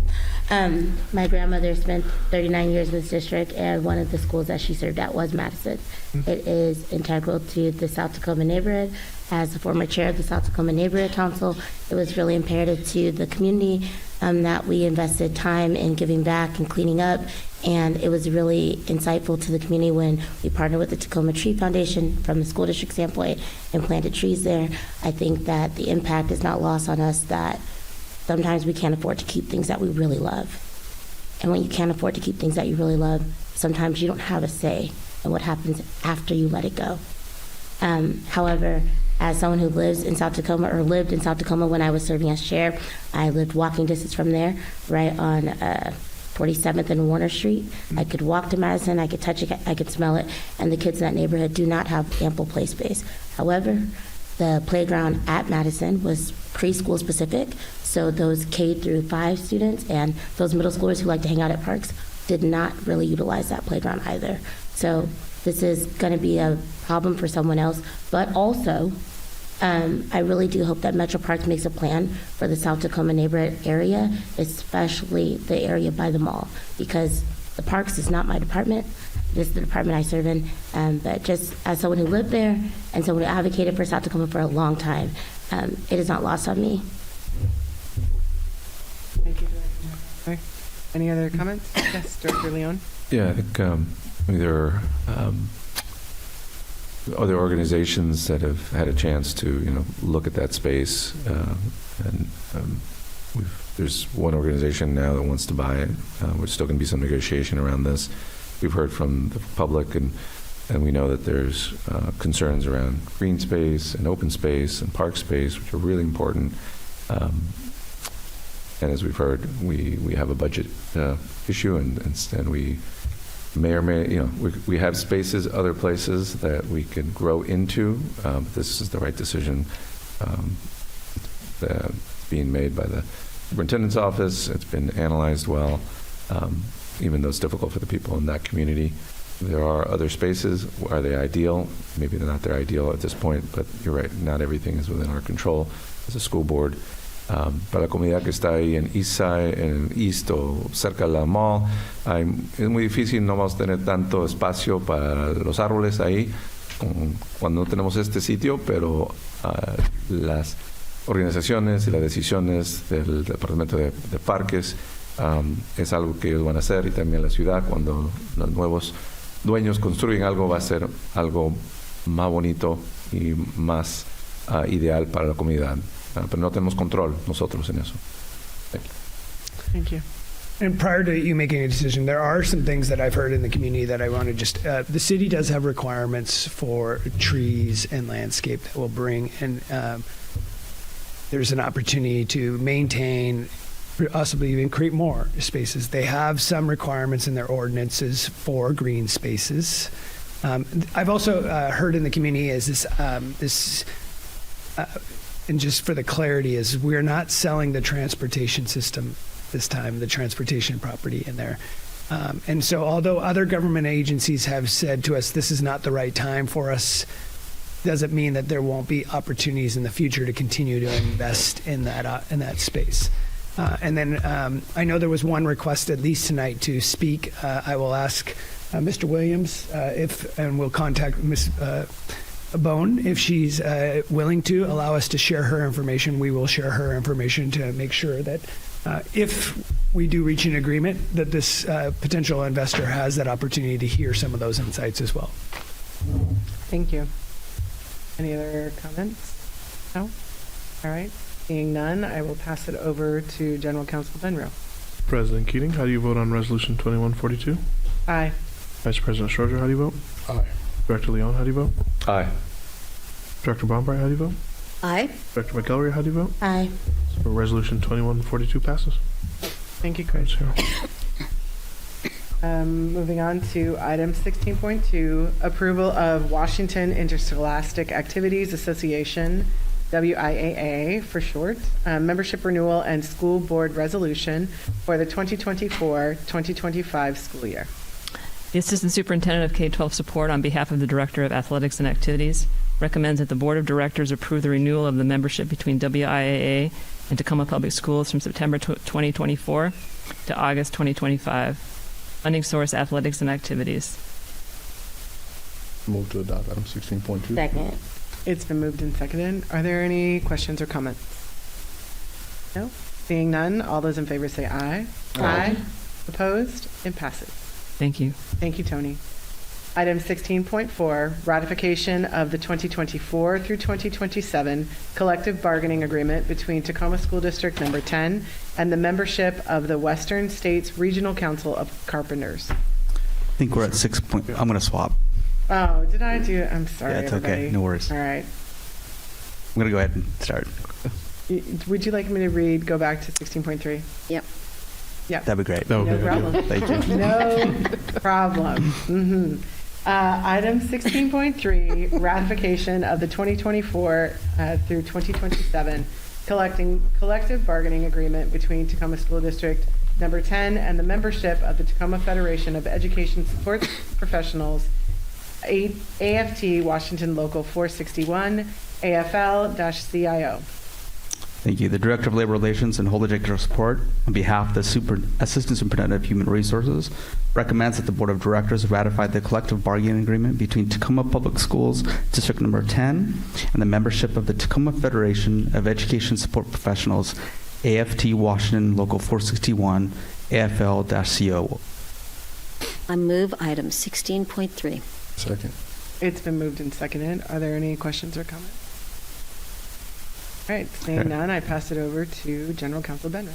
My grandmother spent 39 years in this district, and one of the schools that she served at was Madison. It is integral to the South Tacoma neighborhood. As the former chair of the South Tacoma Neighborhood Council, it was really imperative to the community that we invested time in giving back and cleaning up, and it was really insightful to the community when we partnered with the Tacoma Tree Foundation from the school district standpoint and planted trees there. I think that the impact is not lost on us that sometimes we can't afford to keep things that we really love. And when you can't afford to keep things that you really love, sometimes you don't have a say in what happens after you let it go. However, as someone who lives in South Tacoma, or lived in South Tacoma when I was serving as chair, I lived walking distance from there, right on 47th and Warner Street. I could walk to Madison, I could touch it, I could smell it, and the kids in that neighborhood do not have ample play space. However, the playground at Madison was preschool specific, so those K through 5 students and those middle schoolers who like to hang out at parks did not really utilize that playground either. So this is going to be a problem for someone else, but also I really do hope that Metro Parks makes a plan for the South Tacoma neighborhood area, especially the area by the mall, because the parks is not my department. This is the department I serve in, but just as someone who lived there and someone who advocated for South Tacoma for a long time, it is not lost on me. Thank you. Okay. Any other comments? Yes, Director Leon. Yeah, I think there are other organizations that have had a chance to, look at that space, and there's one organization now that wants to buy it. There's still going to be some negotiation around this. We've heard from the public, and we know that there's concerns around green space and open space and park space, which are really important. And as we've heard, we have a budget issue, and we may or may, we have spaces, other places that we can grow into. This is the right decision being made by the superintendent's office. It's been analyzed well, even though it's difficult for the people in that community. There are other spaces. Are they ideal? Maybe they're not their ideal at this point, but you're right, not everything is within our control as a school board. Para la comunidad que está ahí en Eastside, en East o cerca de la mall, es muy difícil, no vamos a tener tanto espacio para los árboles ahí cuando no tenemos este sitio, pero las organizaciones y las decisiones del Departamento de Parques es algo que ellos van a hacer, y también la ciudad, cuando los nuevos dueños construyen algo, va a ser algo más bonito y más ideal para la comunidad. Pero no tenemos control nosotros en eso. Thank you. And prior to you making a decision, there are some things that I've heard in the community that I want to just, the city does have requirements for trees and landscape that will bring, and there's an opportunity to maintain, possibly even create more spaces. They have some requirements in their ordinances for green spaces. I've also heard in the community is this, and just for the clarity, is we're not selling the transportation system this time, the transportation property in there. And so although other government agencies have said to us, this is not the right time for us, doesn't mean that there won't be opportunities in the future to continue to invest in that space. And then I know there was one request at least tonight to speak. I will ask Mr. Williams and we'll contact Ms. Bone if she's willing to allow us to share her information. We will share her information to make sure that if we do reach an agreement, that this potential investor has that opportunity to hear some of those insights as well. Thank you. Any other comments? No? All right. Seeing none, I will pass it over to General Counsel Benro. President Keating, how do you vote on Resolution 2142? Aye. Vice President Stroger, how do you vote? Aye. Director Leon, how do you vote? Aye. Director Bombright, how do you vote? Aye. Director McElroy, how do you vote? Aye. So Resolution 2142 passes. Thank you, Chris. Moving on to item 16.2, approval of Washington Interscholastic Activities Association, WIAA for short, membership renewal and school board resolution for the 2024-2025 school year. The Assistant Superintendent of K-12 Support, on behalf of the Director of Athletics and Activities, recommends that the Board of Directors approve the renewal of the membership between WIAA and Tacoma Public Schools from September 2024 to August 2025. Funding source, athletics and activities. Move to adopt item 16.2. Second. It's been moved and seconded. Are there any questions or comments? No? Seeing none, all those in favor say aye. Aye. Opposed? It passes. Thank you. Thank you, Tony. Item 16.4, ratification of the 2024 through 2027 collective bargaining agreement between Tacoma School District Number 10 and the membership of the Western States Regional Council of Carpenters. I think we're at 6 point. I'm going to swap. Oh, did I do it? I'm sorry, Yeah, it's everybody. okay. No worries. All right. I'm going to go ahead and start. Would you like me to go back to 16.3? Yep. Yep. That'd be great. No problem. Thank you. No problem. Mm-hmm. Item 16.3, ratification of the 2024 through 2027 collective bargaining agreement between Tacoma School District Number 10 and the membership of the Tacoma Federation of Education Support Professionals, AFT Washington Local 461, AFL-CIO. Thank you. The Director of Labor Relations and Whole Executive Support, on behalf of the Assistant Superintendent of Human Resources, recommends that the Board of Directors ratify the collective bargaining agreement between Tacoma Public Schools District Number 10 and the membership of the Tacoma Federation of Education Support Professionals, AFT Washington Local 461, AFL-CO. I move item 16.3. Second. It's been moved and seconded. Are there any questions or comments? All right, seeing none, I pass it over to General Counsel Benro.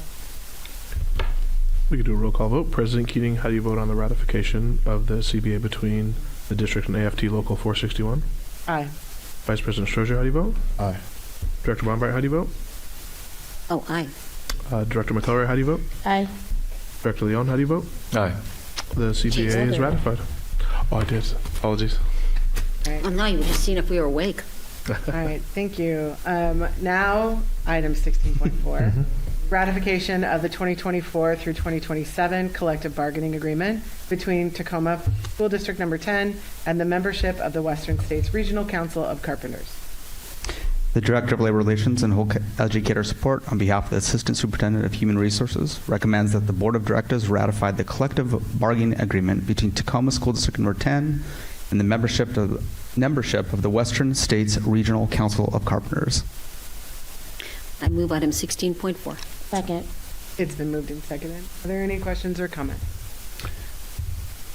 We could do a roll call vote. President Keating, how do you vote on the ratification of the CBA between the district and AFT Local 461? Aye. Vice President Stroger, how do you vote? Aye. Director Bombright, how do you vote? Oh, aye. Director McElroy, how do you vote? Aye. Director Leon, how do you vote? Aye. The CBA is ratified. Oh, I did. Apologies. Oh, no, you were just seeing if we were awake. All right, thank you. Now, item 16.4, ratification of the 2024 through 2027 collective bargaining agreement between Tacoma School District Number 10 and the membership of the Western States Regional Council of Carpenters. The Director of Labor Relations and Whole Educator Support, on behalf of the Assistant Superintendent of Human Resources, recommends that the Board of Directors ratify the collective bargaining agreement between Tacoma School District Number 10 and the membership of the Western States Regional Council of Carpenters. I move item 16.4. Second. It's been moved and seconded. Are there any questions or comments?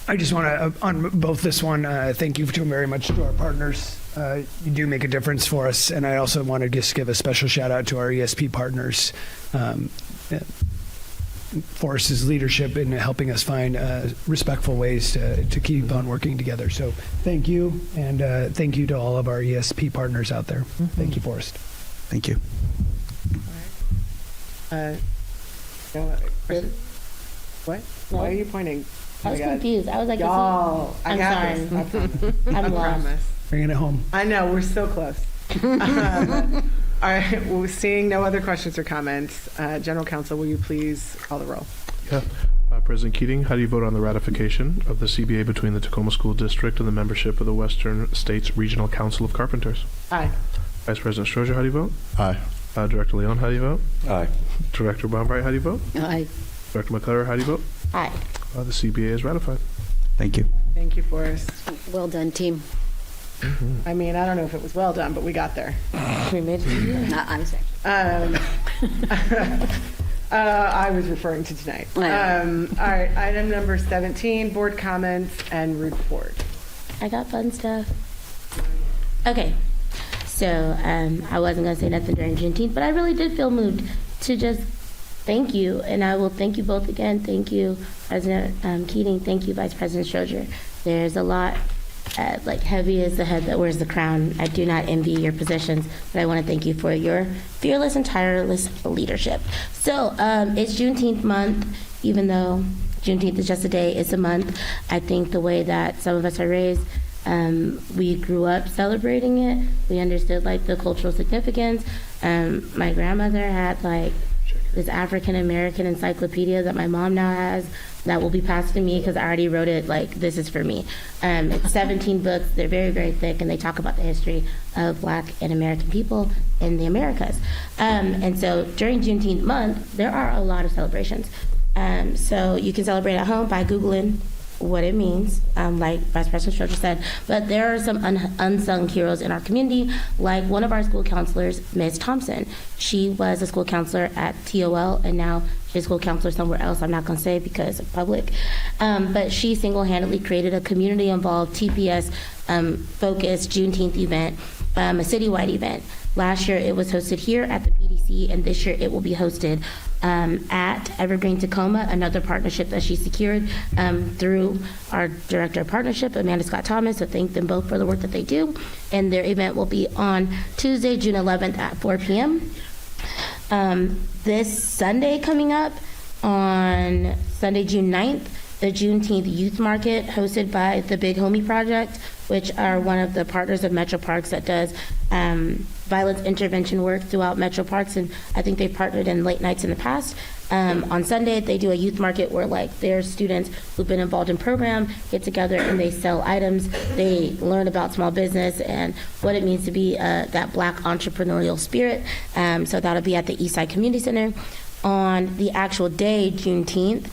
I just want to, on both this one, thank you very much to our partners. You do make a difference for us. And I also want to just give a special shout out to our ESP partners. Forrest's leadership in helping us find respectful ways to keep on working together. So thank you, and thank you to all of our ESP partners out there. Thank you, Forrest. Thank you. No question? What? No. Why are you pointing? I was confused. I was like, y'all, I I'm got sorry. this. I promise. I'm I lost. promise. Bringing it home. I know, we're so close. All right, well, seeing no other questions or comments, General Counsel, will you please call the roll? Yeah. President Keating, how do you vote on the ratification of the CBA between the Tacoma School District and the membership of the Western States Regional Council of Carpenters? Aye. Vice President Strozier, how do you vote? Aye. Director Leon, how do you vote? Aye. Director Bombright, how do you vote? Aye. Director McClure, how do you vote? Aye. The CBA is ratified. Thank you. Thank you, Forrest. Well done, team. I mean, I don't know if it was well done, but we got there. We made it. I was actually. I was referring to tonight. All right, item number 17, board comments and report. I got fun stuff. Okay, so I wasn't going to say nothing during Juneteenth, but I really did feel moved to just thank you, and I will thank you both again. Thank you, President Keating. Thank you, Vice President Strozier. There's a lot, like heavy is the head that wears the crown. I do not envy your positions, but I want to thank you for your fearless and tireless leadership. So it's Juneteenth month, even though Juneteenth is just a day, it's a month. I think the way that some of us are raised, we grew up celebrating it. We understood like the cultural significance. My grandmother had like this African American encyclopedia that my mom now has that will be passed to me because I already wrote it, like, this is for me. It's 17 books. They're very, very thick, and they talk about the history of Black and American people in the Americas. And so during Juneteenth month, there are a lot of celebrations. So you can celebrate at home by Googling what it means, like Vice President Strozier said. But there are some unsung heroes in our community, like one of our school counselors, Ms. Thompson. She was a school counselor at TOL, and now she's a school counselor somewhere else. I'm not going to say because of public. But she single-handedly created a community-involved TPS focused Juneteenth event, a citywide event. Last year, it was hosted here at the PDC, and this year it will be hosted at Evergreen Tacoma, another partnership that she secured through our Director of Partnership, Amanda Scott Thomas. So thank them both for the work that they do. And their event will be on Tuesday, June 11th at 4 p.m. This Sunday coming up, on Sunday, June 9th, the Juneteenth Youth Market hosted by the Big Homie Project, which are one of the partners of Metro Parks that does violence intervention work throughout Metro Parks, and I think they've partnered in late nights in the past. On Sunday, they do a youth market where like their students who've been involved in program get together and they sell items. They learn about small business and what it means to be that Black entrepreneurial spirit. So that'll be at the Eastside Community Center. On the actual day, Juneteenth,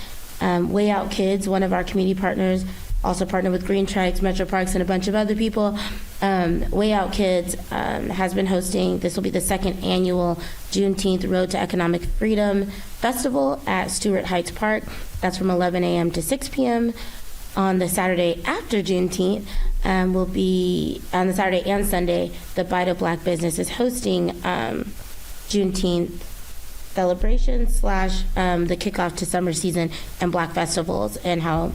Way Out Kids, one of our community partners, also partnered with Green Trikes, Metro Parks, and a bunch of other people. Way Out Kids has been hosting, this will be the second annual Juneteenth Road to Economic Freedom Festival at Stewart Heights Park. That's from 11 a.m. to 6 p.m. On the Saturday after Juneteenth, will be, on the Saturday and Sunday, the Bite of Black Business is hosting Juneteenth celebration / the kickoff to summer season and Black festivals, and how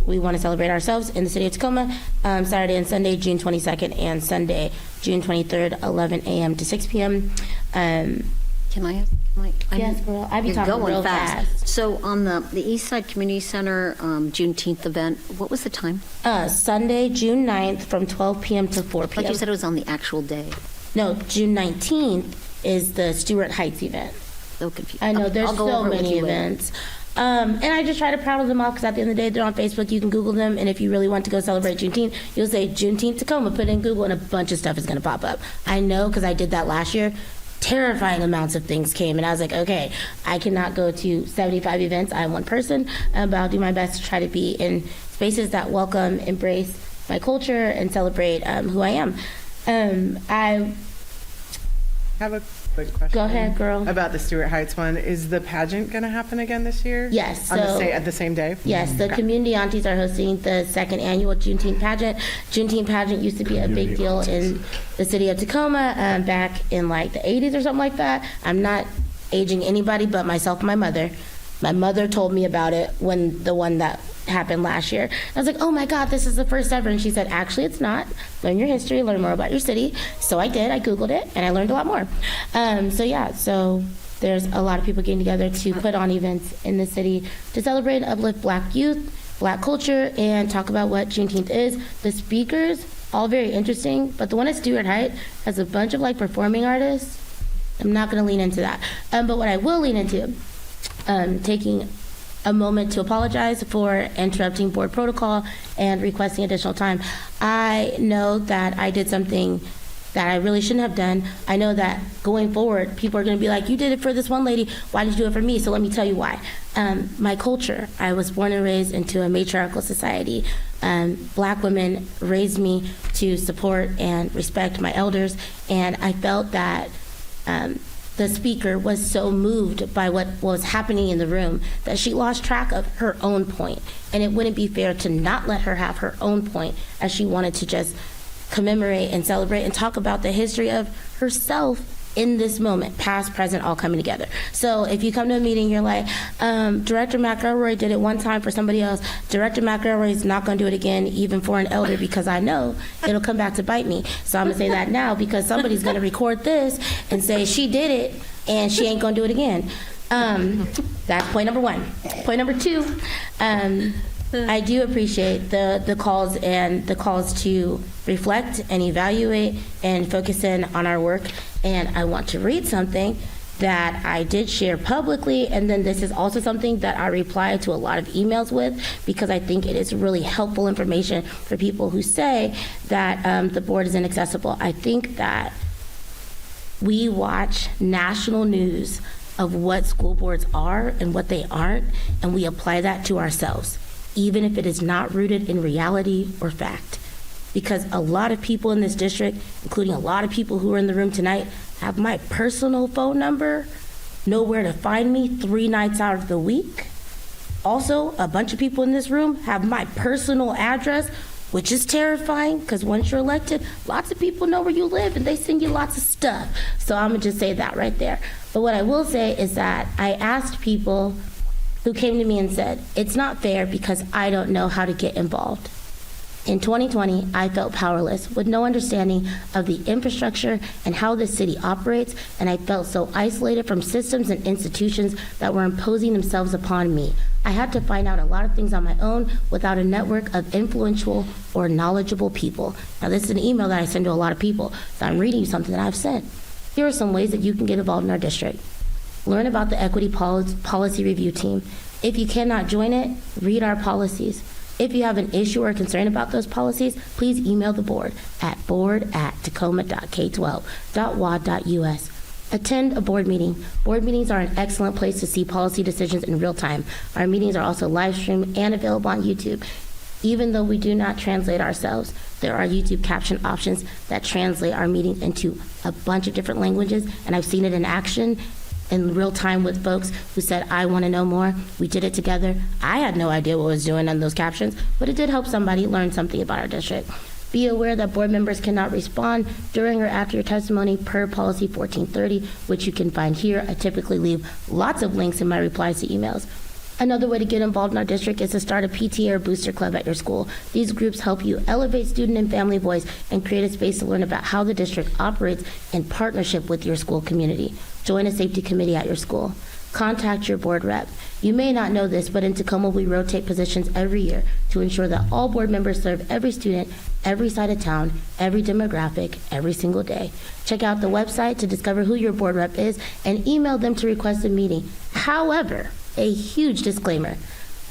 we want to celebrate ourselves in the city of Tacoma. Saturday and Sunday, June 22nd, and Sunday, June 23rd, 11 a.m. to 6 p.m. Can I ask? Yes, girl. I be You're talking going real fast. So on the East Side Community Center Juneteenth event, what was the time? Sunday, June 9th from 12 p.m. to 4 p.m. But you said it was on the actual day. No, June 19th is the Stewart Heights event. So confused. I know, Okay, there's I'll go so over it with many you later. events. And I just try to prattle them off because at the end of the day, they're on Facebook. You can Google them. And if you really want to go celebrate Juneteenth, you'll say Juneteenth Tacoma, put it in Google, and a bunch of stuff is going to pop up. I know because I did that last year. Terrifying amounts of things came, and I was like, okay, I cannot go to 75 events. I'm one person, but I'll do my best to try to be in spaces that welcome, embrace my culture, and celebrate who I am. I have a quick question. Go ahead, girl. About the Stewart Heights one. Is the pageant going to happen again this year? Yes. At the same day? Yes, the Okay. community aunties are hosting the second annual Juneteenth pageant. Juneteenth pageant used to be a big deal in the city of Tacoma back in like the 80s or something like that. I'm not aging anybody but myself and my mother. My mother told me about it when the one that happened last year. I was like, oh my God, this is the first ever. And she said, actually, it's not. Learn your history, learn more about your city. So I did. I Googled it, and I learned a lot more. So there's a lot of people getting together to put on events in the city to celebrate and uplift Black youth, Black culture, and talk about what Juneteenth is. The speakers, all very interesting, but the one at Stewart Heights has a bunch of like performing artists. I'm not going to lean into that. But what I will lean into, taking a moment to apologize for interrupting board protocol and requesting additional time. I know that I did something that I really shouldn't have done. I know that going forward, people are going to be like, you did it for this one lady, why did you do it for me? So let me tell you why. My culture, I was born and raised into a matriarchal society. Black women raised me to support and respect my elders, and I felt that the speaker was so moved by what was happening in the room that she lost track of her own point. And it wouldn't be fair to not let her have her own point, as she wanted to just commemorate and celebrate and talk about the history of herself in this moment, past, present, all coming together. So if you come to a meeting, you're like, Director McElroy did it one time for somebody else. Director McElroy is not going to do it again, even for an elder, because I know it'll come back to bite me. So I'm going to say that now, because somebody's going to record this and say she did it and she ain't going to do it again. That's point number one. Point number two, I do appreciate the calls and the calls to reflect and evaluate and focus in on our work. And I want to read something that I did share publicly, and then this is also something that I replied to a lot of emails with, because I think it is really helpful information for people who say that the board is inaccessible. I think that we watch national news of what school boards are and what they aren't, and we apply that to ourselves, even if it is not rooted in reality or fact. Because a lot of people in this district, including a lot of people who are in the room tonight, have my personal phone number, know where to find me 3 nights out of the week. Also, a bunch of people in this room have my personal address, which is terrifying, because once you're elected, lots of people know where you live and they send you lots of stuff. So I'm gonna just say that right there. But what I will say is that I asked people who came to me and said, it's not fair because I don't know how to get involved. In 2020, I felt powerless with no understanding of the infrastructure and how the city operates, and I felt so isolated from systems and institutions that were imposing themselves upon me. I had to find out a lot of things on my own without a network of influential or knowledgeable people. Now, this is an email that I send to a lot of people, so I'm reading you something that I've sent. Here are some ways that you can get involved in our district. Learn about the Equity Policy Review Team. If you cannot join it, read our policies. If you have an issue or concern about those policies, please email the board at board@tacoma.k12.wa.us. Attend a board meeting. Board meetings are an excellent place to see policy decisions in real time. Our meetings are also live streamed and available on YouTube. Even though we do not translate ourselves, there are YouTube caption options that translate our meetings into a bunch of different languages, and I've seen it in action in real time with folks who said, I want to know more. We did it together. I had no idea what I was doing on those captions, but it did help somebody learn something about our district. Be aware that board members cannot respond during or after your testimony per policy 1430, which you can find here. I typically leave lots of links in my replies to emails. Another way to get involved in our district is to start a PTA or booster club at your school. These groups help you elevate student and family voice and create a space to learn about how the district operates in partnership with your school community. Join a safety committee at your school. Contact your board rep. You may not know this, but in Tacoma, we rotate positions every year to ensure that all board members serve every student, every side of town, every demographic, every single day. Check out the website to discover who your board rep is and email them to request a meeting. However, a huge disclaimer.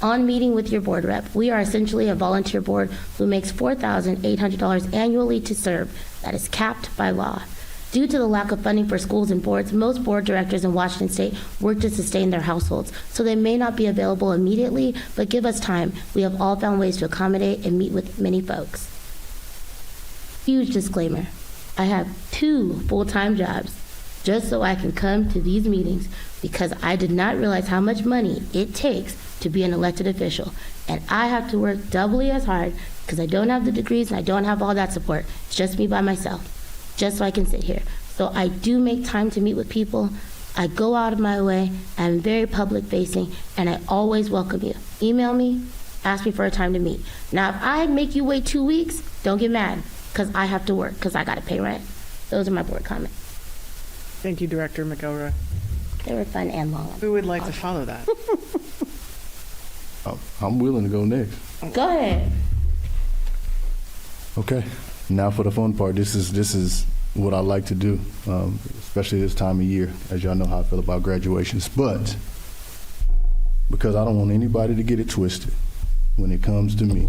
On meeting with your board rep, we are essentially a volunteer board who makes $4,800 annually to serve. That is capped by law. Due to the lack of funding for schools and boards, most board directors in Washington State work to sustain their households, so they may not be available immediately, but give us time. We have all found ways to accommodate and meet with many folks. Huge disclaimer. I have 2 full-time jobs just so I can come to these meetings because I did not realize how much money it takes to be an elected official. And I have to work doubly as hard because I don't have the degrees and I don't have all that support. It's just me by myself, just so I can sit here. So I do make time to meet with people. I go out of my way. I'm very public facing, and I always welcome you. Email me, ask me for a time to meet. Now, if I make you wait 2 weeks, don't get mad, because I have to work, because I got to pay rent. Those are my board comments. Thank you, Director McElroy. They were fun and long. Who would like to follow that? I'm willing to go next. Go ahead. Okay. Now for the fun part. This is what I like to do, especially this time of year, as y'all know how I feel about graduations. But because I don't want anybody to get it twisted when it comes to me,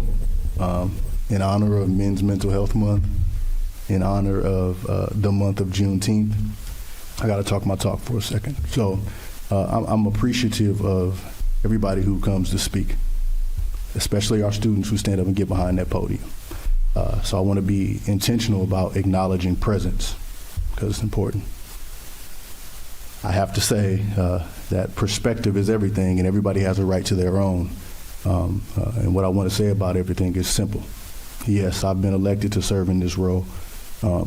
in honor of Men's Mental Health Month, in honor of the month of Juneteenth, I got to talk my talk for a second. So I'm appreciative of everybody who comes to speak, especially our students who stand up and get behind that podium. So I want to be intentional about acknowledging presence because it's important. I have to say that perspective is everything, and everybody has a right to their own. And what I want to say about everything is simple. Yes, I've been elected to serve in this role.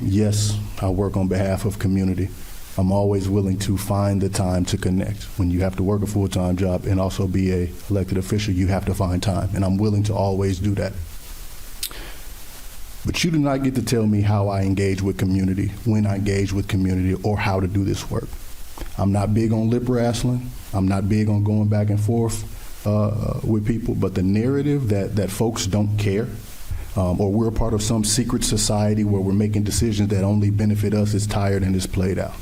Yes, I work on behalf of community. I'm always willing to find the time to connect. When you have to work a full-time job and also be a elected official, you have to find time, and I'm willing to always do that. But you do not get to tell me how I engage with community, when I engage with community, or how to do this work. I'm not big on lip wrestling. I'm not big on going back and forth with people, but the narrative that folks don't care, or we're part of some secret society where we're making decisions that only benefit us is tired and is played out.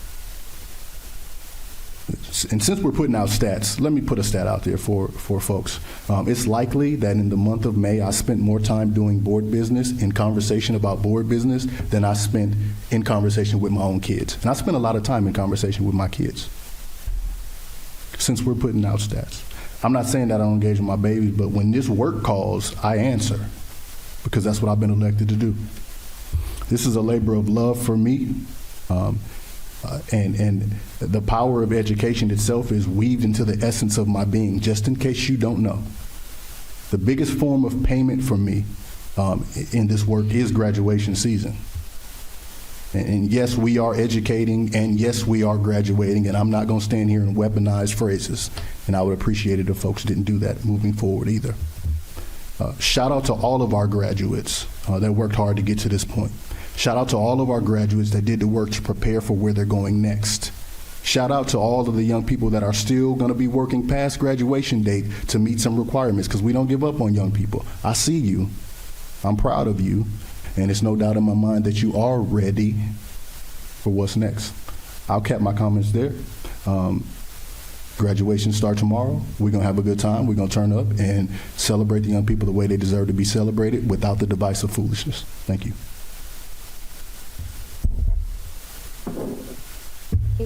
And since we're putting out stats, let me put a stat out there for folks. It's likely that in the month of May, I spent more time doing board business, in conversation about board business, than I spent in conversation with my own kids. And I spent a lot of time in conversation with my kids, since we're putting out stats. I'm not saying that I don't engage with my babies, but when this work calls, I answer, because that's what I've been elected to do. This is a labor of love for me. And the power of education itself is weaved into the essence of my being, just in case you don't know. The biggest form of payment for me in this work is graduation season. And yes, we are educating, and yes, we are graduating, and I'm not going to stand here and weaponize phrases, and I would appreciate it if folks didn't do that moving forward either. Shout out to all of our graduates that worked hard to get to this point. Shout out to all of our graduates that did the work to prepare for where they're going next. Shout out to all of the young people that are still going to be working past graduation date to meet some requirements, because we don't give up on young people. I see you. I'm proud of you. And it's no doubt in my mind that you are ready for what's next. I'll cap my comments there. Graduation starts tomorrow. We're going to have a good time. We're going to turn up and celebrate the young people the way they deserve to be celebrated, without the divisive foolishness. Thank you. Go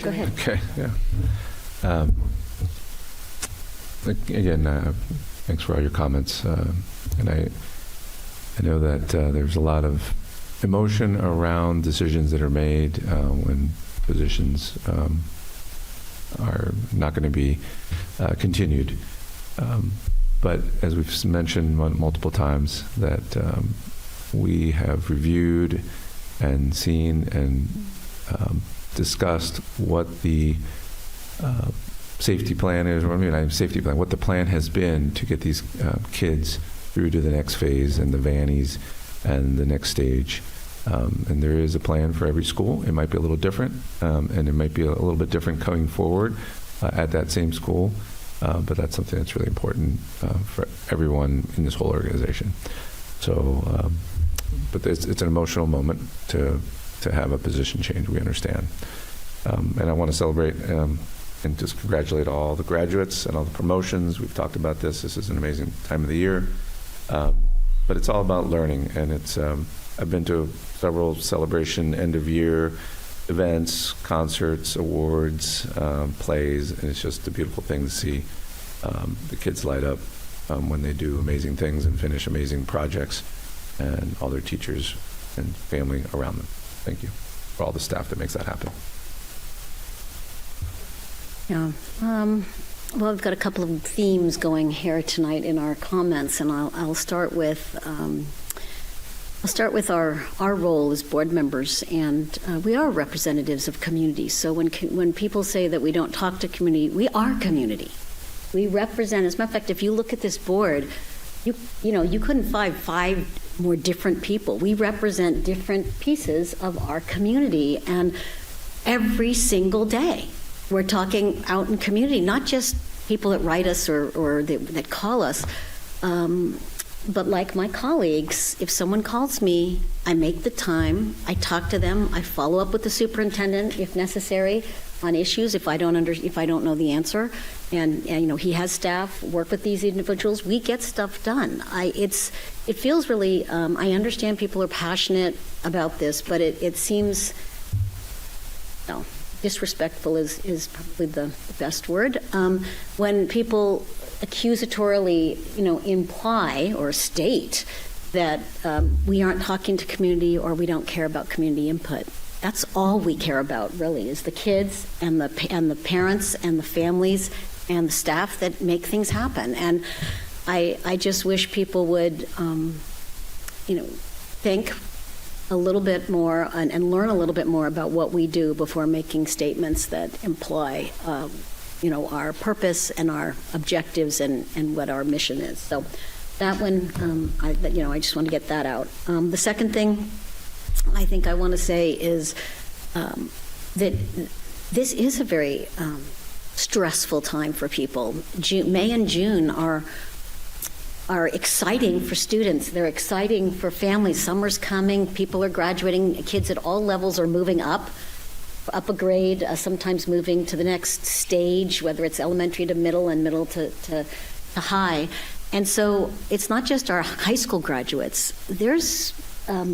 ahead. Okay, yeah. Again, thanks for all your comments. And I know that there's a lot of emotion around decisions that are made when positions are not going to be continued. But as we've mentioned multiple times, that we have reviewed and seen and discussed what the safety plan is, or not safety plan, what the plan has been to get these kids through to the next phase and the Vannies and the next stage. And there is a plan for every school. It might be a little different, and it might be a little bit different coming forward at that same school, but that's something that's really important for everyone in this whole organization. So, but it's an emotional moment to have a position change, we understand. And I want to celebrate and just congratulate all the graduates and all the promotions. We've talked about this. This is an amazing time of the year. But it's all about learning, and it's I've been to several celebration end-of-year events, concerts, awards, plays, and it's just a beautiful thing to see the kids light up when they do amazing things and finish amazing projects, and all their teachers and family around them. Thank you for all the staff that makes that happen. Yeah. Well, we've got a couple of themes going here tonight in our comments, and I'll start with our role as board members, and we are representatives of communities. So when people say that we don't talk to community, we are community. We represent. As a matter of fact, if you look at this board, you couldn't find 5 more different people. We represent different pieces of our community, and every single day we're talking out in community, not just people that write us or that call us, but like my colleagues, if someone calls me, I make the time, I talk to them, I follow up with the superintendent if necessary on issues if I don't know the answer, and he has staff work with these individuals. We get stuff done. It feels really. I understand people are passionate about this, but it seems disrespectful is probably the best word. When people accusatorily, imply or state that we aren't talking to community or we don't care about community input. That's all we care about, really, is the kids and the parents and the families and the staff that make things happen. And I just wish people would, think a little bit more and learn a little bit more about what we do before making statements that imply, our purpose and our objectives and what our mission is. So that one, I just want to get that out. The second thing I think I want to say is that this is a very stressful time for people. May and June are exciting for students. They're exciting for families. Summer's coming. People are graduating. Kids at all levels are moving up a grade, sometimes moving to the next stage, whether it's elementary to middle and middle to high. And so it's not just our high school graduates. There's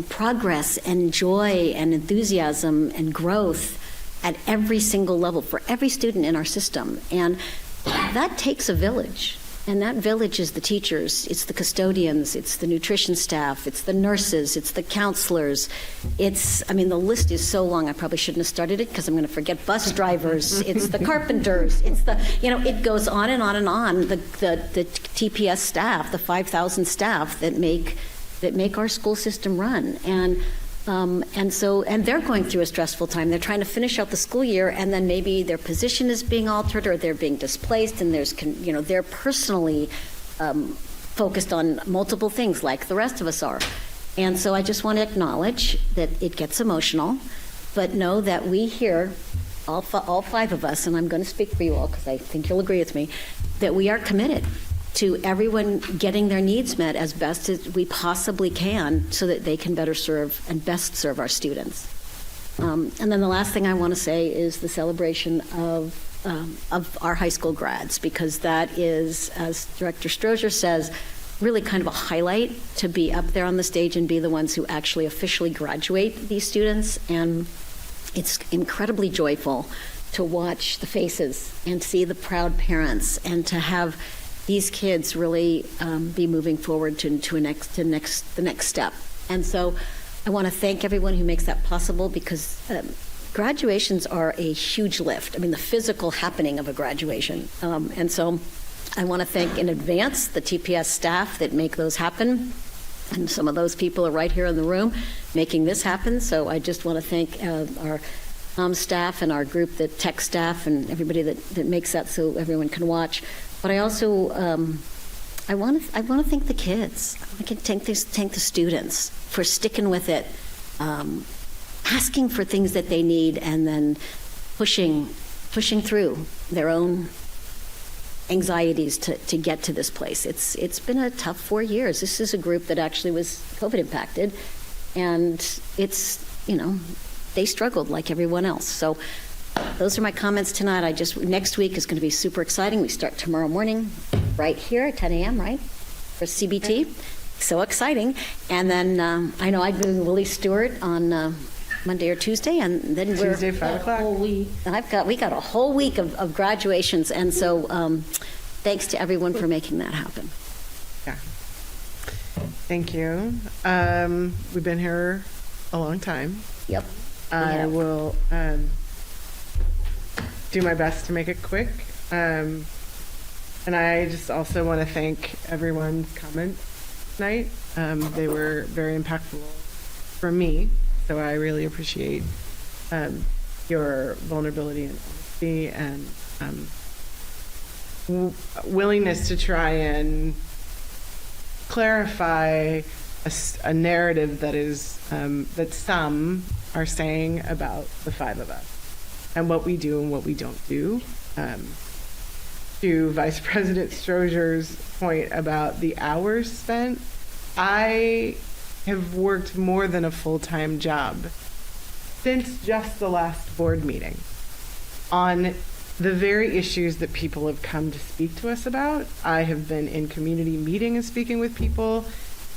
progress and joy and enthusiasm and growth at every single level for every student in our system. And that takes a village. And that village is the teachers, it's the custodians, it's the nutrition staff, it's the nurses, it's the counselors. The list is so long, I probably shouldn't have started it because I'm going to forget bus drivers, it's the carpenters, it's it goes on and on and on. The TPS staff, the 5,000 staff that make our school system run. And they're going through a stressful time. They're trying to finish out the school year, and then maybe their position is being altered or they're being displaced, and they're personally focused on multiple things like the rest of us are. And so I just want to acknowledge that it gets emotional, but know that we here, all 5 of us, and I'm going to speak for you all because I think you'll agree with me, that we are committed to everyone getting their needs met as best as we possibly can so that they can better serve and best serve our students. And then the last thing I want to say is the celebration of our high school grads, because that is, as Director Strozier says, really kind of a highlight to be up there on the stage and be the ones who actually officially graduate these students. And it's incredibly joyful to watch the faces and see the proud parents and to have these kids really be moving forward to the next step. And so I want to thank everyone who makes that possible, because graduations are a huge lift. The physical happening of a graduation. And so I want to thank in advance the TPS staff that make those happen. And some of those people are right here in the room making this happen. So I just want to thank our staff and our group, the tech staff, and everybody that makes that so everyone can watch. But I also, I want to thank the kids. I can thank the students for sticking with it asking for things that they need and then pushing through their own anxieties to get to this place. It's been a tough 4 years. This is a group that actually was COVID impacted, and they struggled like everyone else. So those are my comments tonight. Next week is going to be super exciting. We start tomorrow morning right here at 10 a.m., right, for CBT. So exciting. And then I know I'm doing Willie Stewart on Monday or Tuesday, and then Tuesday, 5 o'clock. We got a whole week of graduations, and so thanks to everyone for making that happen. Yeah. Thank you. We've been here a long time. Yep. I will do my best to make it quick. And I just also want to thank everyone's comments tonight. They were very impactful for me, so I really appreciate your vulnerability and honesty and willingness to try and clarify a narrative that is that some are saying about the five of us and what we do and what we don't do. To Vice President Strozier's point about the hours spent, I have worked more than a full-time job since just the last board meeting on the very issues that people have come to speak to us about. I have been in community meeting and speaking with people.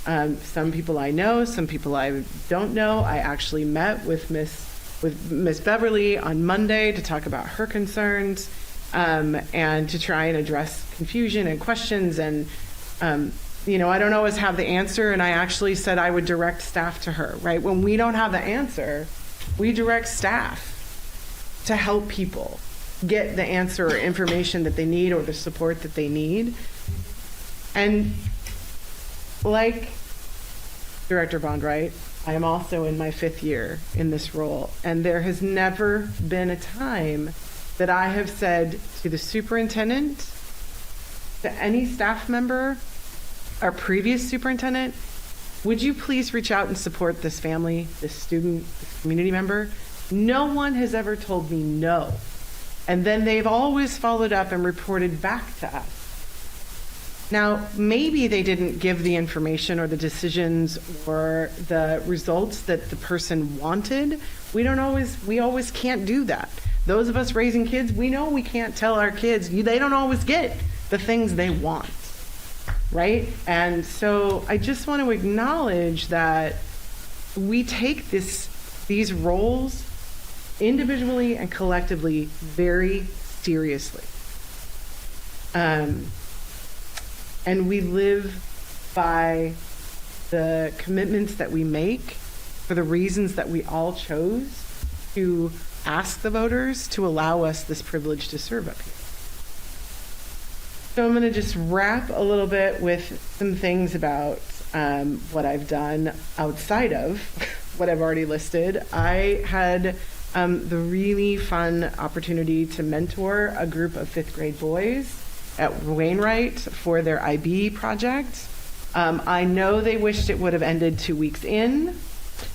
Some people I know, some people I don't know. I actually met with Miss Beverly on Monday to talk about her concerns and to try and address confusion and questions. And, I don't always have the answer. And I actually said I would direct staff to her, right? When we don't have the answer, we direct staff to help people get the answer or information that they need or the support that they need. And like Director Bondwright, I am also in my 5th year in this role, and there has never been a time that I have said to the superintendent, to any staff member, our previous superintendent, would you please reach out and support this family, this student, this community member? No one has ever told me no. And then they've always followed up and reported back to us. Now, maybe they didn't give the information or the decisions or the results that the person wanted. We always can't do that. Those of us raising kids, we know we can't tell our kids, they don't always get the things they want, right? And so I just want to acknowledge that we take these roles individually and collectively very seriously. And we live by the commitments that we make for the reasons that we all chose to ask the voters to allow us this privilege to serve up here. So I'm going to just wrap a little bit with some things about what I've done outside of what I've already listed. I had the really fun opportunity to mentor a group of 5th grade boys at Wainwright for their IB project. I know they wished it would have ended 2 weeks in.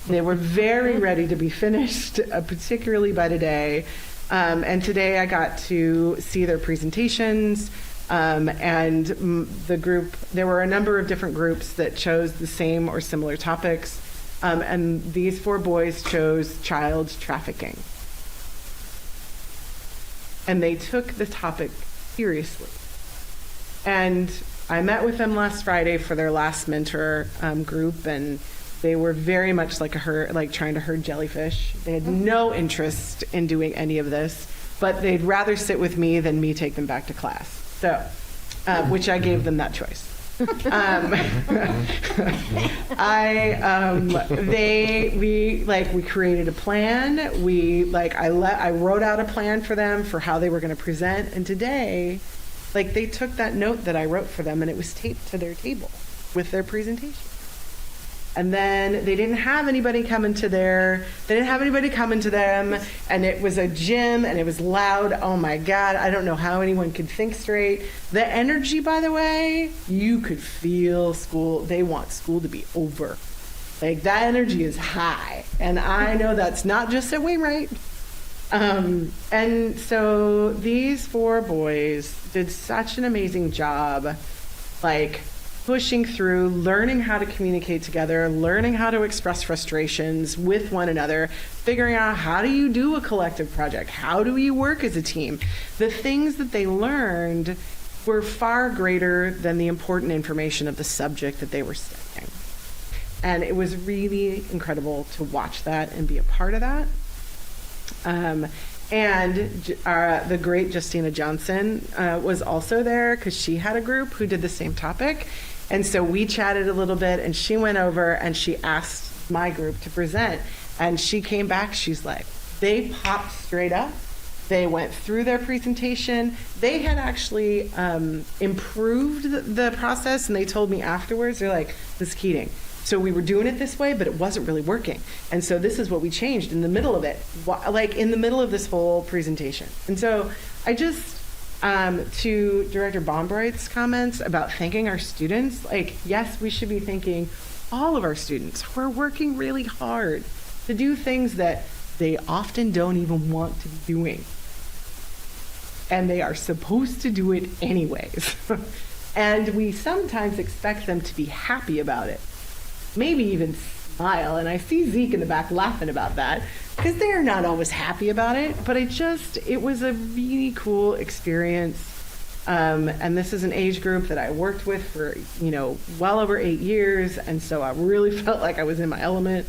They were very ready to be finished, particularly by today. And today I got to see their presentations. And the group, there were a number of different groups that chose the same or similar topics. And these 4 boys chose child trafficking. And they took the topic seriously. And I met with them last Friday for their last mentor group, and they were very much like trying to herd jellyfish. They had no interest in doing any of this, but they'd rather sit with me than me take them back to class. So, which I gave them that choice. We created a plan. I wrote out a plan for them for how they were going to present, and today, they took that note that I wrote for them and it was taped to their table with their presentation. And then they didn't have anybody come into them, and it was a gym and it was loud. Oh my God, I don't know how anyone could think straight. The energy, by the way, you could feel school. They want school to be over. Like, that energy is high. And I know that's not just at Wainwright. And so these 4 boys did such an amazing job, like, pushing through, learning how to communicate together, learning how to express frustrations with one another, figuring out how do you do a collective project? How do you work as a team? The things that they learned were far greater than the important information of the subject that they were studying. And it was really incredible to watch that and be a part of that. The great Justina Johnson was also there because she had a group who did the same topic. And so we chatted a little bit, and she went over and she asked my group to present. And she came back, she's like, they popped straight up. They went through their presentation. They had actually improved the process, and they told me afterwards, they're like, Ms. Keating, so we were doing it this way, but it wasn't really working. And so this is what we changed in the middle of it, like in the middle of this whole presentation. And so I just, to Director Bombright's comments about thanking our students, like, yes, we should be thanking all of our students who are working really hard to do things that they often don't even want to be doing. And they are supposed to do it anyways. And we sometimes expect them to be happy about it. Maybe even smile. And I see Zeke in the back laughing about that because they're not always happy about it. But it was a really cool experience. And this is an age group that I worked with for, well over 8 years. And so I really felt like I was in my element.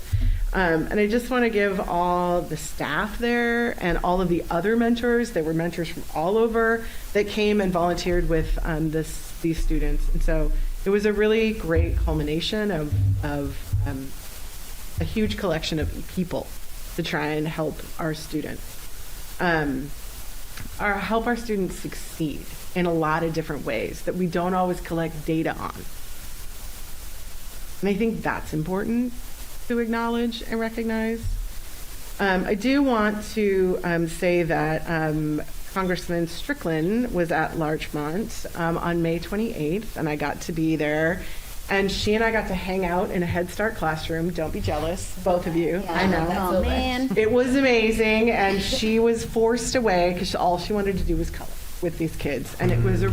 And I just want to give all the staff there and all of the other mentors, there were mentors from all over that came and volunteered with these students. And so it was a really great culmination of a huge collection of people to try and help our students. Help our students succeed in a lot of different ways that we don't always collect data on. And I think that's important to acknowledge and recognize. I do want to say that Congressman Strickland was at Larchmont on May 28th, and I got to be there. And she and I got to hang out in a Head Start classroom. Don't be jealous, both of you. I know. Oh, man. It was amazing, and she was forced away because all she wanted to do was color with these kids. And it was a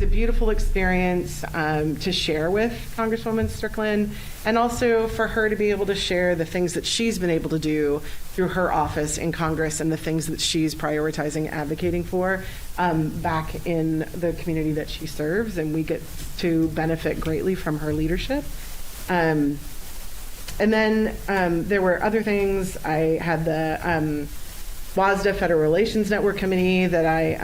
beautiful experience to share with Congresswoman Strickland, and also for her to be able to share the things that she's been able to do through her office in Congress and the things that she's prioritizing, advocating for back in the community that she serves, and we get to benefit greatly from her leadership. And then there were other things. I had the WASDA Federal Relations Network Committee that I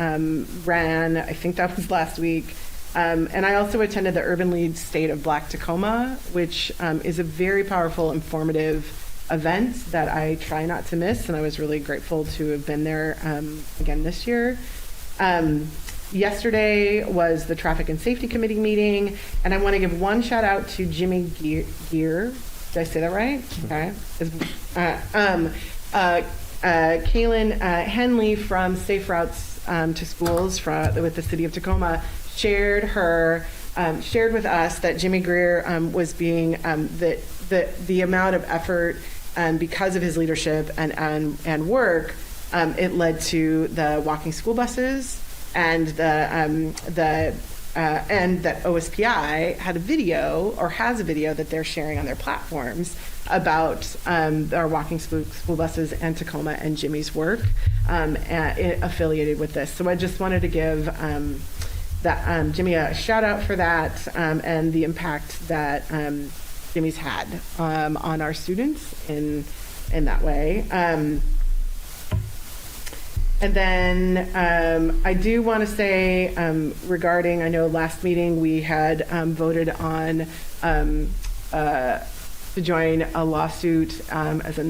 ran. I think that was last week. And I also attended the Urban League State of Black Tacoma, which is a very powerful, informative event that I try not to miss. And I was really grateful to have been there again this year. Yesterday was the Traffic and Safety Committee meeting. And I want to give one shout out to Jimmy Gear. Did I say that right? Okay. Kaylin Henley from Safe Routes to Schools with the City of Tacoma shared with us that Jimmy Greer was being the amount of effort because of his leadership and work, it led to the walking school buses and that OSPI had a video or has a video that they're sharing on their platforms about our walking school buses and Tacoma and Jimmy's work affiliated with this. So I just wanted to give Jimmy a shout out for that and the impact that Jimmy's had on our students in that way. And then I do want to say regarding, I know last meeting we had voted on to join a lawsuit as a oh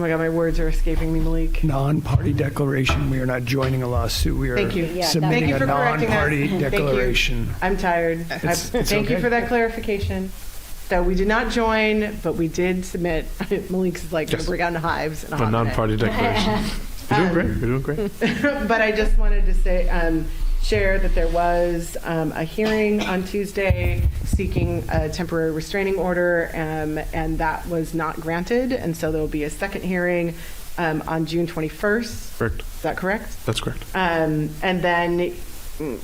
my God, my words are escaping me, Malik. Non-party declaration. We are not joining a lawsuit. We are submitting a non-party declaration. Thank you. I'm tired. Thank you for that clarification. So we did not join, but we did submit. Malik's like going to bring out hives. A non-party declaration. You're doing great. You're doing great. But I just wanted to say, share that there was a hearing on Tuesday seeking a temporary restraining order, and that was not granted, and so there will be a second hearing on June 21st. Correct. Is that correct? That's correct. And then,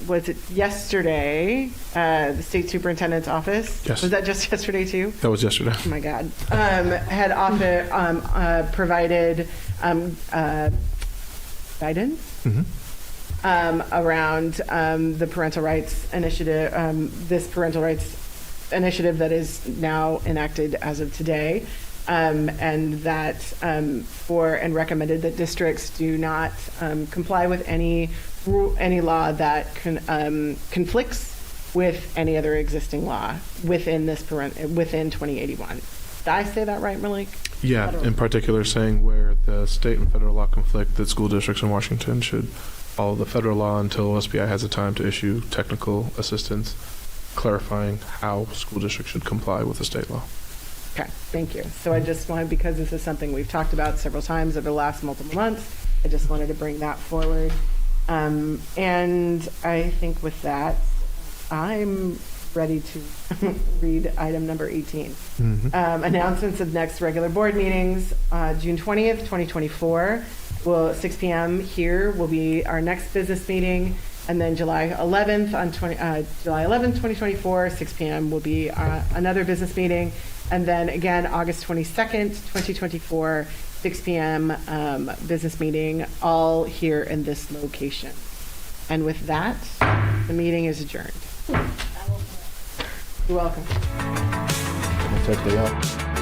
was it yesterday, the state superintendent's office? Yes. Was that just yesterday too? That was yesterday. Oh my God. Had provided guidance around the parental rights initiative, this parental rights initiative that is now enacted as of today, and that and recommended that districts do not comply with any law that conflicts with any other existing law within within 2081. Did I say that right, Malik? Yeah, in particular saying where the state and federal law conflict, that school districts in Washington should follow the federal law until OSBI has a time to issue technical assistance clarifying how school districts should comply with the state law. Okay, thank you. So I just wanted, because this is something we've talked about several times over the last multiple months, I just wanted to bring that forward. And I think with that, I'm ready to read item number 18. Announcements of next regular board meetings. June 20th, 2024, 6 p.m. here will be our next business meeting. And then July 11th, 2024, 6 p.m. will be another business meeting. And then again, August 22nd, 2024, 6 p.m. Business meeting, all here in this location. And with that, the meeting is adjourned. You're welcome. Take the out.